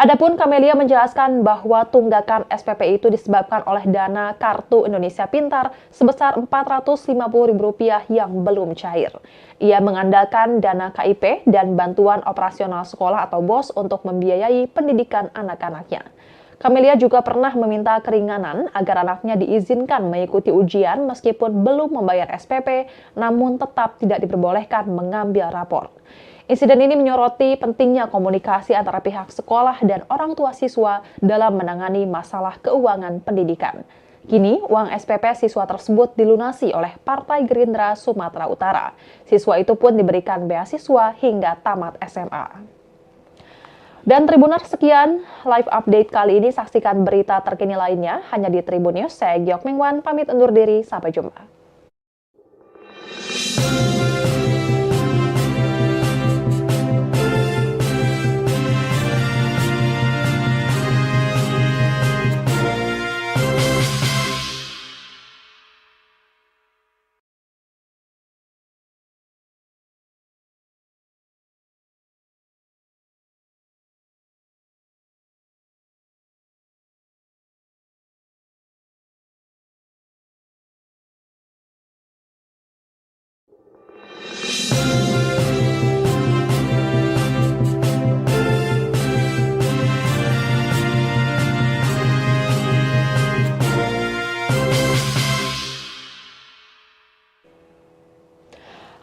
Adapun Camelia menjelaskan bahwa tunggakan SPP itu disebabkan oleh dana Kartu Indonesia Pintar sebesar Rp450.000 yang belum cair. Ia mengandalkan dana KIP dan bantuan operasional sekolah atau BOS untuk membiayai pendidikan anak-anaknya. Camelia juga pernah meminta keringanan agar anaknya diizinkan mengikuti ujian meskipun belum membayar SPP, namun tetap tidak diperbolehkan mengambil rapor. Insiden ini menyoroti pentingnya komunikasi antara pihak sekolah dan orang tua siswa dalam menangani masalah keuangan pendidikan. Kini, uang SPP siswa tersebut dilunasi oleh Partai Gerindra Sumatera Utara. Siswa itu pun diberikan beasiswa hingga tamat SMA. Dan Tribuners, sekian live update kali ini. Saksikan berita terkini lainnya hanya di Tribun News. Saya Giok Mingwan, pamit undur diri. Sampai jumpa.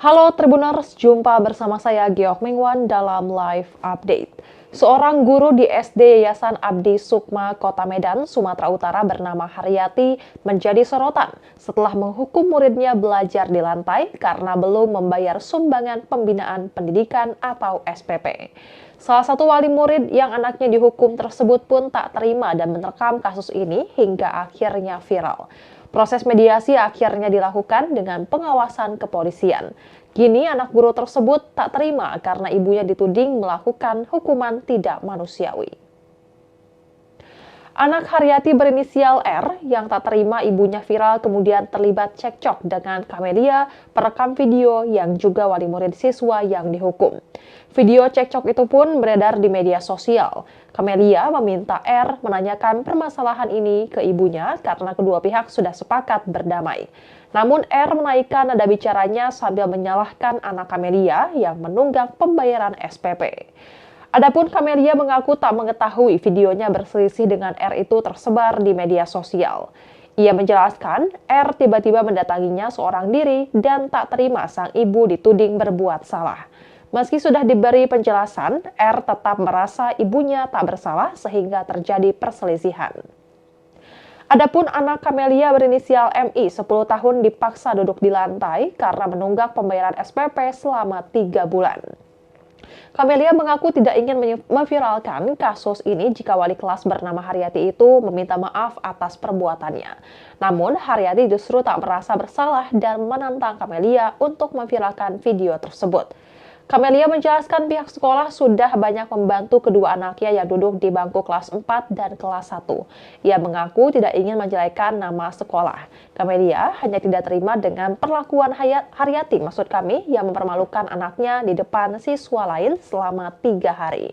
Halo Tribuners, jumpa bersama saya Geok Mingwan dalam live update. Seorang guru di SD Yayasan Abdi Sukma, Kota Medan, Sumatera Utara bernama Haryati menjadi sorotan setelah menghukum muridnya belajar di lantai karena belum membayar sumbangan pembinaan pendidikan atau SPP. Salah satu wali murid yang anaknya dihukum tersebut pun tak terima dan merekam kasus ini hingga akhirnya viral. Proses mediasi akhirnya dilakukan dengan pengawasan kepolisian. Kini anak guru tersebut tak terima karena ibunya dituding melakukan hukuman tidak manusiawi. Anak Haryati berinisial R yang tak terima ibunya viral kemudian terlibat cekcok dengan Kamelia, perekam video yang juga wali murid siswa yang dihukum. Video cekcok itu pun beredar di media sosial. Kamelia meminta R menanyakan permasalahan ini ke ibunya karena kedua pihak sudah sepakat berdamai. Namun R menaikkan nada bicaranya sambil menyalahkan anak Kamelia yang menunggak pembayaran SPP. Adapun Kamelia mengaku tak mengetahui videonya berselisih dengan R itu tersebar di media sosial. Ia menjelaskan R tiba-tiba mendatanginya seorang diri dan tak terima sang ibu dituding berbuat salah. Meski sudah diberi penjelasan, R tetap merasa ibunya tak bersalah sehingga terjadi perselisihan. Adapun anak Kamelia berinisial MI 10 tahun dipaksa duduk di lantai karena menunggak pembayaran SPP selama 3 bulan. Kamelia mengaku tidak ingin memviralkan kasus ini jika wali kelas bernama Haryati itu meminta maaf atas perbuatannya. Namun, Haryati justru tak merasa bersalah dan menantang Kamelia untuk memviralkan video tersebut. Kamelia menjelaskan pihak sekolah sudah banyak membantu kedua anaknya yang duduk di bangku kelas 4 dan kelas 1. Ia mengaku tidak ingin menjelekan nama sekolah. Kamelia hanya tidak terima dengan perlakuan Haryati, maksud kami, yang mempermalukan anaknya di depan siswa lain selama 3 hari.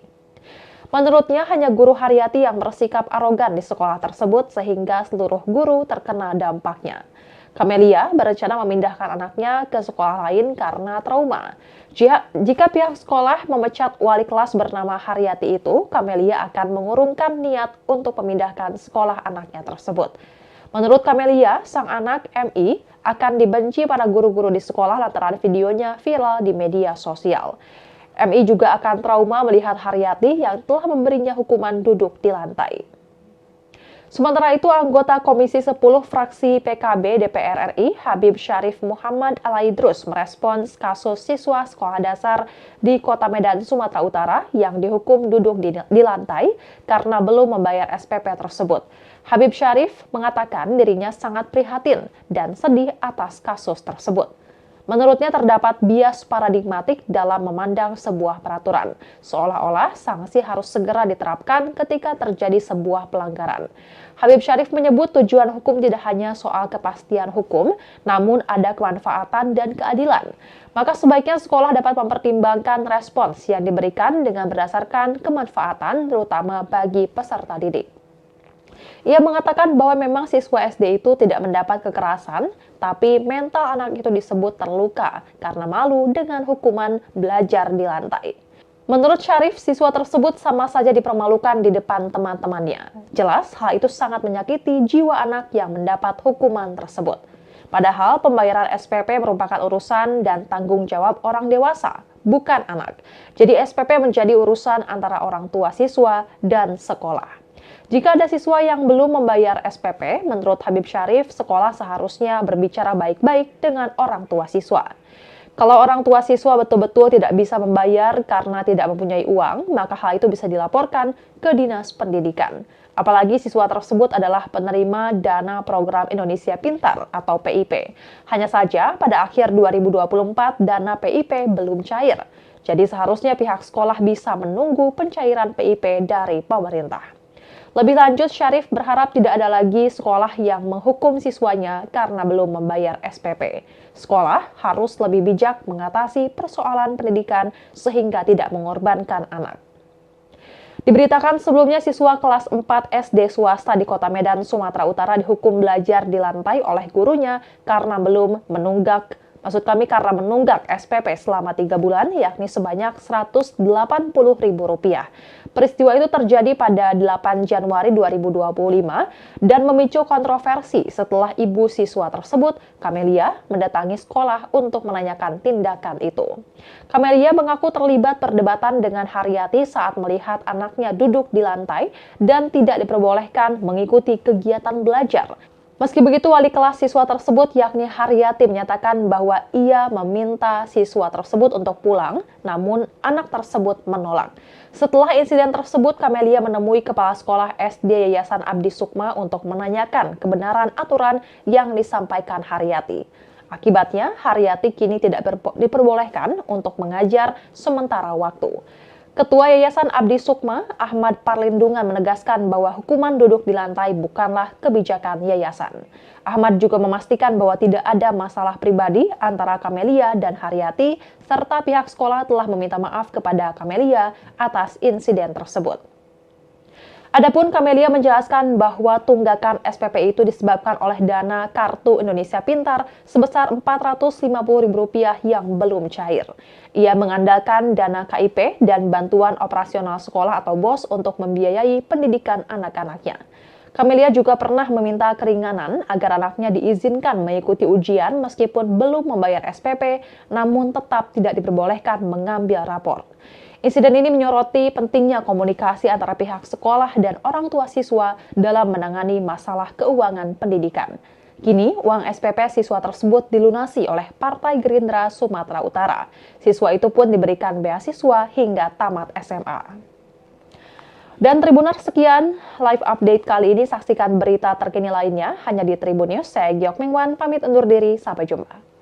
Menurutnya hanya guru Haryati yang bersikap arogan di sekolah tersebut sehingga seluruh guru terkena dampaknya. Kamelia berencana memindahkan anaknya ke sekolah lain karena trauma. Jika pihak sekolah memecat wali kelas bernama Haryati itu, Kamelia akan mengurungkan niat untuk memindahkan sekolah anaknya tersebut. Menurut Kamelia, sang anak MI akan dibenci para guru-guru di sekolah lantaran videonya viral di media sosial. MI juga akan trauma melihat Haryati yang telah memberinya hukuman duduk di lantai. Sementara itu, anggota Komisi 10 fraksi PKB DPR RI, Habib Syarif Muhammad Alaidrus merespons kasus siswa sekolah dasar di Kota Medan, Sumatera Utara yang dihukum duduk di lantai karena belum membayar SPP tersebut. Habib Syarif mengatakan dirinya sangat prihatin dan sedih atas kasus tersebut. Menurutnya terdapat bias paradigmatik dalam memandang sebuah peraturan, seolah-olah sanksi harus segera diterapkan ketika terjadi sebuah pelanggaran. Habib Syarif menyebut tujuan hukum tidak hanya soal kepastian hukum, namun ada kemanfaatan dan keadilan. Maka sebaiknya sekolah dapat mempertimbangkan respons yang diberikan dengan berdasarkan kemanfaatan, terutama bagi peserta didik. Ia mengatakan bahwa memang siswa SD itu tidak mendapat kekerasan, tapi mental anak itu disebut terluka karena malu dengan hukuman belajar di lantai. Menurut Syarif, siswa tersebut sama saja dipermalukan di depan teman-temannya. Jelas, hal itu sangat menyakiti jiwa anak yang mendapat hukuman tersebut. Padahal pembayaran SPP merupakan urusan dan tanggung jawab orang dewasa, bukan anak. Jadi SPP menjadi urusan antara orang tua siswa dan sekolah. Jika ada siswa yang belum membayar SPP, menurut Habib Syarif, sekolah seharusnya berbicara baik-baik dengan orang tua siswa. Kalau orang tua siswa betul-betul tidak bisa membayar karena tidak mempunyai uang, maka hal itu bisa dilaporkan ke Dinas Pendidikan. Apalagi siswa tersebut adalah penerima dana program Indonesia Pintar atau PIP. Hanya saja pada akhir 2024 dana PIP belum cair. Jadi seharusnya pihak sekolah bisa menunggu pencairan PIP dari pemerintah. Lebih lanjut, Syarif berharap tidak ada lagi sekolah yang menghukum siswanya karena belum membayar SPP. Sekolah harus lebih bijak mengatasi persoalan pendidikan sehingga tidak mengorbankan anak. Diberitakan sebelumnya siswa kelas 4 SD swasta di Kota Medan, Sumatera Utara dihukum belajar di lantai oleh gurunya karena belum menunggak Maksud kami karena menunggak SPP selama 3 bulan, yakni sebanyak Rp180.000. Peristiwa itu terjadi pada 8 Januari 2025 dan memicu kontroversi setelah ibu siswa tersebut, Camelia, mendatangi sekolah untuk menanyakan tindakan itu. Camelia mengaku terlibat perdebatan dengan Haryati saat melihat anaknya duduk di lantai dan tidak diperbolehkan mengikuti kegiatan belajar. Meski begitu, wali kelas siswa tersebut yakni Haryati menyatakan bahwa ia meminta siswa tersebut untuk pulang, namun anak tersebut menolak. Setelah insiden tersebut, Camelia menemui Kepala Sekolah SD Yayasan Abdi Sukma untuk menanyakan kebenaran aturan yang disampaikan Haryati. Akibatnya, Haryati kini tidak diperbolehkan untuk mengajar sementara waktu. Ketua Yayasan Abdi Sukma, Ahmad Parlindungan menegaskan bahwa hukuman duduk di lantai bukanlah kebijakan yayasan. Ahmad juga memastikan bahwa tidak ada masalah pribadi antara Camelia dan Haryati, serta pihak sekolah telah meminta maaf kepada Camelia atas insiden tersebut. Adapun Camelia menjelaskan bahwa tunggakan SPP itu disebabkan oleh dana Kartu Indonesia Pintar sebesar Rp450.000 yang belum cair. Ia mengandalkan dana KIP dan bantuan operasional sekolah atau BOS untuk membiayai pendidikan anak-anaknya. Camelia juga pernah meminta keringanan agar anaknya diizinkan mengikuti ujian meskipun belum membayar SPP, namun tetap tidak diperbolehkan mengambil rapor. Insiden ini menyoroti pentingnya komunikasi antara pihak sekolah dan orang tua siswa dalam menangani masalah keuangan pendidikan. Kini, uang SPP siswa tersebut dilunasi oleh Partai Gerindra Sumatera Utara. Siswa itu pun diberikan beasiswa hingga tamat SMA. Dan Tribuners, sekian live update kali ini. Saksikan berita terkini lainnya hanya di Tribun News. Saya Giok Mingwan, pamit undur diri. Sampai jumpa.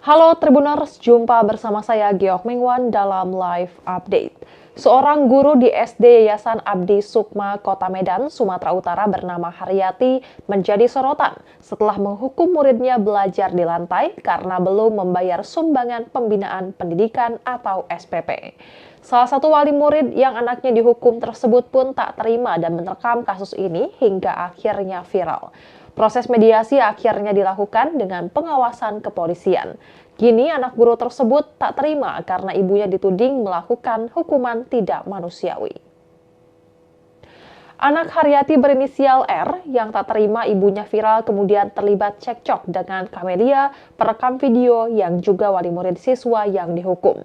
Halo Tribuners, jumpa bersama saya Giok Mingwan dalam live update. Seorang guru di SD Yayasan Abdi Sukma, Kota Medan, Sumatera Utara bernama Haryati menjadi sorotan setelah menghukum muridnya belajar di lantai karena belum membayar sumbangan pembinaan pendidikan atau SPP. Salah satu wali murid yang anaknya dihukum tersebut pun tak terima dan merekam kasus ini hingga akhirnya viral. Proses mediasi akhirnya dilakukan dengan pengawasan kepolisian. Kini anak guru tersebut tak terima karena ibunya dituding melakukan hukuman tidak manusiawi. Anak Haryati berinisial R yang tak terima ibunya viral kemudian terlibat cekcok dengan Camelia, perekam video yang juga wali murid siswa yang dihukum.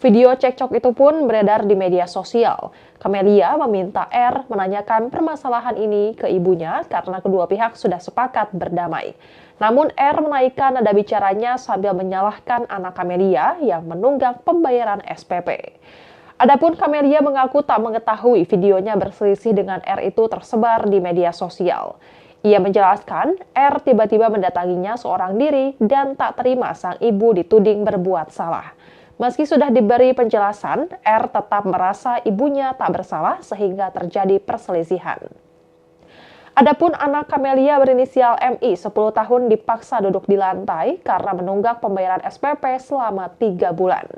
Video cekcok itu pun beredar di media sosial. Camelia meminta R menanyakan permasalahan ini ke ibunya karena kedua pihak sudah sepakat berdamai. Namun R menaikkan nada bicaranya sambil menyalahkan anak Camelia yang menunggak pembayaran SPP. Adapun Camelia mengaku tak mengetahui videonya berselisih dengan R itu tersebar di media sosial. Ia menjelaskan R tiba-tiba mendatanginya seorang diri dan tak terima sang ibu dituding berbuat salah. Meski sudah diberi penjelasan, R tetap merasa ibunya tak bersalah sehingga terjadi perselisihan. Adapun anak Camelia berinisial MI 10 tahun dipaksa duduk di lantai karena menunggak pembayaran SPP selama 3 bulan.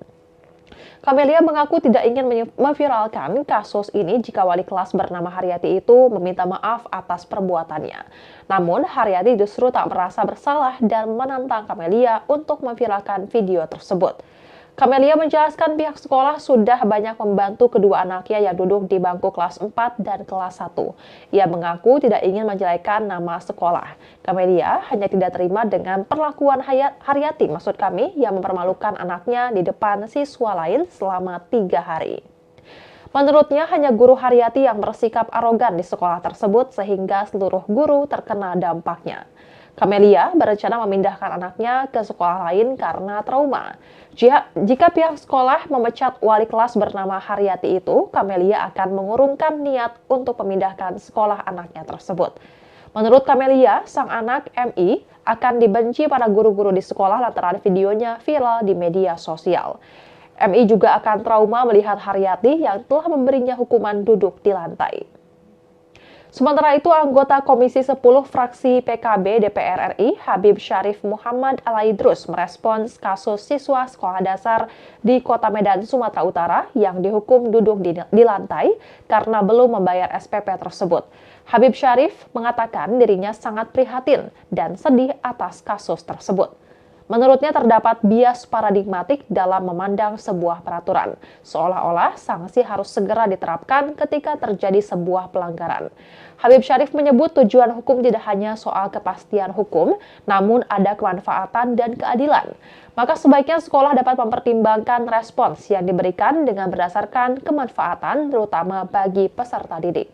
Camelia mengaku tidak ingin memviralkan kasus ini jika wali kelas bernama Haryati itu meminta maaf atas perbuatannya. Namun, Haryati justru tak merasa bersalah dan menantang Camelia untuk memviralkan video tersebut. Camelia menjelaskan pihak sekolah sudah banyak membantu kedua anaknya yang duduk di bangku kelas 4 dan kelas 1. Ia mengaku tidak ingin menjelekan nama sekolah. Camelia hanya tidak terima dengan perlakuan Haryati, maksud kami, yang mempermalukan anaknya di depan siswa lain selama 3 hari. Menurutnya hanya guru Haryati yang bersikap arogan di sekolah tersebut sehingga seluruh guru terkena dampaknya. Camelia berencana memindahkan anaknya ke sekolah lain karena trauma. Jika pihak sekolah memecat wali kelas bernama Haryati itu, Camelia akan mengurungkan niat untuk memindahkan sekolah anaknya tersebut. Menurut Camelia, sang anak MI akan dibenci para guru-guru di sekolah lantaran videonya viral di media sosial. MI juga akan trauma melihat Haryati yang telah memberinya hukuman duduk di lantai. Sementara itu, anggota Komisi 10 fraksi PKB DPR RI, Habib Syarif Muhammad Alaidrus merespons kasus siswa sekolah dasar di Kota Medan, Sumatera Utara yang dihukum duduk di lantai karena belum membayar SPP tersebut. Habib Syarif mengatakan dirinya sangat prihatin dan sedih atas kasus tersebut. Menurutnya terdapat bias paradigmatik dalam memandang sebuah peraturan, seolah-olah sanksi harus segera diterapkan ketika terjadi sebuah pelanggaran. Habib Syarif menyebut tujuan hukum tidak hanya soal kepastian hukum, namun ada kemanfaatan dan keadilan. Maka sebaiknya sekolah dapat mempertimbangkan respons yang diberikan dengan berdasarkan kemanfaatan, terutama bagi peserta didik.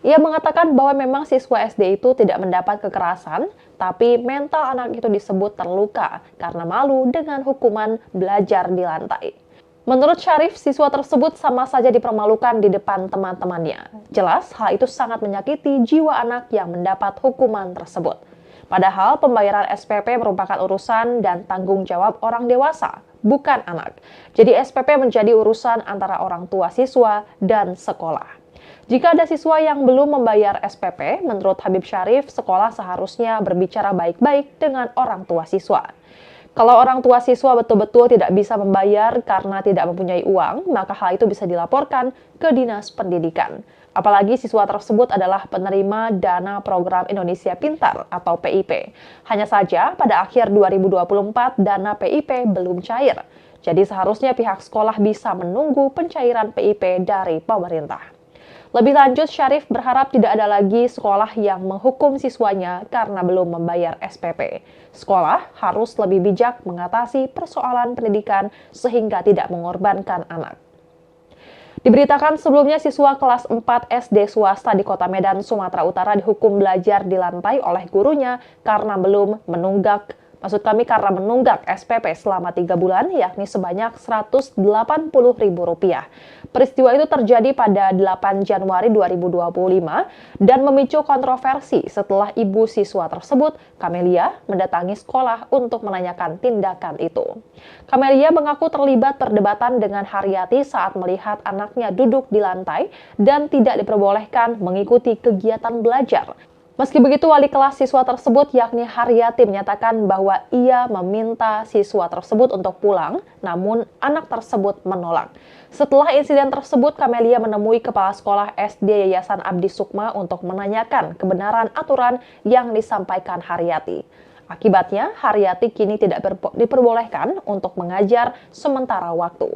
Ia mengatakan bahwa memang siswa SD itu tidak mendapat kekerasan, tapi mental anak itu disebut terluka karena malu dengan hukuman belajar di lantai. Menurut Syarif, siswa tersebut sama saja dipermalukan di depan teman-temannya. Jelas, hal itu sangat menyakiti jiwa anak yang mendapat hukuman tersebut. Padahal pembayaran SPP merupakan urusan dan tanggung jawab orang dewasa, bukan anak. Jadi SPP menjadi urusan antara orang tua siswa dan sekolah. Jika ada siswa yang belum membayar SPP, menurut Habib Syarif, sekolah seharusnya berbicara baik-baik dengan orang tua siswa. Kalau orang tua siswa betul-betul tidak bisa membayar karena tidak mempunyai uang, maka hal itu bisa dilaporkan ke Dinas Pendidikan. Apalagi siswa tersebut adalah penerima dana program Indonesia Pintar atau PIP. Hanya saja pada akhir 2024 dana PIP belum cair. Jadi seharusnya pihak sekolah bisa menunggu pencairan PIP dari pemerintah. Lebih lanjut, Syarif berharap tidak ada lagi sekolah yang menghukum siswanya karena belum membayar SPP. Sekolah harus lebih bijak mengatasi persoalan pendidikan sehingga tidak mengorbankan anak. Diberitakan sebelumnya siswa kelas 4 SD swasta di Kota Medan, Sumatera Utara dihukum belajar di lantai oleh gurunya karena karena menunggak SPP selama 3 bulan, yakni sebanyak Rp180.000. Peristiwa itu terjadi pada 8 Januari 2025 dan memicu kontroversi setelah ibu siswa tersebut, Camelia, mendatangi sekolah untuk menanyakan tindakan itu. Camelia mengaku terlibat perdebatan dengan Haryati saat melihat anaknya duduk di lantai dan tidak diperbolehkan mengikuti kegiatan belajar. Meski begitu, wali kelas siswa tersebut yakni Haryati menyatakan bahwa ia meminta siswa tersebut untuk pulang, namun anak tersebut menolak. Setelah insiden tersebut, Camelia menemui Kepala Sekolah SD Yayasan Abdi Sukma untuk menanyakan kebenaran aturan yang disampaikan Haryati. Akibatnya, Haryati kini tidak diperbolehkan untuk mengajar sementara waktu.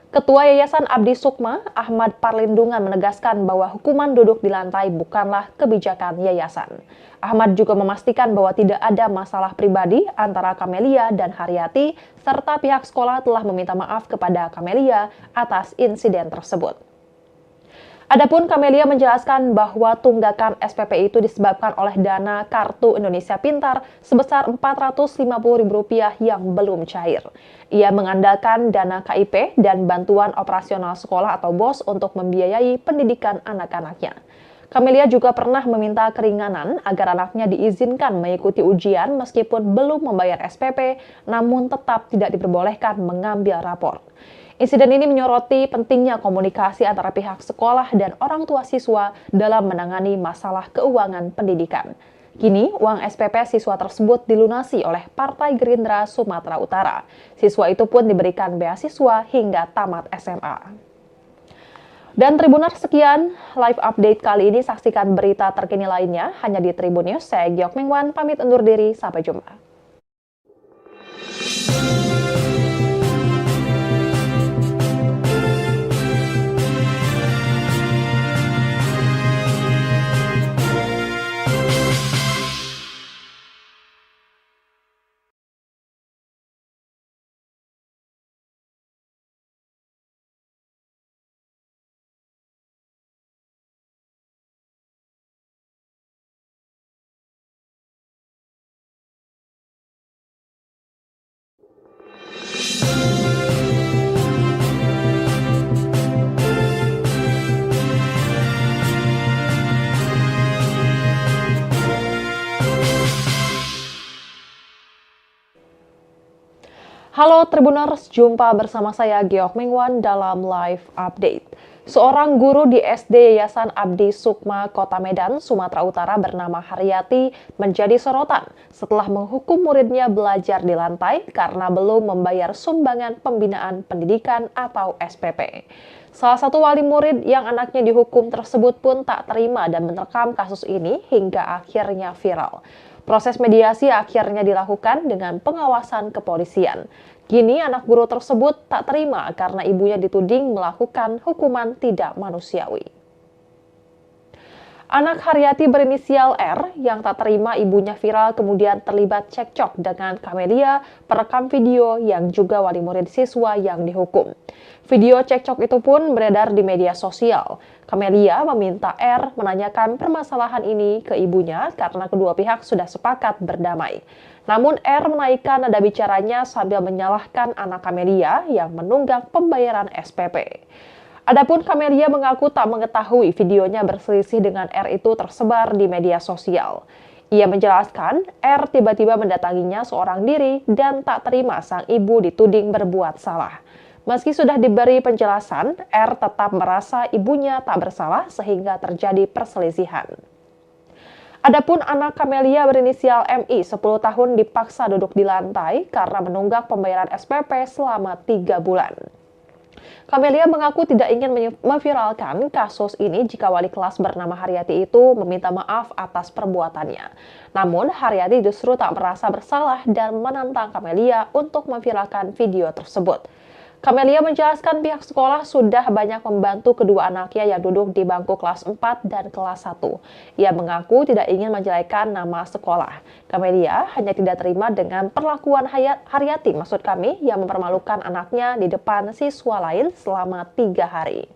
Ketua Yayasan Abdi Sukma, Ahmad Parlindungan menegaskan bahwa hukuman duduk di lantai bukanlah kebijakan yayasan. Ahmad juga memastikan bahwa tidak ada masalah pribadi antara Camelia dan Haryati, serta pihak sekolah telah meminta maaf kepada Camelia atas insiden tersebut. Adapun Camelia menjelaskan bahwa tunggakan SPP itu disebabkan oleh dana Kartu Indonesia Pintar sebesar Rp450.000 yang belum cair. Ia mengandalkan dana KIP dan bantuan operasional sekolah atau BOS untuk membiayai pendidikan anak-anaknya. Camelia juga pernah meminta keringanan agar anaknya diizinkan mengikuti ujian meskipun belum membayar SPP, namun tetap tidak diperbolehkan mengambil rapor. Insiden ini menyoroti pentingnya komunikasi antara pihak sekolah dan orang tua siswa dalam menangani masalah keuangan pendidikan. Kini, uang SPP siswa tersebut dilunasi oleh Partai Gerindra Sumatera Utara. Siswa itu pun diberikan beasiswa hingga tamat SMA. Dan Tribuners, sekian live update kali ini. Saksikan berita terkini lainnya hanya di Tribun News. Saya Giok Mingwan, pamit undur diri. Sampai jumpa. Halo Tribuners, jumpa bersama saya Geok Mingwan dalam live update. Seorang guru di SD Yayasan Abdi Sukma, Kota Medan, Sumatera Utara bernama Haryati menjadi sorotan setelah menghukum muridnya belajar di lantai karena belum membayar sumbangan pembinaan pendidikan atau SPP. Salah satu wali murid yang anaknya dihukum tersebut pun tak terima dan merekam kasus ini hingga akhirnya viral. Proses mediasi akhirnya dilakukan dengan pengawasan kepolisian. Kini anak guru tersebut tak terima karena ibunya dituding melakukan hukuman tidak manusiawi. Anak Haryati berinisial R yang tak terima ibunya viral kemudian terlibat cekcok dengan Kamelia, perekam video yang juga wali murid siswa yang dihukum. Video cekcok itu pun beredar di media sosial. Kamelia meminta R menanyakan permasalahan ini ke ibunya karena kedua pihak sudah sepakat berdamai. Namun R menaikkan nada bicaranya sambil menyalahkan anak Kamelia yang menunggak pembayaran SPP. Adapun Kamelia mengaku tak mengetahui videonya berselisih dengan R itu tersebar di media sosial. Ia menjelaskan R tiba-tiba mendatanginya seorang diri dan tak terima sang ibu dituding berbuat salah. Meski sudah diberi penjelasan, R tetap merasa ibunya tak bersalah sehingga terjadi perselisihan. Adapun anak Kamelia berinisial MI 10 tahun dipaksa duduk di lantai karena menunggak pembayaran SPP selama 3 bulan. Kamelia mengaku tidak ingin memviralkan kasus ini jika wali kelas bernama Haryati itu meminta maaf atas perbuatannya. Namun, Haryati justru tak merasa bersalah dan menantang Kamelia untuk memviralkan video tersebut. Kamelia menjelaskan pihak sekolah sudah banyak membantu kedua anaknya yang duduk di bangku kelas 4 dan kelas 1. Ia mengaku tidak ingin menjelekkan nama sekolah. Kamelia hanya tidak terima dengan perlakuan Haryati, maksud kami, yang mempermalukan anaknya di depan siswa lain selama 3 hari.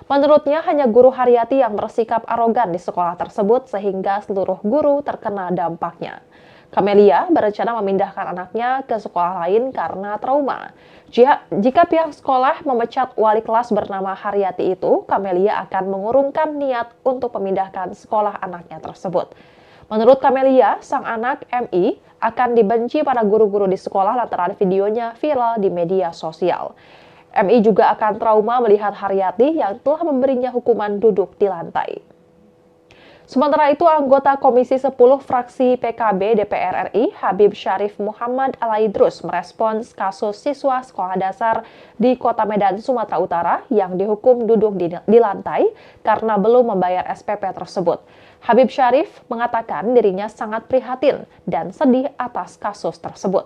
Menurutnya hanya guru Haryati yang bersikap arogan di sekolah tersebut sehingga seluruh guru terkena dampaknya. Kamelia berencana memindahkan anaknya ke sekolah lain karena trauma. Jika pihak sekolah memecat wali kelas bernama Haryati itu, Kamelia akan mengurungkan niat untuk memindahkan sekolah anaknya tersebut. Menurut Kamelia, sang anak MI akan dibenci para guru-guru di sekolah lantaran videonya viral di media sosial. MI juga akan trauma melihat Haryati yang telah memberinya hukuman duduk di lantai. Sementara itu, anggota Komisi 10 fraksi PKB DPR RI, Habib Syarif Muhammad Alaidrus merespons kasus siswa sekolah dasar di Kota Medan, Sumatera Utara yang dihukum duduk di lantai karena belum membayar SPP tersebut. Habib Syarif mengatakan dirinya sangat prihatin dan sedih atas kasus tersebut.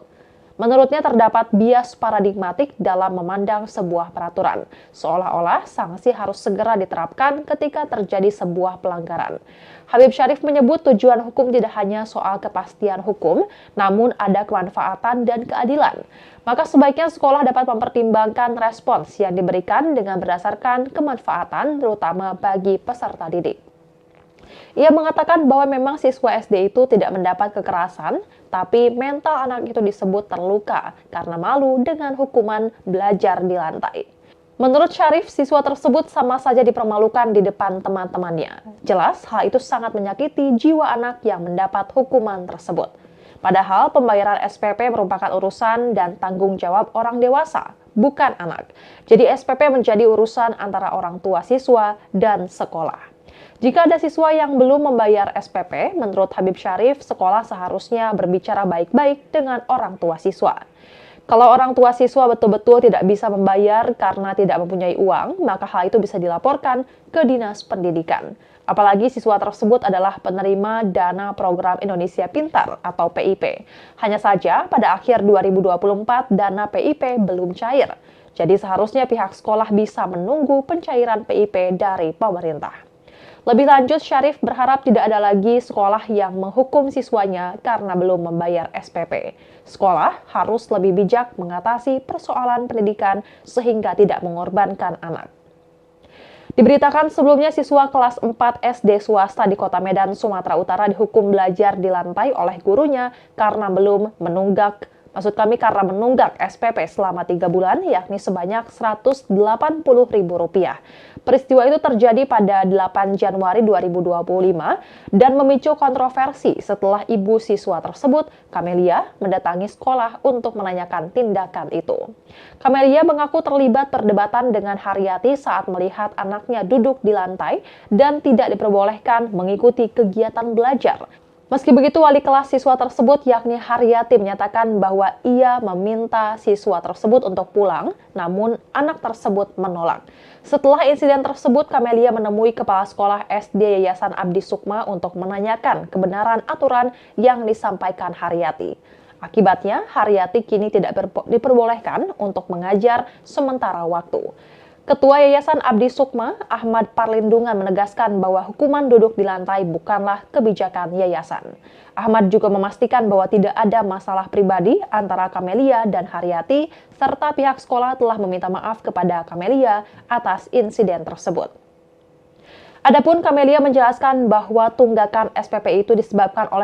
Menurutnya terdapat bias paradigmatik dalam memandang sebuah peraturan, seolah-olah sanksi harus segera diterapkan ketika terjadi sebuah pelanggaran. Habib Syarif menyebut tujuan hukum tidak hanya soal kepastian hukum, namun ada kemanfaatan dan keadilan. Maka sebaiknya sekolah dapat mempertimbangkan respons yang diberikan dengan berdasarkan kemanfaatan, terutama bagi peserta didik. Ia mengatakan bahwa memang siswa SD itu tidak mendapat kekerasan, tapi mental anak itu disebut terluka karena malu dengan hukuman belajar di lantai. Menurut Syarif, siswa tersebut sama saja dipermalukan di depan teman-temannya. Jelas, hal itu sangat menyakiti jiwa anak yang mendapat hukuman tersebut. Padahal pembayaran SPP merupakan urusan dan tanggung jawab orang dewasa, bukan anak. Jadi SPP menjadi urusan antara orang tua siswa dan sekolah. Jika ada siswa yang belum membayar SPP, menurut Habib Syarif, sekolah seharusnya berbicara baik-baik dengan orang tua siswa. Kalau orang tua siswa betul-betul tidak bisa membayar karena tidak mempunyai uang, maka hal itu bisa dilaporkan ke Dinas Pendidikan. Apalagi siswa tersebut adalah penerima dana program Indonesia Pintar atau PIP. Hanya saja pada akhir 2024 dana PIP belum cair. Jadi seharusnya pihak sekolah bisa menunggu pencairan PIP dari pemerintah. Lebih lanjut, Syarif berharap tidak ada lagi sekolah yang menghukum siswanya karena belum membayar SPP. Sekolah harus lebih bijak mengatasi persoalan pendidikan sehingga tidak mengorbankan anak. Diberitakan sebelumnya siswa kelas 4 SD swasta di Kota Medan, Sumatera Utara dihukum belajar di lantai oleh gurunya karena belum menunggak Maksud kami karena menunggak SPP selama 3 bulan, yakni sebanyak Rp180.000. Peristiwa itu terjadi pada 8 Januari 2025 dan memicu kontroversi setelah ibu siswa tersebut, Camelia, mendatangi sekolah untuk menanyakan tindakan itu. Camelia mengaku terlibat perdebatan dengan Haryati saat melihat anaknya duduk di lantai dan tidak diperbolehkan mengikuti kegiatan belajar. Meski begitu, wali kelas siswa tersebut yakni Haryati menyatakan bahwa ia meminta siswa tersebut untuk pulang, namun anak tersebut menolak. Setelah insiden tersebut, Camelia menemui Kepala Sekolah SD Yayasan Abdi Sukma untuk menanyakan kebenaran aturan yang disampaikan Haryati. Akibatnya, Haryati kini tidak diperbolehkan untuk mengajar sementara waktu. Ketua Yayasan Abdi Sukma, Ahmad Parlindungan menegaskan bahwa hukuman duduk di lantai bukanlah kebijakan yayasan. Ahmad juga memastikan bahwa tidak ada masalah pribadi antara Camelia dan Haryati, serta pihak sekolah telah meminta maaf kepada Camelia atas insiden tersebut. Adapun Camelia menjelaskan bahwa tunggakan SPP itu disebabkan oleh